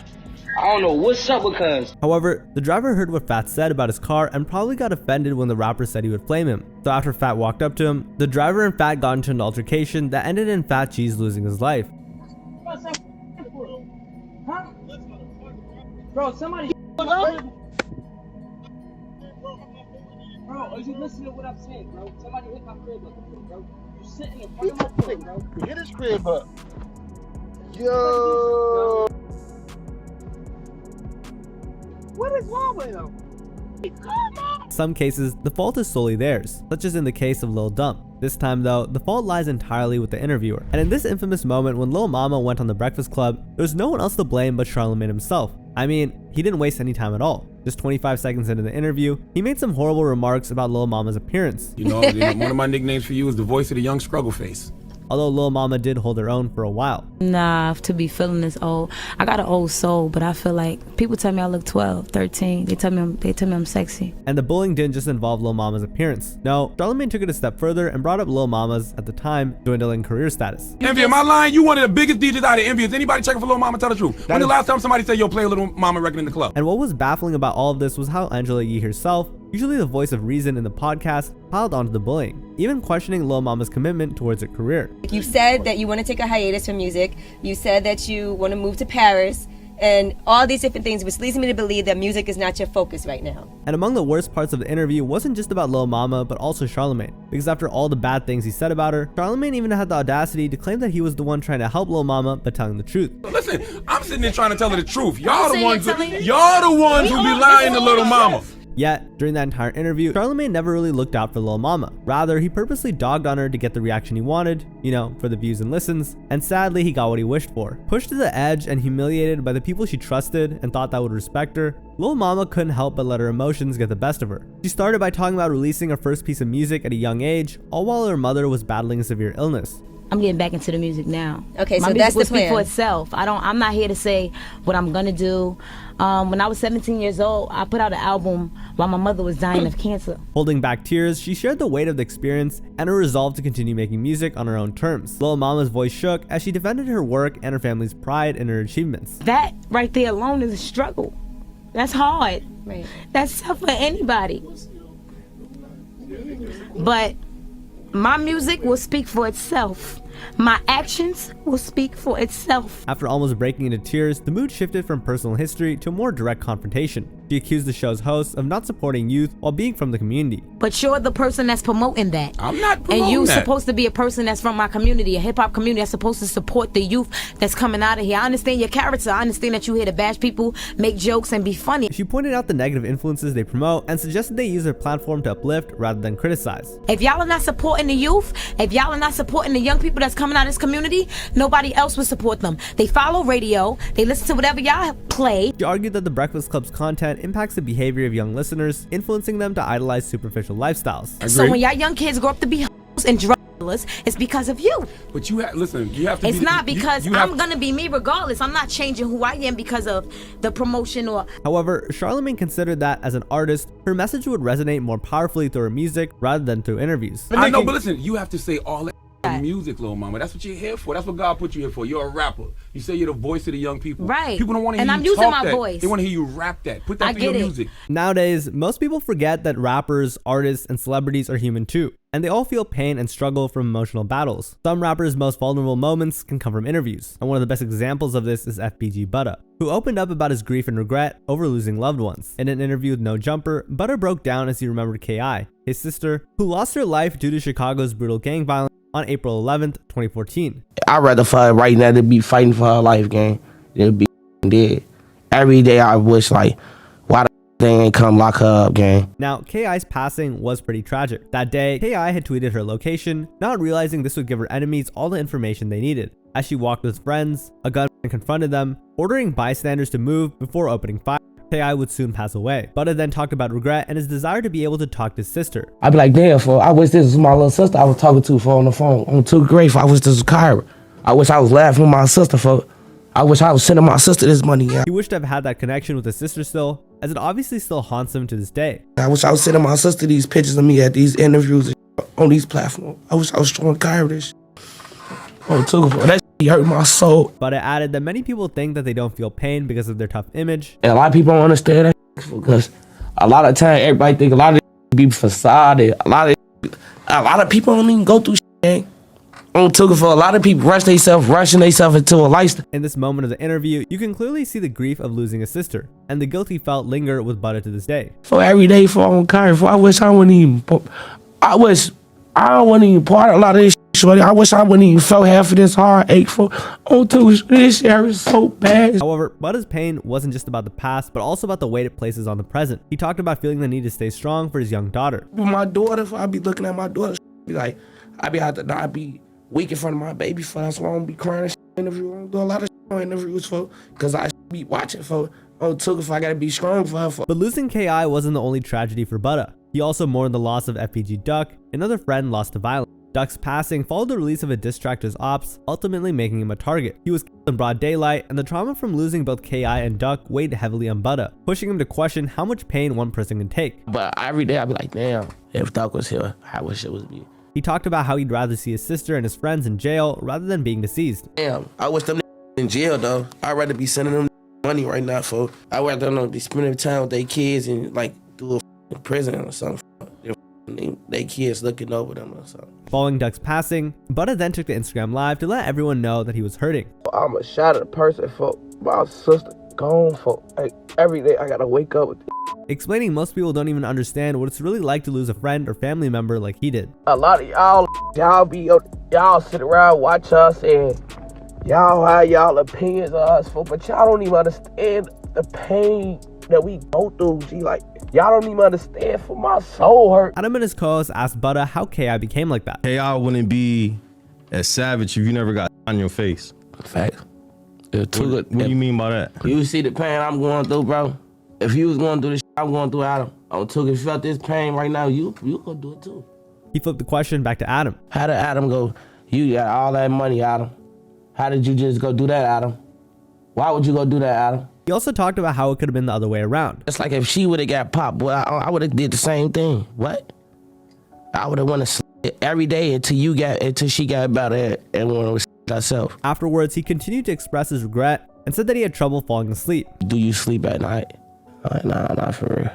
I don't know what's up because. However, the driver heard what Fat said about his car and probably got offended when the rapper said he would flame him. So after Fat walked up to him, the driver and Fat got into an altercation that ended in Fat G's losing his life. Huh? Bro, somebody. Bro, are you listening to what I'm saying, bro? Somebody hit my crib up, bro. You sitting in front of my crib, bro. Hit his crib up. Yo. What is wrong with him? Come on. Some cases, the fault is solely theirs, such as in the case of Lil Dump. This time though, the fault lies entirely with the interviewer. And in this infamous moment when Lil Mama went on the Breakfast Club, there was no one else to blame but Charlamagne himself. I mean, he didn't waste any time at all. Just 25 seconds into the interview, he made some horrible remarks about Lil Mama's appearance. You know, one of my nicknames for you is the voice of the young struggle face. Although Lil Mama did hold her own for a while. Nah, to be feeling this old. I got an old soul, but I feel like people tell me I look 12, 13. They tell me I'm sexy. And the bullying didn't just involve Lil Mama's appearance. No, Charlamagne took it a step further and brought up Lil Mama's, at the time, dwindling career status. Envy, am I lying? You one of the biggest DJs out of Envy. Is anybody checking for Lil Mama? Tell the truth. When the last time somebody said, yo, play a Lil Mama record in the club? And what was baffling about all of this was how Angela Yee herself, usually the voice of reason in the podcast, piled onto the bullying, even questioning Lil Mama's commitment towards her career. You said that you want to take a hiatus from music. You said that you want to move to Paris and all these different things, which leads me to believe that music is not your focus right now. And among the worst parts of the interview wasn't just about Lil Mama, but also Charlamagne. Because after all the bad things he said about her, Charlamagne even had the audacity to claim that he was the one trying to help Lil Mama, but telling the truth. Listen, I'm sitting there trying to tell her the truth. Y'all the ones who be lying to Lil Mama. Yet, during that entire interview, Charlamagne never really looked out for Lil Mama. Rather, he purposely dogged on her to get the reaction he wanted, you know, for the views and listens, and sadly, he got what he wished for. Pushed to the edge and humiliated by the people she trusted and thought that would respect her, Lil Mama couldn't help but let her emotions get the best of her. She started by talking about releasing her first piece of music at a young age, all while her mother was battling a severe illness. I'm getting back into the music now. Okay, my so music that's the will speak plan. for itself. I'm not here to say what I'm gonna do. When I was 17 years old, I put out an album while my mother was dying of cancer. Holding back tears, she shared the weight of the experience and her resolve to continue making music on her own terms. Lil Mama's voice shook as she defended her work and her family's pride in her achievements. That right there alone is a struggle. That's hard. Right. That's tough for anybody. But my music will speak for itself. My actions will speak for itself. After almost breaking into tears, the mood shifted from personal history to a more direct confrontation. She accused the show's hosts of not supporting youth while being from the community. But you're the person that's promoting that. I'm not promoting And you're that. supposed to be a person that's from my community, a hip-hop community that's supposed to support the youth that's coming out of here. I understand your character. I understand that you're here to bash people, make jokes, and be funny. She pointed out the negative influences they promote and suggested they use their platform to uplift rather than criticize. If y'all are not supporting the youth, if y'all are not supporting the young people that's coming out of this community, nobody else will support them. They follow radio, they listen to whatever y'all play. She argued that the Breakfast Club's content impacts the behavior of young listeners, influencing them to idolize superficial lifestyles. So when y'all young kids grow up to be hoes and drug dealers, it's because of you. But you listen, you have to It's be, not because you have- I'm gonna be me regardless. I'm not changing who I am because of the promotion or... However, Charlamagne considered that as an artist, her message would resonate more powerfully through her music rather than through interviews. I know, but listen, you have to say all that music, Lil Mama. That's what you're here for. That's what God put you here for. You're a rapper. You say you're the voice of the young people. Right. People don't want to hear And you I'm using talk my that. voice. They want to hear you rap that. Put that I through your get it. music. Nowadays, most people forget that rappers, artists, and celebrities are human too, and they all feel pain and struggle from emotional battles. Some rappers' most vulnerable moments can come from interviews, and one of the best examples of this is FBG Butta, who opened up about his grief and regret over losing loved ones. In an interview with No Jumper, Butta broke down as he remembered K.I., his sister, who lost her life due to Chicago's brutal gang violence on April 11th, 2014. I'd rather fight right now than be fighting for her life, gang, than be dead. Every day I wish, like, why the they ain't come lock her up, gang. Now, K.I.'s passing was pretty tragic. That day, K.I. had tweeted her location, not realizing this would give her enemies all the information they needed. As she walked with friends, a gunman confronted them, ordering bystanders to move before opening fire. K.I. would soon pass away. Butta then talked about regret and his desire to be able to talk to his sister. I'd be like, damn, I wish this was my little sister I was talking to on the phone. I'm too grateful. I wish this was Kyra. I wish I was laughing with my sister I wish I was sending my sister this money. Yeah. He wished to have had that connection with his sister still, as it obviously still haunts him to this day. I wish I was sending my sister these pictures of me at these interviews on these platforms. I wish I was showing Kyra this. Oh, too good. That hurt my soul. But it added that many people think that they don't feel pain because of their tough image. And a lot of people don't understand that because a lot of time everybody think a lot of be facade. A lot of people don't even go through shit. On Tuka, for a lot of people rushing themselves into a lifestyle. In this moment of the interview, you can clearly see the grief of losing a sister, and the guilt he felt linger with Butter to this day. For every day for on car, for I wish I wouldn't even, I wouldn't even part of a lot of this shit, shorty. I wish I wouldn't even felt half of this heartache for on Tuka. This shit is so bad. However, Butter's pain wasn't just about the past, but also about the weight it places on the present. He talked about feeling the need to stay strong for his young daughter. With my daughter, if I be looking at my daughter, be like, I be weak in front of my baby for. That's why I don't be crying and interview. I don't do a lot of on interviews for, because I be watching for. On Tuka, if I gotta be strong for her. But losing KI wasn't the only tragedy for Butter. He also mourned the loss of FPG Duck, another friend lost to violence. Duck's passing followed the release of a diss track to his ops, ultimately making him a target. He was killed in broad daylight, and the trauma from losing both KI and Duck weighed heavily on Butter, pushing him to question how much pain one person can take. But every day I be like, damn, if Duck was here, I wish it was me. He talked about how he'd rather see his sister and his friends in jail rather than being deceased. Damn, I wish them in jail though. I'd rather be sending them money right now for. I'd rather be spending time with their kids and like do a prison or something. They kids looking over them or something. Following Duck's passing, Butter then took to Instagram Live to let everyone know that he was hurting. I'm a shattered person for my sister gone for like every day. I gotta wake up with explaining most people don't even understand what it's really like to lose a friend or family member like he did. A lot of y'all sit around, watch us, and y'all have y'all opinions of us, but y'all don't even understand the pain that we go through. Like, y'all don't even understand for my soul hurt. Adam and his co-host asked Butter how KI became like that. KI wouldn't be as savage if you never got on your face. Fact. What do you mean by that? You see the pain I'm going through, bro. If you was going through this shit I'm going through, Adam, if you felt this pain right now, you could do it too. He flipped the question back to Adam. How did Adam go, you got all that money, Adam? How did you just go do that, Adam? Why would you go do that, Adam? He also talked about how it could have been the other way around. It's like if she would have got popped, boy, I would have did the same thing. What? I would have wanted to sleep every day until she got better and wanted to sleep herself. Afterwards, he continued to express his regret and said that he had trouble falling asleep. Do you sleep at night? Nah, not for real.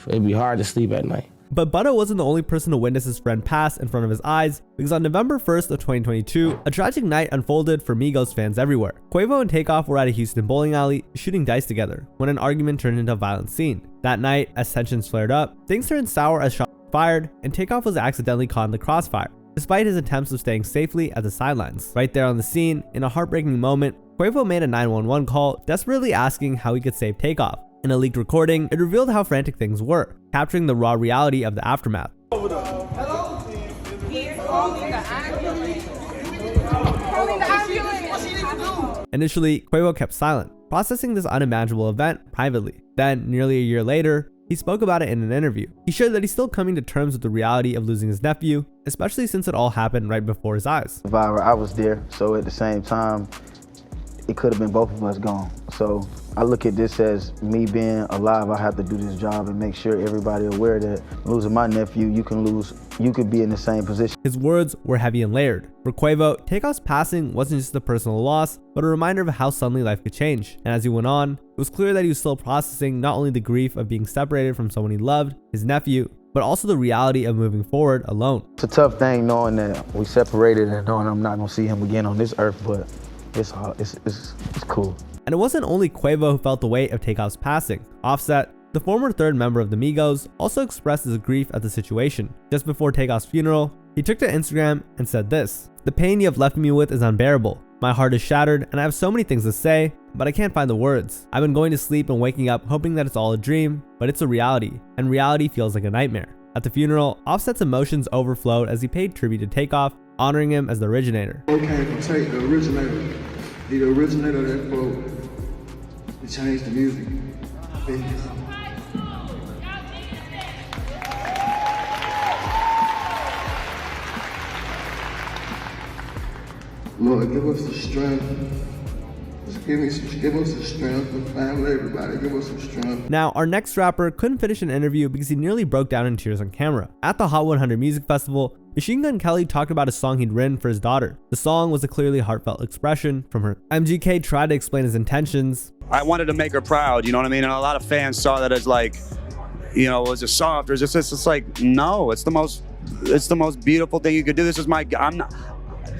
It'd be hard to sleep at night. But Butter wasn't the only person to witness his friend pass in front of his eyes, because on November 1st of 2022, a tragic night unfolded for Migos fans everywhere. Quavo and Takeoff were at a Houston bowling alley shooting dice together when an argument turned into a violent scene. That night, as tensions flared up, things turned sour as shots were fired, and Takeoff was accidentally caught in the crossfire, despite his attempts of staying safely at the sidelines. Right there on the scene, in a heartbreaking moment, Quavo made a 911 call, desperately asking how he could save Takeoff. In a leaked recording, it revealed how frantic things were, capturing the raw reality of the aftermath. Initially, Quavo kept silent, processing this unimaginable event privately. Then, nearly a year later, he spoke about it in an interview. He shared that he's still coming to terms with the reality of losing his nephew, especially since it all happened right before his eyes. Survivor, I was there, so at the same time, it could have been both of us gone. So I look at this as me being alive. I have to do this job and make sure everybody aware that losing my nephew, you could be in the same position. His words were heavy and layered. For Quavo, Takeoff's passing wasn't just a personal loss, but a reminder of how suddenly life could change. And as he went on, it was clear that he was still processing not only the grief of being separated from someone he loved, his nephew, but also the reality of moving forward alone. It's a tough thing knowing that we separated and knowing I'm not gonna see him again on this earth, but it's cool. And it wasn't only Quavo who felt the weight of Takeoff's passing. Offset, the former third member of the Migos, also expressed his grief at the situation. Just before Takeoff's funeral, he took to Instagram and said this: "The pain you have left me with is unbearable. My heart is shattered and I have so many things to say, but I can't find the words. I've been going to sleep and waking up hoping that it's all a dream, but it's a reality, and reality feels like a nightmare." At the funeral, Offset's emotions overflowed as he paid tribute to Takeoff, honoring him as the originator. Okay, take the originator. He the originator of that quote. He changed the music. Lord, give us the strength. Just give us the strength. The family, everybody, give us some strength. Now, our next rapper couldn't finish an interview because he nearly broke down in tears on camera. At the Hot 100 Music Festival, Machine Gun Kelly talked about a song he'd written for his daughter. The song was a clearly heartfelt expression from her. MGK tried to explain his intentions. I wanted to make her proud, you know what I mean? And a lot of fans saw that as like, you know, was it soft or is this? It's like, no, it's the most beautiful thing you could do. This is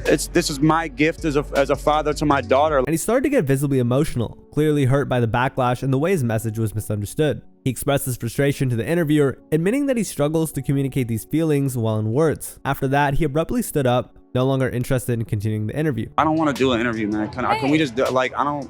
this is my gift as a father to my daughter. And he started to get visibly emotional, clearly hurt by the backlash and the way his message was misunderstood. He expressed his frustration to the interviewer, admitting that he struggles to communicate these feelings while in words. After that, he abruptly stood up, no longer interested in continuing the interview. I don't want to do an interview, man. Can we just do, like, I don't...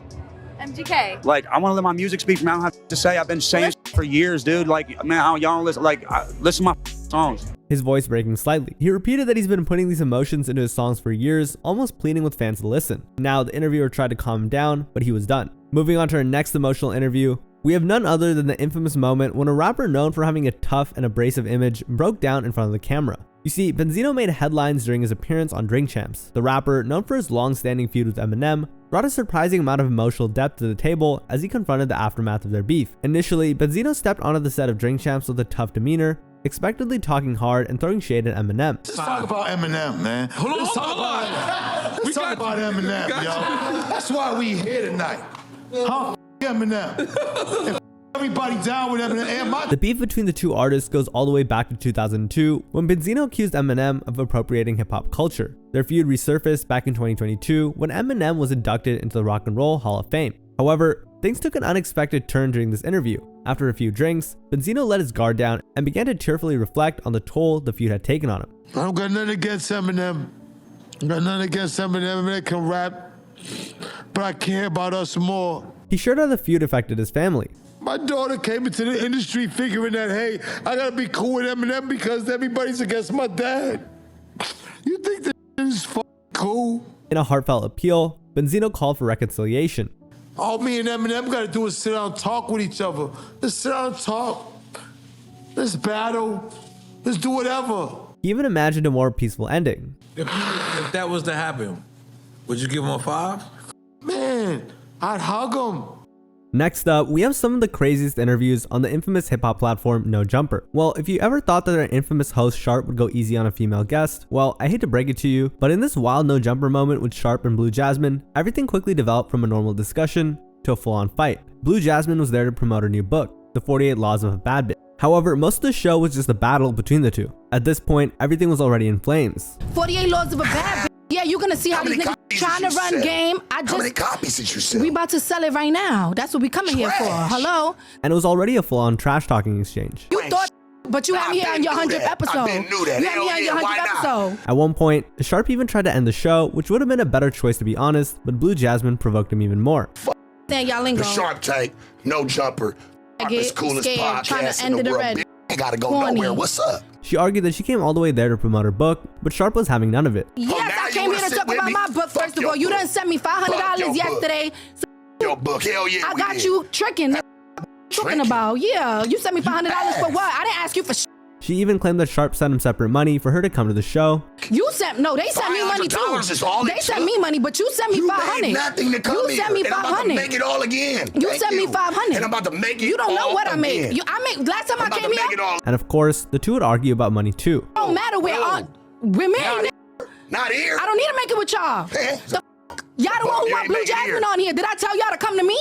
MGK. Like, I want to let my music speak, man. I don't have to say. I've been saying for years, dude. Like, man, y'all don't listen. Like, listen to my songs. His voice breaking slightly. He repeated that he's been putting these emotions into his songs for years, almost pleading with fans to listen. Now, the interviewer tried to calm him down, but he was done. Moving on to our next emotional interview, we have none other than the infamous moment when a rapper known for having a tough and abrasive image broke down in front of the camera. You see, Benzino made headlines during his appearance on Drink Champs. The rapper, known for his long-standing feud with Eminem, brought a surprising amount of emotional depth to the table as he confronted the aftermath of their beef. Initially, Benzino stepped onto the set of Drink Champs with a tough demeanor, expectedly talking hard and throwing shade at Eminem. Let's talk about Eminem, man. Let's talk about Eminem, yo. That's why we here tonight. Huh? Eminem. Everybody down with Eminem. The beef between the two artists goes all the way back to 2002 when Benzino accused Eminem of appropriating hip-hop culture. Their feud resurfaced back in 2022 when Eminem was inducted into the Rock and Roll Hall of Fame. However, things took an unexpected turn during this interview. After a few drinks, Benzino let his guard down and began to tearfully reflect on the toll the feud had taken on him. I don't got nothing against Eminem. I got nothing against Eminem. Eminem can rap, but I care about us more. He shared how the feud affected his family. My daughter came into the industry figuring that, hey, I gotta be cool with Eminem because everybody's against my dad. You think that is cool? In a heartfelt appeal, Benzino called for reconciliation. All me and Eminem gotta do is sit down and talk with each other. Let's sit down and talk. Let's battle. Let's do whatever. He even imagined a more peaceful ending. If that was to happen, would you give him a 5? Man, I'd hug him. Next up, we have some of the craziest interviews on the infamous hip-hop platform No Jumper. Well, if you ever thought that our infamous host Sharp would go easy on a female guest, well, I hate to break it to you, but in this wild No Jumper moment with Sharp and Blue Jasmine, everything quickly developed from a normal discussion to a full-on fight. Blue Jasmine was there to promote her new book, The 48 Laws of a Bad Bitch. However, most of the show was just a battle between the two. At this point, everything was already in flames. 48 Laws of a Bad Bitch. Yeah, you're gonna see how these niggas trying to run game. How many copies did you sell? We about to sell it right now. That's what we coming here for. Hello? And it was already a full-on trash-talking exchange. You thought, but you had me here on your 100th episode. I knew that. You had me on your 100th episode. At one point, Sharp even tried to end the show, which would have been a better choice to be honest, but Blue Jasmine provoked him even more. Then y'all lingo. The Sharp Tank, No Jumper, Get coolest scared, trying podcast to end in it the world. already. Ain't gotta go Corny. nowhere. What's up? She argued that she came all the way there to promote her book, but Sharp was having none of it. Yes, I came here to talk about my book first of all. You done sent me $500 yesterday. Your book, hell yeah. I got you tricking. Talking about, yeah. You sent me $500 for what? I didn't ask you for shit. She even claimed that Sharp sent him separate money for her to come to the show. You sent, no, they sent me money too. $500 is all it They sent took. me money, but you sent me You 500. paid nothing to come You here, sent me and I'm about to 500. make it all again. You Thank sent me you. 500. And I'm about to make it You don't know all what I make. again. Last time I'm I about came to make here, it all. And of course, the two would argue about money too. it don't matter where we're married. Not here. I don't need to make it with y'all. Y'all the one who want Blue Jasmine on here. Did I tell y'all to come to me?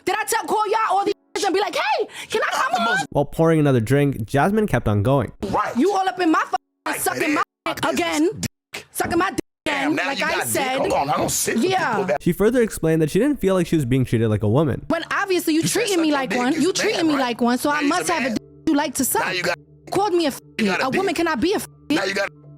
Did I call y'all all these and be like, hey, can I come on? While pouring another drink, Jasmine kept on going. Right. You all up in my sucking my dick again. Sucking my dick again, Now like you I got said. Hold on, I don't sit with Yeah. people that. She further explained that she didn't feel like she was being treated like a woman. When obviously you treating me like one. You treating me like one, so I must have a dick you like to suck. Called me a woman cannot be a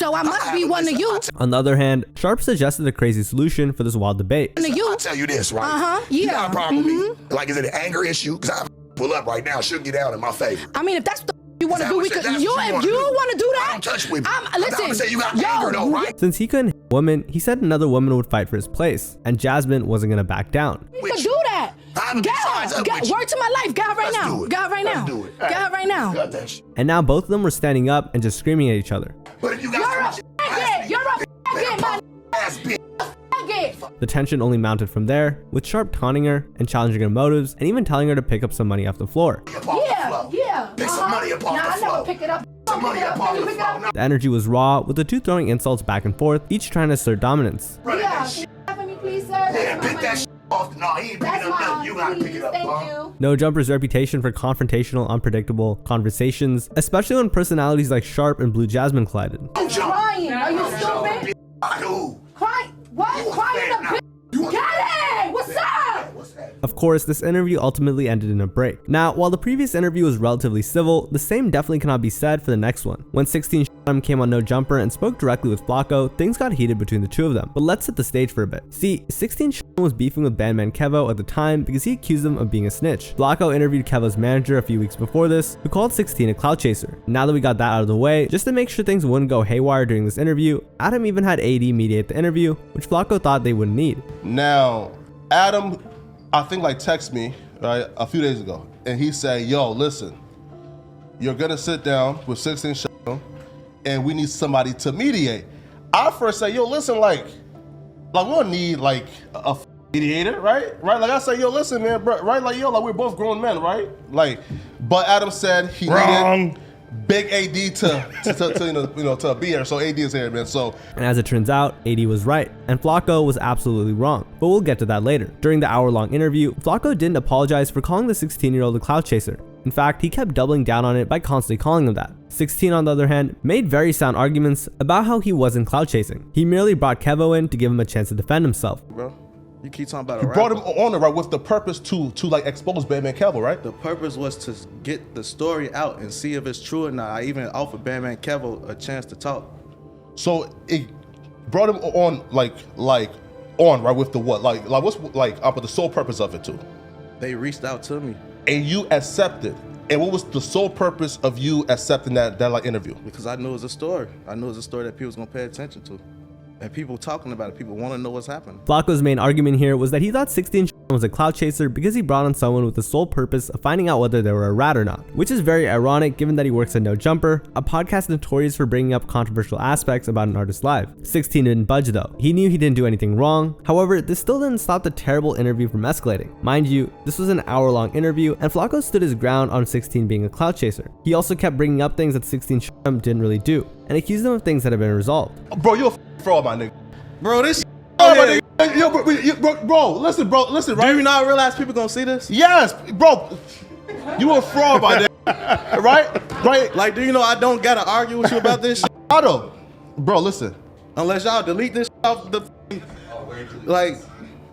so I must be one of you. On the other hand, Sharp suggested a crazy solution for this wild debate. I'll tell you this, right? You got a problem with me? Like, is it an anger issue? Because I pull up right now, she'll get out in my favor. I mean, if that's the you want to Is do, that we what could. that's You, what you if wanna you do? want to do that, Don't touch with me. listen. I'm saying you got anger though, right? Since he couldn't hit a woman, he said another woman would fight for his place, and Jasmine wasn't gonna back down. We could do that. Get her. Word to my life. Get her right now. Get her right now. Get her right now. And now both of them were standing up and just screaming at each other. But if you You're a faggot. You're a faggot, man. Faggot. The tension only mounted from there, with Sharp taunting her and challenging her motives, and even telling her to pick up some money off the floor. Yeah. Pick some money up off the I floor. never pick it up. Some money up off the floor. The energy was raw, with the two throwing insults back and forth, each trying to assert dominance. Yeah. Can you have me, please, sir? Yeah, pick that shit off. No, he ain't picking That's up nothing. mine. You gotta pick Please, it up, thank huh? you. No Jumper's reputation for confrontational, unpredictable conversations, especially when personalities like Sharp and Blue Jasmine collided. Crying. Are you stupid? Who? Crying. Of course, this interview ultimately ended in a break. Now, while the previous interview was relatively civil, the same definitely cannot be said for the next one. When 16 came on No Jumper and spoke directly with Flacco, things got heated between the two of them. But let's set the stage for a bit. See, 16 was beefing with bandman Kevo at the time because he accused him of being a snitch. Flacco interviewed Kevo's manager a few weeks before this, who called 16 a clout chaser. Now that we got that out of the way, just to make sure things wouldn't go haywire during this interview, Adam even had AD mediate the interview, which Flacco thought they wouldn't need. Now, Adam, I think like texted me, right, a few days ago, and he said, yo, listen, you're gonna sit down with 16 and we need somebody to mediate. I first say, yo, listen, like we don't need like a mediator, right? Like I say, yo, listen, man, bro, right? Like, yo, like we're both grown men, right? Like, but Adam said he needed big AD to be here, so AD is here, man. So, and as it turns out, AD was right, and Flacco was absolutely wrong. But we'll get to that later. During the hour-long interview, Flacco didn't apologize for calling the 16-year-old a clout chaser. In fact, he kept doubling down on it by constantly calling him that. 16, on the other hand, made very sound arguments about how he wasn't clout chasing. He merely brought Kevo in to give him a chance to defend himself. Bro, you keep talking about you brought him on it, right, with the purpose to like expose Bandman Kevo, right? The purpose was to get the story out and see if it's true or not. I even offered Bandman Kevo a chance to talk. So it brought him on right with the what? Like what's like but the sole purpose of it too? They reached out to me. And you accepted. And what was the sole purpose of you accepting that like interview? Because I knew it was a story. I knew it was a story that people was gonna pay attention to. And people talking about it, people want to know what's happening. Flacco's main argument here was that he thought 16 was a clout chaser because he brought on someone with the sole purpose of finding out whether they were a rat or not, which is very ironic given that he works at No Jumper, a podcast notorious for bringing up controversial aspects about an artist's life. 16 didn't budge though. He knew he didn't do anything wrong. However, this still didn't stop the terrible interview from escalating. Mind you, this was an hour-long interview, and Flacco stood his ground on 16 being a clout chaser. He also kept bringing up things that 16 didn't really do, and accused him of things that had been resolved. Bro, you're a fraud, my nigga. Bro, this bro, listen, right? Do you not realize people gonna see this? Yes, bro. You a fraud by that, right? Like, do you know I don't gotta argue with you about this shit? I don't. Bro, listen. Unless y'all delete this off the, like.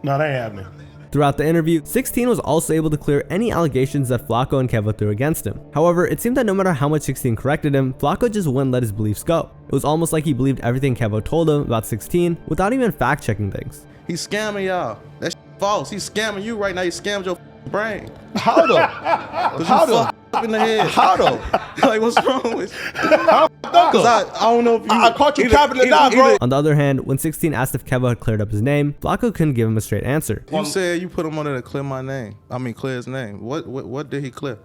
No, that ain't happening. Throughout the interview, 16 was also able to clear any allegations that Flacco and Kevo threw against him. However, it seemed that no matter how much 16 corrected him, Flacco just wouldn't let his beliefs go. It was almost like he believed everything Kevo told him about 16 without even fact-checking things. He's scamming y'all. That's false. He's scamming you right now. He scammed your brain. How though? How though? In the head. How though? Like, what's wrong with you? How Because I don't know if you. I caught you capping it down, bro. On the other hand, when 16 asked if Kevo had cleared up his name, Flacco couldn't give him a straight answer. You said you put him on there to clear my name. I mean, clear his name. What did he clear?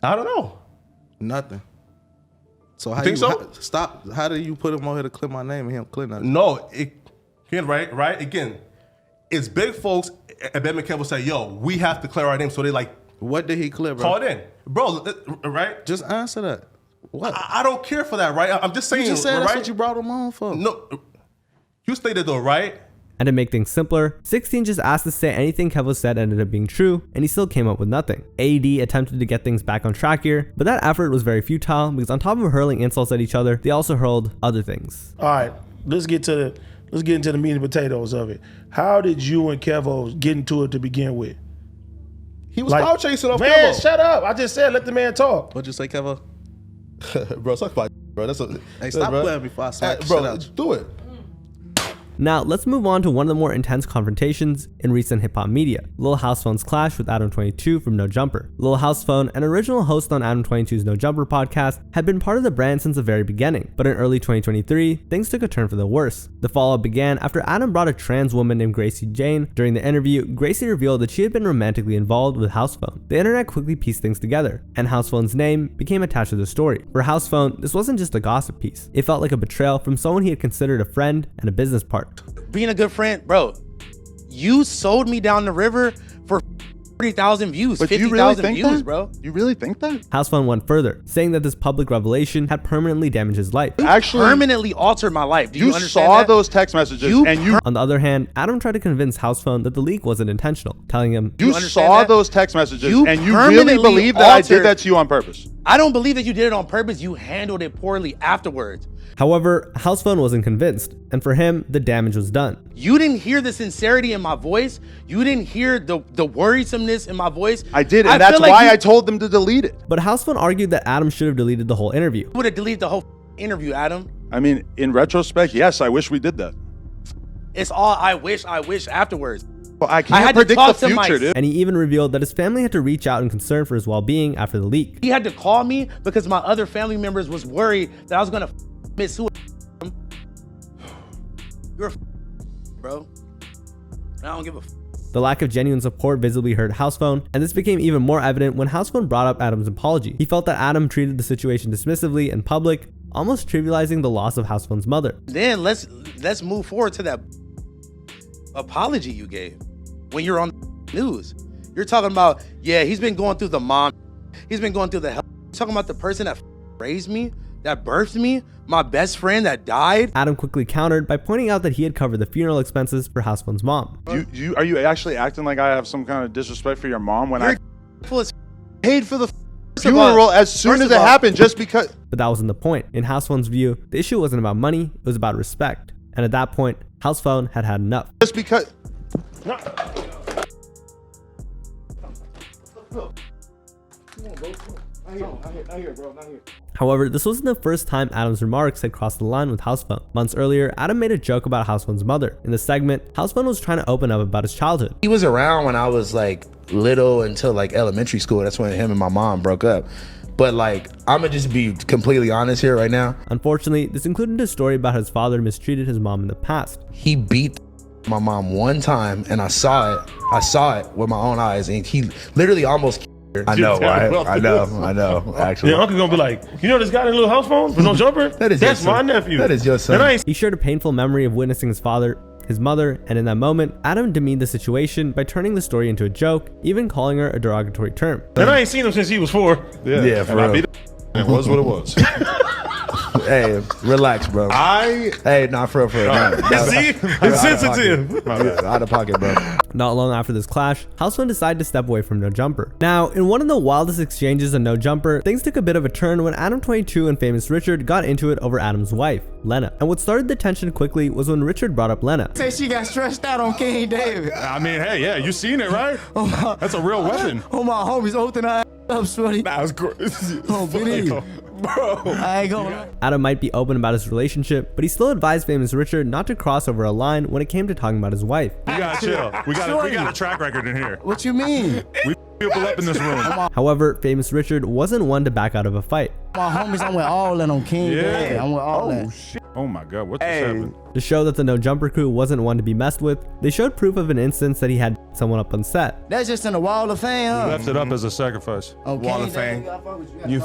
I don't know. Nothing. So how think so? Stop. How did you put him on here to clear my name and he don't clear nothing? No, right? Again, it's big folks and Ben McKenna say, yo, we have to clear our name. So they like, what did he clear, bro? Call it in. Bro, right? Just answer that. What? I don't care for that, right? I'm just saying, You just said right? that's what you brought him on for. No, you stated though, right? And to make things simpler, 16 just asked to say anything Kevo said ended up being true, and he still came up with nothing. AD attempted to get things back on track here, but that effort was very futile because on top of hurling insults at each other, they also hurled other things. All right, let's get into the meat and potatoes of it. How did you and Kevo get into it to begin with? He was clout chasing off Man, Kevo. shut up. I just said let the man talk. What'd you say, Kevo? Bro, suck my bro. That's a Hey, stop playing before I smack the bro, shit out you. do it. Now, let's move on to one of the more intense confrontations in recent hip-hop media, Lil House Phone's clash with Adam 22 from No Jumper. Lil House Phone, an original host on Adam 22's No Jumper podcast, had been part of the brand since the very beginning, but in early 2023, things took a turn for the worse. The fallout began after Adam brought a trans woman named Gracie Jane. During the interview, Gracie revealed that she had been romantically involved with House Phone. The internet quickly pieced things together, and House Phone's name became attached to the story. For House Phone, this wasn't just a gossip piece. It felt like a betrayal from someone he had considered a friend and a business partner. Being a good friend, bro, you sold me down the river for 40,000 views, 50,000 views, bro. You really think that? House Phone went further, saying that this public revelation had permanently damaged his life. Actually, permanently altered my life. Do you understand saw that? those text messages and you... On the other hand, Adam tried to convince House Phone that the leak wasn't intentional, telling him, You saw those text messages and you really believe that I did that to you on purpose. I don't believe that you did it on purpose. You handled it poorly afterwards. However, house phone wasn't convinced, and for him, the damage was done. You didn't hear the sincerity in my voice. You didn't hear the worrisomeness in my voice. I did, and that's why I told them to delete it. But house phone argued that Adam should have deleted the whole interview. Would have deleted the whole interview, Adam. I mean, in retrospect, yes, I wish we did that. It's all I wish afterwards. Well, I can't predict the future, dude. And he even revealed that his family had to reach out in concern for his well-being after the leak. He had to call me because my other family members was worried that I was gonna commit suicide. You're a bro. I don't give a The lack of genuine support visibly hurt house phone, and this became even more evident when house phone brought up Adam's apology. He felt that Adam treated the situation dismissively in public, almost trivializing the loss of house phone's mother. Then let's move forward to that apology you gave when you're on the news. You're talking about, yeah, he's been going through the mom, he's been going through the hell. You're talking about the person that raised me, that birthed me, my best friend that died. Adam quickly countered by pointing out that he had covered the funeral expenses for house phone's mom. Are you actually acting like I have some kind of disrespect for your mom when I paid for the funeral as soon as it happened just because? But that wasn't the point. In house phone's view, the issue wasn't about money, it was about respect. And at that point, house phone had had enough. Just because. Come on, bro. Not here, bro. Not here. However, this wasn't the first time Adam's remarks had crossed the line with house phone. Months earlier, Adam made a joke about house phone's mother. In the segment, house phone was trying to open up about his childhood. He was around when I was like little until like elementary school. That's when him and my mom broke up. But like, I'm gonna just be completely honest here right now. Unfortunately, this included a story about his father mistreated his mom in the past. He beat my mom one time, and I saw it with my own eyes, and he literally almost killed her. I know, right? I know, actually. Your uncle gonna be like, you know this guy in a little house phone with no jumper? That's my nephew. That is your son. He shared a painful memory of witnessing his father, his mother, and in that moment, Adam demeaned the situation by turning the story into a joke, even calling her a derogatory term. And I ain't seen him since he was 4. Yeah, for real. It was what it was. Hey, relax, bro. Hey, not for real. See, it's sensitive. Out of pocket, bro. Not long after this clash, house phone decided to step away from No Jumper. Now, in one of the wildest exchanges on No Jumper, things took a bit of a turn when Adam 22 and Famous Richard got into it over Adam's wife, Lena. And what started the tension quickly was when Richard brought up Lena. Say she got stressed out on King David. I mean, hey, yeah, you seen it, right? That's a real weapon. Oh, my homies opening her up, sweaty. That was crazy. Oh, Benny. Bro. I ain't gonna lie. Adam might be open about his relationship, but he still advised Famous Richard not to cross over a line when it came to talking about his wife. You gotta chill. We got a track record in here. What you mean? We people up in this room. However, Famous Richard wasn't one to back out of a fight. My homies, I'm with all that on King David. I'm with all that. Shit. Oh my God, what just happened? To show that the No Jumper crew wasn't one to be messed with, they showed proof of an instance that he had someone up on set. That's just in the wall of fame, huh? We left it up as a sacrifice. Okay, Wall of fame. You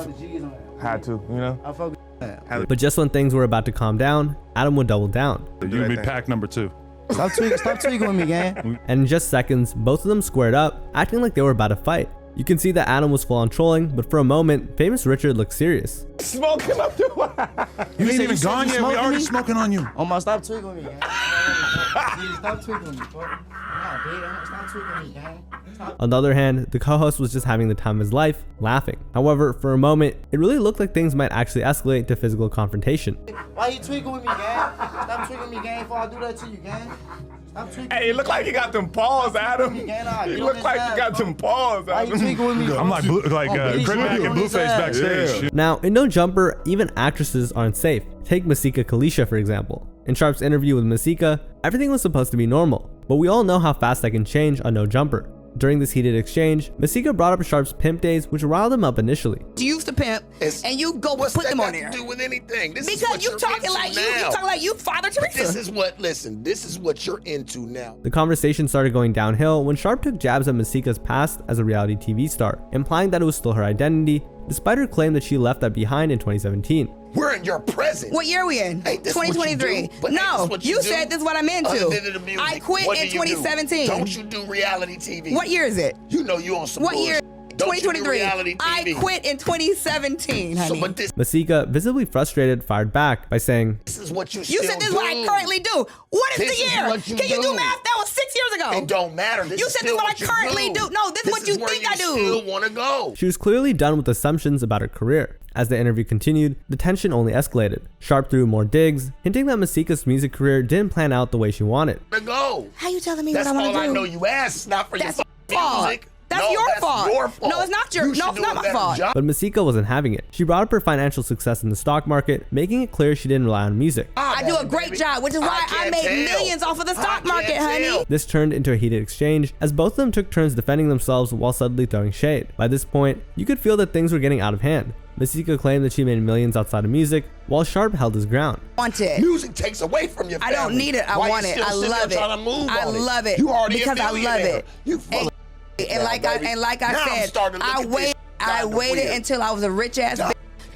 had to, you know? I fuck with that. But just when things were about to calm down, Adam would double down. You'd be pack number 2. Stop tweaking with me, gang. And in just seconds, both of them squared up, acting like they were about to fight. You can see that Adam was full on trolling, but for a moment, Famous Richard looked serious. Smoking up to You ain't even gone yet, we already smoking on you. Oh my, stop tweaking with me, gang. Stop tweaking with me, fuck. Stop tweaking with me, gang. On the other hand, the co-host was just having the time of his life, laughing. However, for a moment, it really looked like things might actually escalate to physical confrontation. Why you tweaking with me, gang? Stop tweaking with me, gang, before I do that to you, gang. Stop tweaking. Hey, it looked like you got them paws, Adam. You look like you got them paws, Why you tweaking with me? I'm like Crit Mac and Blueface backstage. Yeah. Now, in No Jumper, even actresses aren't safe. Take Masika Kalisha, for example. In Sharp's interview with Masika, everything was supposed to be normal, but we all know how fast that can change on No Jumper. During this heated exchange, Masika brought up Sharp's pimp days, which riled him up initially. You used to pimp, and you go put them on there. Do with anything? This because is what you you're talking into like now. you talking like you Father Teresa. This is what. Listen, this is what you're into now. The conversation started going downhill when Sharp took jabs at Masika's past as a reality TV star, implying that it was still her identity, despite her claim that she left that behind in 2017. We're in your present. What year are we in? Hey, this what you 2023. do, but hey, No, this what you do. said this is what I'm into. Other than the music, I quit what in do you do? 2017. Don't you do reality TV? What year is it? You know you on some What bullshit. year? Don't 2023. I quit in 2017, honey. Masika, visibly frustrated, fired back by saying, This is what you You said this is what I currently do. What is the year? Can you do math? That was 6 years ago. It don't matter. This You is said this still is what I what you currently do. No, this is what you think I do. Still want to go. she was clearly done with assumptions about her career. As the interview continued, the tension only escalated. Sharp threw more digs, hinting that Masika's music career didn't plan out the way she wanted. To go. How you telling me That's what I want all to do? I know. You asked, not for That's your your fault. music. That's No, your that's fault. your fault. No, it's not your. You should No, it's do not a my better fault. job. But Masika wasn't having it. She brought up her financial success in the stock market, making it clear she didn't rely on music. I do a great job, which is why I made millions off of the stock market, honey. This turned into a heated exchange as both of them took turns defending themselves while subtly throwing shade. By this point, you could feel that things were getting out of hand. Masika claimed that she made millions outside of music, while Sharp held his ground. Want it. Music takes away from your I family. don't need it. I Why want you it. still I sitting love there it. trying to move I on love it. You already because a I love millionaire. it. You full of And like I said, I waited until I was a rich ass bitch.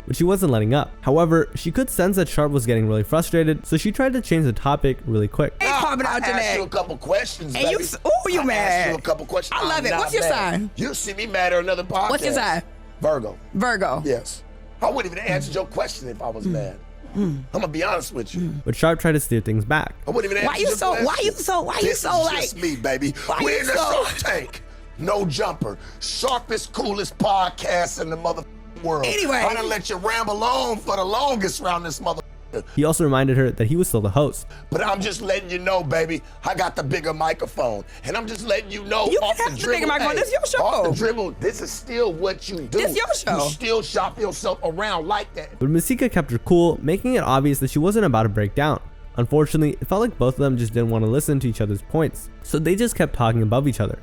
But she wasn't letting up. However, she could sense that Sharp was getting really frustrated, so she tried to change the topic really quick. I asked you a couple questions, And baby. you I mad. asked you a couple questions. I love I'm it. not What's your mad. sign? You'll see me mad at another podcast. What's your sign? Virgo. Virgo. Yes. I wouldn't even answer your question if I was mad. I'm gonna be honest with you. But Sharp tried to steer things back. I wouldn't even Why answer you your so? question. Why you so? Why you This so is like? just me, baby. Why We're you in the so- Shark Tank. No jumper. Sharpest, coolest podcast in the mother world. Anyway. I done let you ramble on for the longest round this mother. He also reminded her that he was still the host. But I'm just letting you know, baby, I got the bigger microphone. And I'm just letting you know You off can the have the dribble. bigger microphone. This your show. Off the dribble, this is still what you do. This your show. You still shop yourself around like that. But Masika kept her cool, making it obvious that she wasn't about to break down. Unfortunately, it felt like both of them just didn't want to listen to each other's points, so they just kept talking above each other.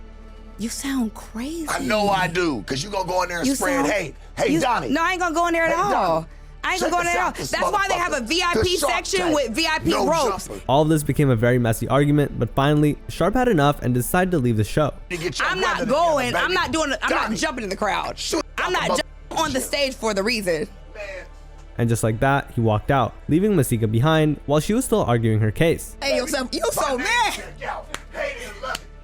You sound crazy. I know I do, because you going to go in there and spread hate. Hey, Donnie. No, I ain't gonna go in there at all. Donnie. I ain't gonna go in there at all. Check this That's out, why they have a motherfucker. VIP The Shark section Tank. with VIP No ropes. jumper. All of this became a very messy argument, but finally, Sharp had enough and decided to leave the show. I'm not going. I'm not doing it. I'm not jumping in the crowd. I'm not jumping on the stage for the reason. And just like that, he walked out, leaving Masika behind while she was still arguing her case. Hey, you so mad.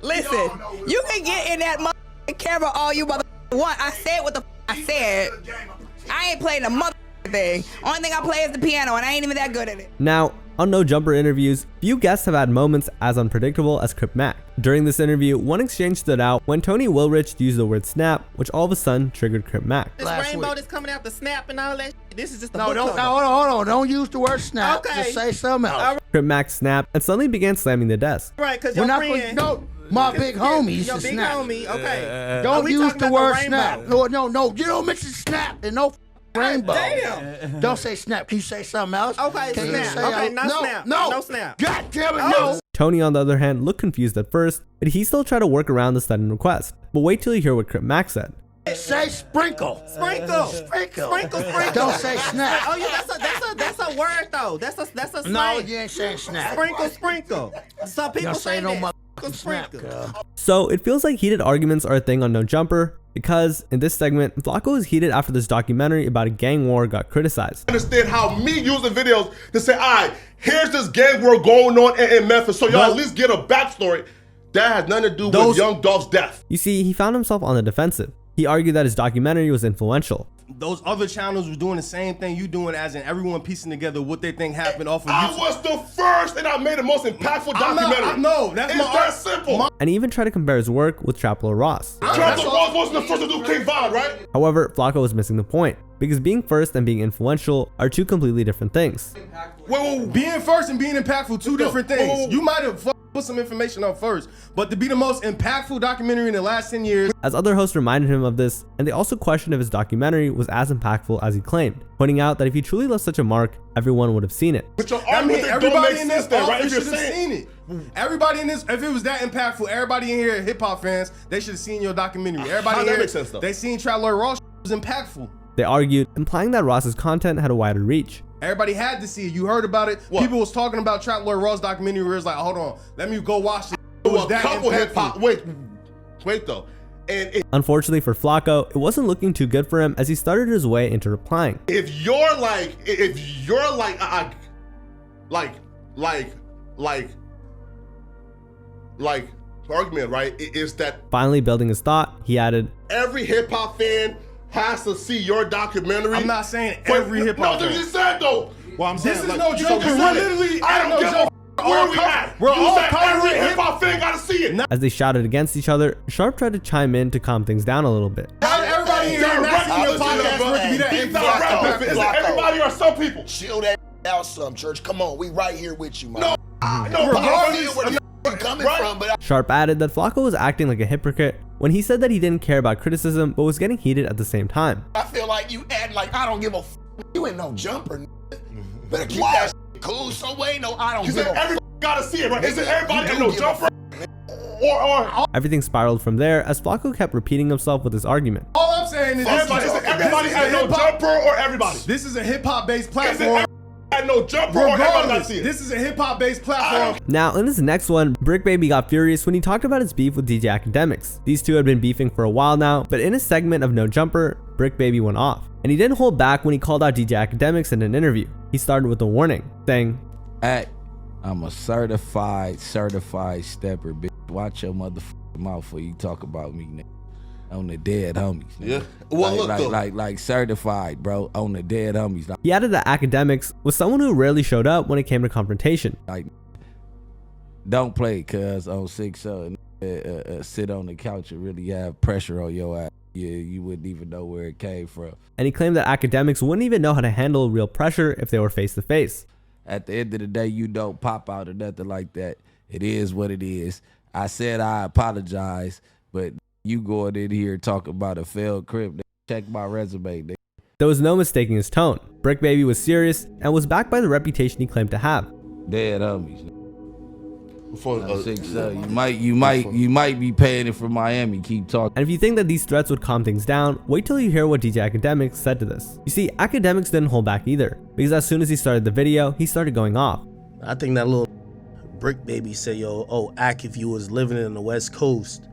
Listen, you can get in that motherfucking camera all you motherfucking want. I said what the I said. I ain't playing the motherfucking thing. Only thing I play is the piano, and I ain't even that good at it. Now, on No Jumper interviews, few guests have had moments as unpredictable as Crip Mac. During this interview, one exchange stood out when Tony Wilrich used the word snap, which all of a sudden triggered Crip Mac. This rainbow that's coming out the snap and all that shit, this is just the No, book don't, cover. no, hold on. Don't use the word snap. Okay. Just say something else. Crip Mac snapped and suddenly began slamming the desk. Right, because We're your not friend... no, my big homie used Your to big snap. homie, okay. Are Don't we use talking the about word rainbow? snap. No. You don't mention snap and no rainbow. Damn. Don't say snap. Can you say something else? Okay, Can you snap. say Okay, no no, snap. No, No snap. God damn it, Oh. no. Tony, on the other hand, looked confused at first, but he still tried to work around the sudden request. But wait till you hear what Crip Mac said. Say sprinkle. Sprinkle. Sprinkle. Sprinkle. Don't say snap. Oh yeah, that's a word though. That's a slang. No, you ain't saying snap. Sprinkle. Some people Don't say no that. motherfucking snap, girl. So it feels like heated arguments are a thing on No Jumper, because in this segment, Flacco was heated after this documentary about a gang war got criticized. Understand how me using videos to say, all right, here's this gang war going on in Memphis, so y'all at least get a backstory. That has nothing to do with Young Dolph's death. You see, he found himself on the defensive. He argued that his documentary was influential. Those other channels were doing the same thing you doing, as in everyone piecing together what they think happened off of I YouTube. was the first and I made the most impactful documentary. No, that's it's my that art. simple. And he even tried to compare his work with Trapler Ross. Trapper Ross wasn't the first to do King Von, right? However, Flacco was missing the point, because being first and being influential are two completely different things. Wait, being first and being impactful, two different things. You might have put some information up first, but to be the most impactful documentary in the last 10 years. As other hosts reminded him of this, and they also questioned if his documentary was as impactful as he claimed, pointing out that if he truly left such a mark, everyone would have seen it. But your I mean, argument don't everybody make in sense this then, right? office If should you're have saying seen it. Everybody in this, if it was that impactful, everybody in here, hip hop fans, they should have seen your documentary. Everybody How in that here, make sense, though? they seen Trap Lord Ross was impactful. They argued, implying that Ross's content had a wider reach. Everybody had to see it. You heard about it. People was talking about Trap Lord Ross documentary where it's like, hold on, let me go watch it. It was a that couple impactful. hip hop. Wait though. And Unfortunately for Flacco, it wasn't looking too good for him as he started his way into replying. if you're like argument, right, is that Finally building his thought, he added, every hip hop fan has to see your documentary. I'm not saying every hip hop fan. No, you said though. Well, I'm saying this like, is no joke. we're literally, I don't give a where we at. We're all every hip hop fan gotta see it. As they shouted against each other, Sharp tried to chime in to calm things down a little bit. How everybody here not seeing your podcast for it to be that He's not rapping. Is it everybody or some people? Chill that out some, Church. Come on, we right here with you, man. No, regardless where you're coming from, but Sharp added that Flacco was acting like a hypocrite when he said that he didn't care about criticism but was getting heated at the same time. I feel like you act like I don't give a f. You ain't no jumper. Better keep that cool. So wait, no, I don't. You said everybody gotta see it, right? Is it everybody ain't no jumper? Or everything spiraled from there as Flacco kept repeating himself with his argument. All I'm saying is everybody has no jumper or everybody. This is a hip hop based platform. Had no jumper or everybody gotta see it. This is a hip hop based platform. Now, in this next one, Brick Baby got furious when he talked about his beef with DJ Academics. These two had been beefing for a while now, but in a segment of No Jumper, Brick Baby went off. And he didn't hold back when he called out DJ Academics in an interview. He started with a warning, saying, "Hey, I'm a certified stepper, bitch. Watch your motherfucking mouth before you talk about me, nigga. On the dead homies. Nigga. Yeah. Well, like certified, bro. On the dead homies." He added that Academics was someone who rarely showed up when it came to confrontation. Like, don't play, cuz on 6 sit on the couch and really have pressure on your ass. Yeah, you wouldn't even know where it came from. And he claimed that Academics wouldn't even know how to handle real pressure if they were face to face. At the end of the day, you don't pop out or nothing like that. It is what it is. I said I apologize, but you going in here talking about a failed crib. Check my resume. There was no mistaking his tone. Brick Baby was serious and was backed by the reputation he claimed to have. Dead homies. You might be paying it for Miami. Keep talking. And if you think that these threats would calm things down, wait till you hear what DJ Academics said to this. You see, Academics didn't hold back either, because as soon as he started the video, he started going off. I think that little Brick Baby said, Ak, if you was living in the West Coast,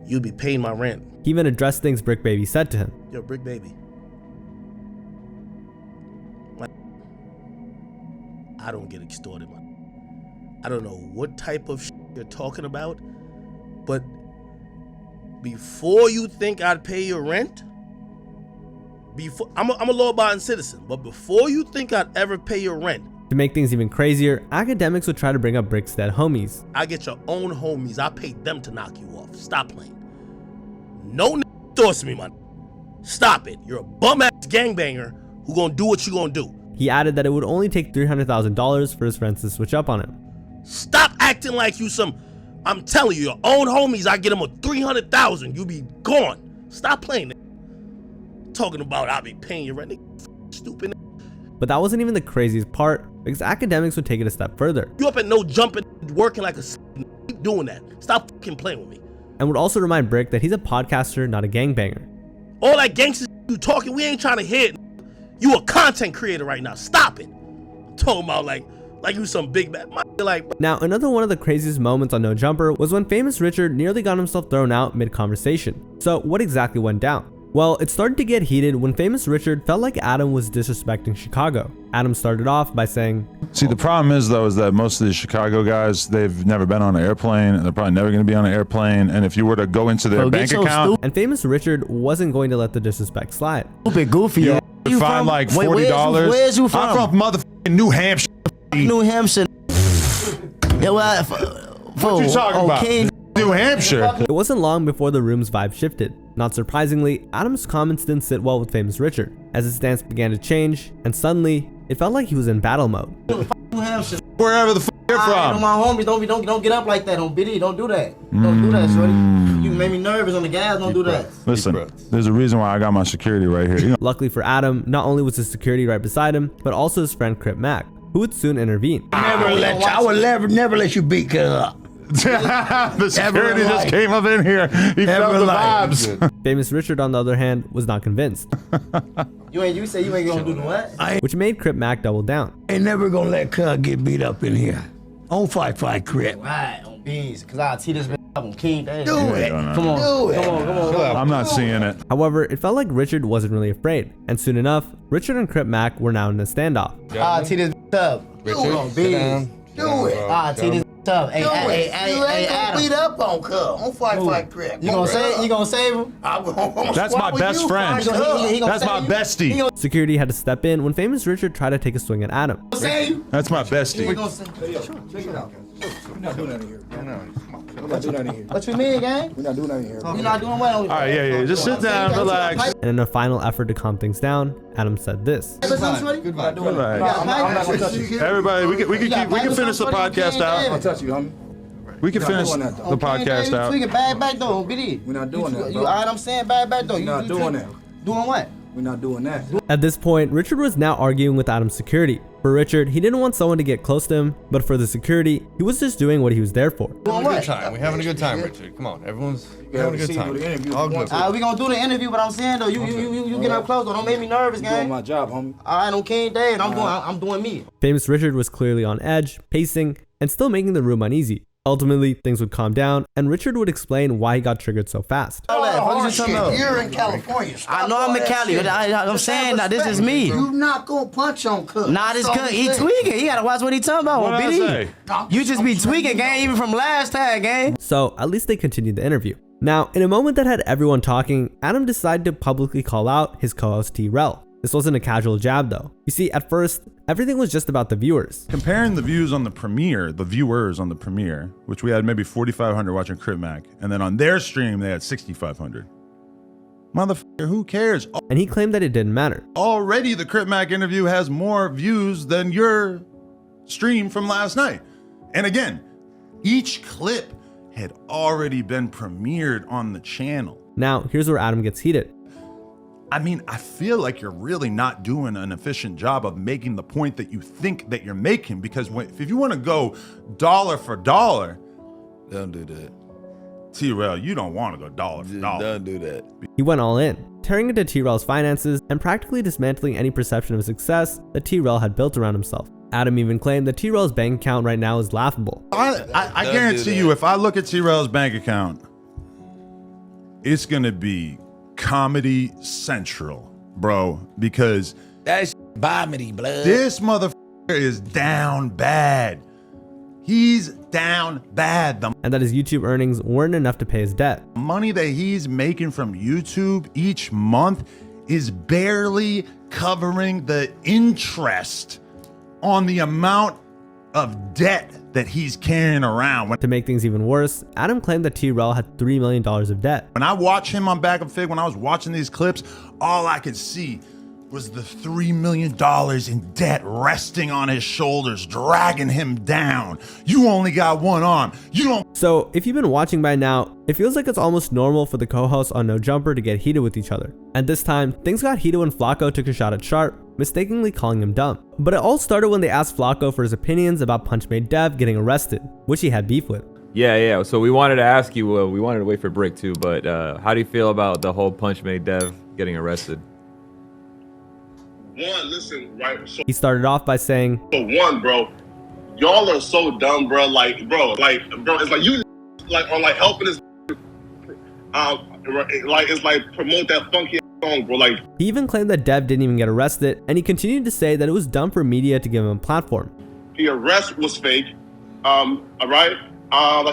you'd be paying my rent. He even addressed things Brick Baby said to him. Yo, Brick Baby. I don't get extorted, man. I don't know what type of shit you're talking about, but before you think I'd pay your rent, I'm a law-abiding citizen, but before you think I'd ever pay your rent. To make things even crazier, Academics would try to bring up Brick's dead homies. I get your own homies, I paid them to knock you off. Stop playing. No endorse me, man. Stop it. You're a bum-ass gangbanger who gonna do what you gonna do. He added that it would only take $300,000 for his friends to switch up on him. Stop acting like you I'm telling you, your own homies, I get them a $300,000, you be gone. Stop playing. Talking about I'll be paying your rent. Stupid. But that wasn't even the craziest part, because Academics would take it a step further. You up at No Jumping, working like a keep doing that. Stop fucking playing with me. And would also remind Brick that he's a podcaster, not a gangbanger. All that gangster you talking, we ain't trying to hit. You a content creator right now. Stop it. I'm talking about like you some big bad. Now, another one of the craziest moments on No Jumper was when Famous Richard nearly got himself thrown out mid-conversation. So what exactly went down? Well, it started to get heated when Famous Richard felt like Adam was disrespecting Chicago. Adam started off by saying, "See, the problem is that most of these Chicago guys, they've never been on an airplane, and they're probably never going to be on an airplane, and if you were to go into their bank account..." And Famous Richard wasn't going to let the disrespect slide. Stupid goofy. You find like $40. Where's you from? I'm from motherfucking New Hampshire. New Hampshire. Yeah, what you talking about? New Hampshire. It wasn't long before the room's vibe shifted. Not surprisingly, Adam's comments didn't sit well with Famous Richard, as his stance began to change, and suddenly, it felt like he was in battle mode. New Hampshire. Wherever the f you're from. My homies, don't get up like that on BD. Don't do that. Don't do that, shorty. You made me nervous on the gas. Don't do that. Listen, there's a reason why I got my security right here. You know? Luckily for Adam, not only was his security right beside him, but also his friend Crip Mac, who would soon intervene. I would never let you beat cuz up. The security just came up in here. He felt the vibes. Famous Richard, on the other hand, was not convinced. You say you ain't gonna do what? Which made Crip Mac double down. Ain't never gonna let cuz get beat up in here. On fight Crip. Right, on bees. Cause I'll tee this bitch up on King Day. Do it. Come on. I'm not seeing it. However, it felt like Richard wasn't really afraid. And soon enough, Richard and Crip Mac were now in a standoff. I'll tee this bitch up. Richard, on bees. Do it. I'll tee this tough. Hey, You hey, ain't gonna Adam. beat up on Cub. On fight crib. You gonna save him? That's my best friend. That's my bestie. Security had to step in when famous Richard tried to take a swing at Adam. That's my bestie. Check it out. We're not doing that here. We're not doing that here. What you mean, gang? We're not doing that here. You're not doing well. All right, yeah. Just sit down, relax. And in a final effort to calm things down, Adam said this. Everybody, we can finish the podcast out. I'll touch you, homie. We can finish the podcast out. Tweaking bad back though, BD. We're not doing that, You, all right, I'm saying bad back though. We're not doing that. Doing what? We're not doing that. At this point, Richard was now arguing with Adam's security. For Richard, he didn't want someone to get close to him, but for the security, he was just doing what he was there for. We're having a good time. We're having a good time, Richard. Come on, everyone's having a good time. All good. We gonna do the interview, but I'm saying though, you get up close though. Don't make me nervous, gang. Doing my job, homie. All right, on King Day, and I'm doing me. Famous Richard was clearly on edge, pacing, and still making the room uneasy. Ultimately, things would calm down, and Richard would explain why he got triggered so fast. You're in California. I know I'm in Cali. I'm saying now this is me. You not gonna punch on Cook. Nah, this Cook, he tweaking. He gotta watch what he talking about. What did I say? You just be tweaking, gang, even from last time, gang. So at least they continued the interview. Now, in a moment that had everyone talking, Adam decided to publicly call out his co-host T-Rel. This wasn't a casual jab though. You see, at first, everything was just about the viewers. Comparing the views on the premiere, the viewers on the premiere, which we had maybe 4,500 watching Crit Mac, and then on their stream, they had 6,500. Motherfucker, who cares? And he claimed that it didn't matter. Already the Crit Mac interview has more views than your stream from last night. And again, each clip had already been premiered on the channel. Now, here's where Adam gets heated. I mean, I feel like you're really not doing an efficient job of making the point that you think that you're making, because if you want to go dollar for dollar, don't do that. T-Rel, you don't want to go dollar for dollar. Don't do that. He went all in, tearing into T-Rel's finances and practically dismantling any perception of success that T-Rel had built around himself. Adam even claimed that T-Rel's bank account right now is laughable. I guarantee you, if I look at T-Rel's bank account, it's going to be Comedy Central, bro, because that's bomity, blood. This motherfucker is down bad. He's down bad. And that his YouTube earnings weren't enough to pay his debt. Money that he's making from YouTube each month is barely covering the interest on the amount of debt that he's carrying around. To make things even worse, Adam claimed that T-Rel had $3 million of debt. When I watch him on Back of Fig, when I was watching these clips, all I could see was the $3 million in debt resting on his shoulders, dragging him down. You only got one arm. You don't. So if you've been watching by now, it feels like it's almost normal for the co-hosts on No Jumper to get heated with each other. And this time, things got heated when Flacco took a shot at Sharp, mistakenly calling him dumb. But it all started when they asked Flacco for his opinions about Punchmade Dev getting arrested, which he had beef with. Yeah. So we wanted to ask you, we wanted to wait for Brick too, but how do you feel about the whole Punchmade Dev getting arrested? One, listen, right? So, he started off by saying, bro, y'all are so dumb, bro. Bro, it's like you, are helping this, it's like promote that funky song, bro. He even claimed that Dev didn't even get arrested, and he continued to say that it was dumb for media to give him a platform. The arrest was fake, all right?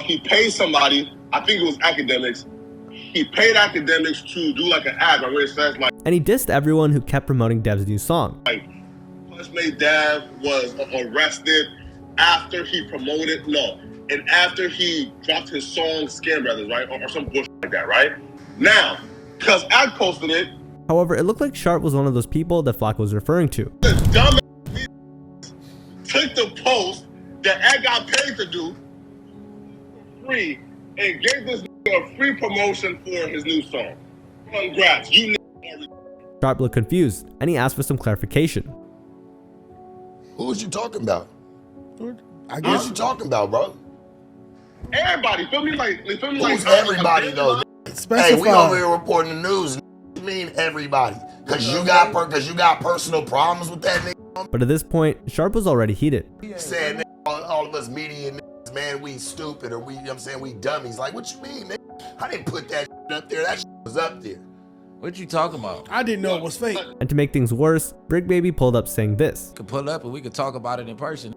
He paid somebody, I think it was Academics. He paid Academics to do an ad where it says and he dissed everyone who kept promoting Dev's new song. Punchmade Dev was arrested after he promoted, and after he dropped his song Scam Brothers, right? Or some bullshit like that, right? Now, because I posted it. However, it looked like Sharp was one of those people that Flacco was referring to. The dumb took the post that I got paid to do for free and gave this a free promotion for his new song. Congrats, you. Sharp looked confused, and he asked for some clarification. Who was you talking about? I guess you talking about, bro. Everybody, feel me Who's everybody though? Hey, we over here reporting the news. You mean everybody? Cause you got personal problems with that nigga. But at this point, Sharp was already heated. Saying all of us media niggas, man, we stupid or we dummies. Like, what you mean, nigga? I didn't put that up there. That was up there. What you talking about? I didn't know it was fake. And to make things worse, Brick Baby pulled up saying this. We could pull up and we could talk about it in person.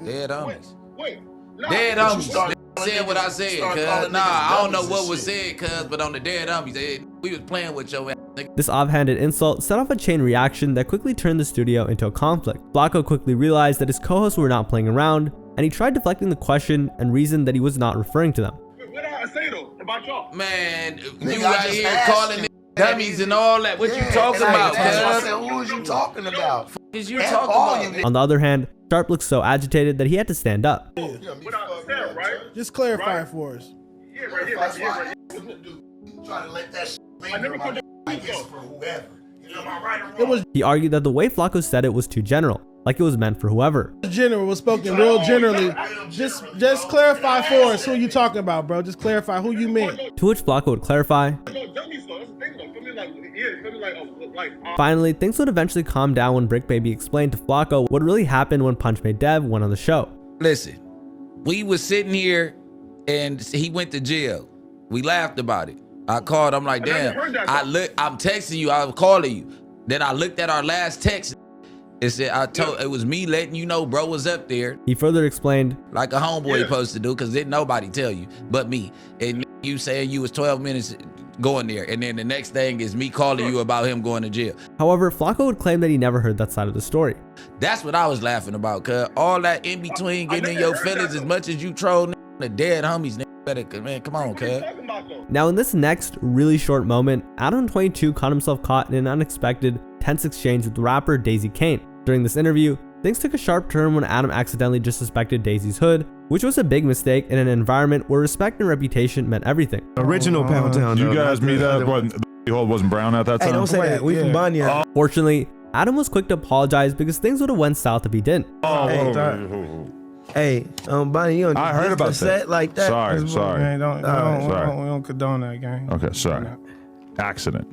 Dead honest. Wait. Dead homies said what I said, cuz. Nah, I don't know what was said, cuz, but on the dead homies, we was playing with your ass, nigga. This offhanded insult set off a chain reaction that quickly turned the studio into a conflict. Flacco quickly realized that his co-hosts were not playing around, and he tried deflecting the question and reasoned that he was not referring to them. What did I say though about y'all? Man, you out here calling dummies and all that. What you talking about, cuz? I said, who is you talking about? Is you talking about? On the other hand, Sharp looked so agitated that he had to stand up. Just clarify for us. Yeah, right here, right here, right Trying to let that shit linger on, I guess, for whoever. You know, am I right or wrong? He argued that the way Flacco said it was too general, like it was meant for whoever. General was spoken real generally. Just clarify for us who you talking about, bro. Just clarify who you meant. To which Flacco would clarify. Finally, things would eventually calm down when Brick Baby explained to Flacco what really happened when Punch Made Dev went on the show. Listen, we was sitting here and he went to jail. We laughed about it. I called, I'm like, damn, I'm texting you, I was calling you. Then I looked at our last text. It said, it was me letting you know bro was up there. He further explained, like a homeboy supposed to do, because didn't nobody tell you but me. And you saying you was 12 minutes going there, and then the next thing is me calling you about him going to jail. However, Flacco would claim that he never heard that side of the story. That's what I was laughing about, cuz all that in between getting in your feelings as much as you troll the dead homies, better, man, come on, cuz. Now in this next really short moment, Adam22 caught himself caught in an unexpected, tense exchange with rapper Daisy Kane. During this interview, things took a sharp turn when Adam accidentally disrespected Daisy's hood, which was a big mistake in an environment where respect and reputation meant everything. Original Pound Town. You guys meet up, the hood wasn't brown at that time? Hey, don't say that. We from Banya. Fortunately, Adam was quick to apologize because things would have went south if he didn't. Hey, Bonnie, you don't I heard about that. Like that. Sorry. We don't condone that, gang. Okay, sorry. Accident.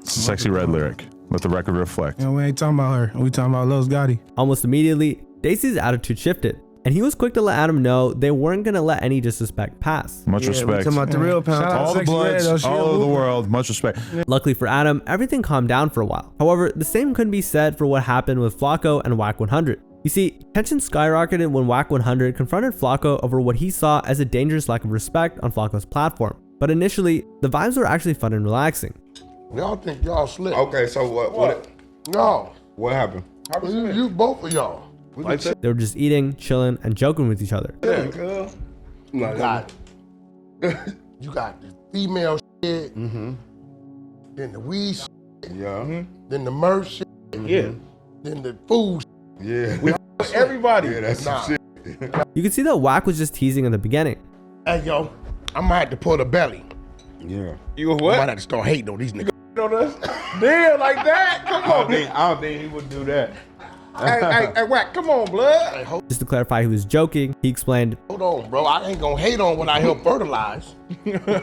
It's a sexy red lyric. Let the record reflect. Yeah, we ain't talking about her. We talking about Los Gotti. Almost immediately, Daisy's attitude shifted, and he was quick to let Adam know they weren't gonna let any disrespect pass. Much respect. Talking about the real Pound. All the bloods, all over the world. Much respect. Luckily for Adam, everything calmed down for a while. However, the same couldn't be said for what happened with Flacco and Whack 100. You see, tension skyrocketed when Whack 100 confronted Flacco over what he saw as a dangerous lack of respect on Flacco's platform. But initially, the vibes were actually fun and relaxing. Y'all think y'all slick. Okay, so what? No. What happened? You both of y'all. They were just eating, chilling, and joking with each other. Yeah, you got the female shit, then the weed shit, then the merch shit, then the food shit. Yeah. Everybody. Yeah, that's some shit. You can see that Whack was just teasing in the beginning. Hey, yo, I might have to pull the belly. Yeah. You what? I might have to start hating on these niggas. On us? Damn, like that? Come on. I don't think he would do that. Hey, Whack, come on, blood. Just to clarify, he was joking. He explained, Hold on, bro. I ain't gonna hate on what I help fertilize. You know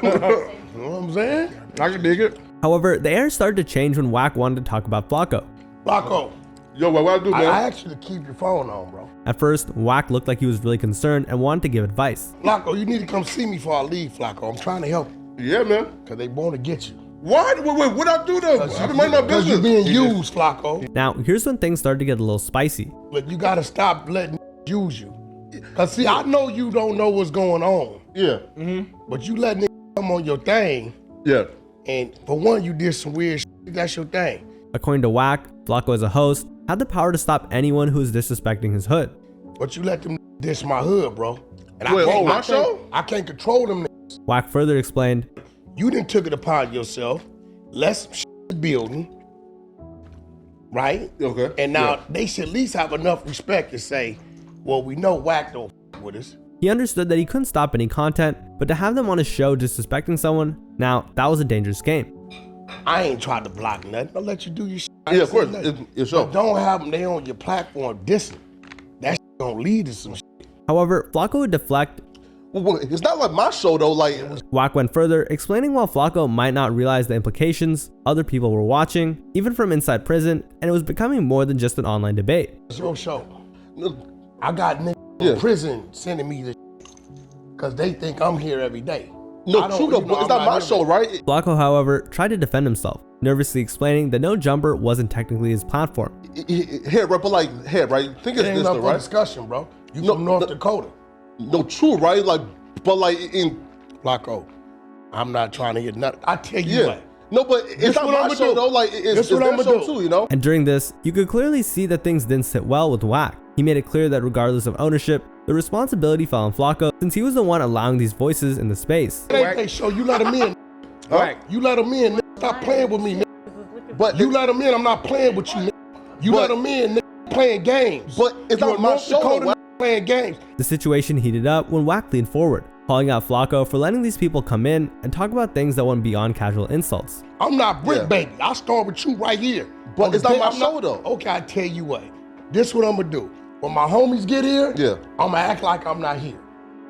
what I'm saying? I can dig it. However, the air started to change when Whack wanted to talk about Flacco. Flacco. Yo, what I do, man? I asked you to keep your phone on, bro. At first, Whack looked like he was really concerned and wanted to give advice. Flacco, you need to come see me before I leave, Flacco. I'm trying to help you. Yeah, man. Because they want to get you. What? Wait, what I do though? I've been minding my business. Because you're being used, Flacco. Now, here's when things started to get a little spicy. But you got to stop letting use you. Because, see, I know you don't know what's going on. Yeah. But you let niggas come on your thing. Yeah. And for one, you did some weird shit. That's your thing. According to Whack, Flacco as a host had the power to stop anyone who was disrespecting his hood. But you let them diss my hood, bro. And I can't control them niggas. Whack further explained, You done took it upon yourself, let some shit building, right? Okay. And now they should at least have enough respect to say, well, we know Whack don't with us. He understood that he couldn't stop any content, but to have them on his show disrespecting someone, now that was a dangerous game. I ain't trying to block nothing. I'll let you do your shit. Yeah, of course. It's so. But don't have them there on your platform dissing. That shit gonna lead to some shit. However, Flacco would deflect. Well, it's not like my show though. Like Whack went further, explaining while Flacco might not realize the implications, other people were watching, even from inside prison, and it was becoming more than just an online debate. It's your show. I got niggas in prison sending me the because they think I'm here every day. No, true though, but it's not my show, right? Flacco, however, tried to defend himself, nervously explaining that No Jumper wasn't technically his platform. Here, right? But like, here, right? Think of this, though, right? Discussion, bro. You from North Dakota. No, true, right? Like, but like in Flacco, I'm not trying to hear nothing. I tell you what. No, but it's not my show though. Like, it's their show too, you know? And during this, you could clearly see that things didn't sit well with Wack. He made it clear that regardless of ownership, the responsibility fell on Flacco since he was the one allowing these voices in the space. Hey, show you let him in. You let him in. Stop playing with me. But you let him in. I'm not playing with you. You let him in. Playing games. But it's not my show. Playing games. The situation heated up when Wack leaned forward, calling out Flacco for letting these people come in and talk about things that went beyond casual insults. I'm not brick, baby. I start with you right here. But it's not my show though. Okay, I tell you what. This what I'm gonna do. When my homies get here, I'm gonna act like I'm not here.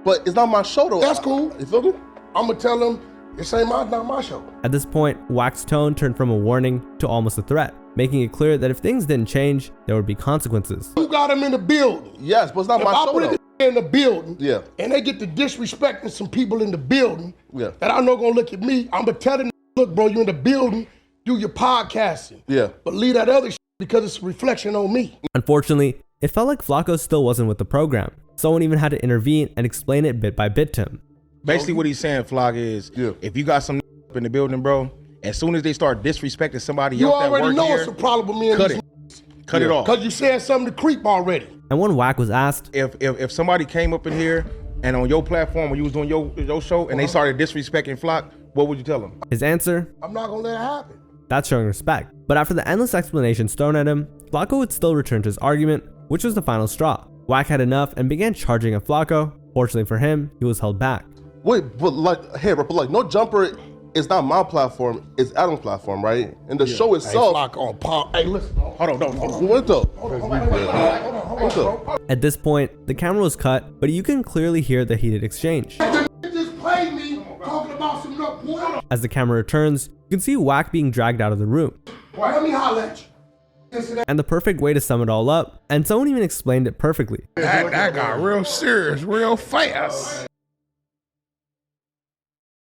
But it's not my show though. That's cool. You feel me? I'm gonna tell them this ain't not my show. At this point, Wack's tone turned from a warning to almost a threat, making it clear that if things didn't change, there would be consequences. You got them in the building. Yes, but it's not my show though. If I put it in the building, and they get to disrespecting some people in the building, that I know gonna look at me, I'm gonna tell them, look, bro, you in the building, do your podcasting. But leave that other shit because it's a reflection on me. Unfortunately, it felt like Flacco still wasn't with the program. Someone even had to intervene and explain it bit by bit to him. Basically what he's saying, Flock, is if you got some up in the building, bro, as soon as they start disrespecting somebody else that work here, you already know it's a problem with me and cut it. Cut it off. Because you said something to creep already. And when Wack was asked, if somebody came up in here and on your platform when you was doing your show and they started disrespecting Flock, what would you tell them? His answer, I'm not gonna let it happen. That's showing respect. But after the endless explanations thrown at him, Flacco would still return to his argument, which was the final straw. Wack had enough and began charging at Flacco. Fortunately for him, he was held back. Wait, but like, hey, but like, No Jumper is not my platform, it's Adam's platform, right? And the show itself. Hey, listen. Hold on. What up? At this point, the camera was cut, but you can clearly hear the heated exchange. Just played me talking about some boy. As the camera returns, you can see Wack being dragged out of the room. Boy, let me holler at you. And the perfect way to sum it all up, and someone even explained it perfectly. That got real serious, real fast.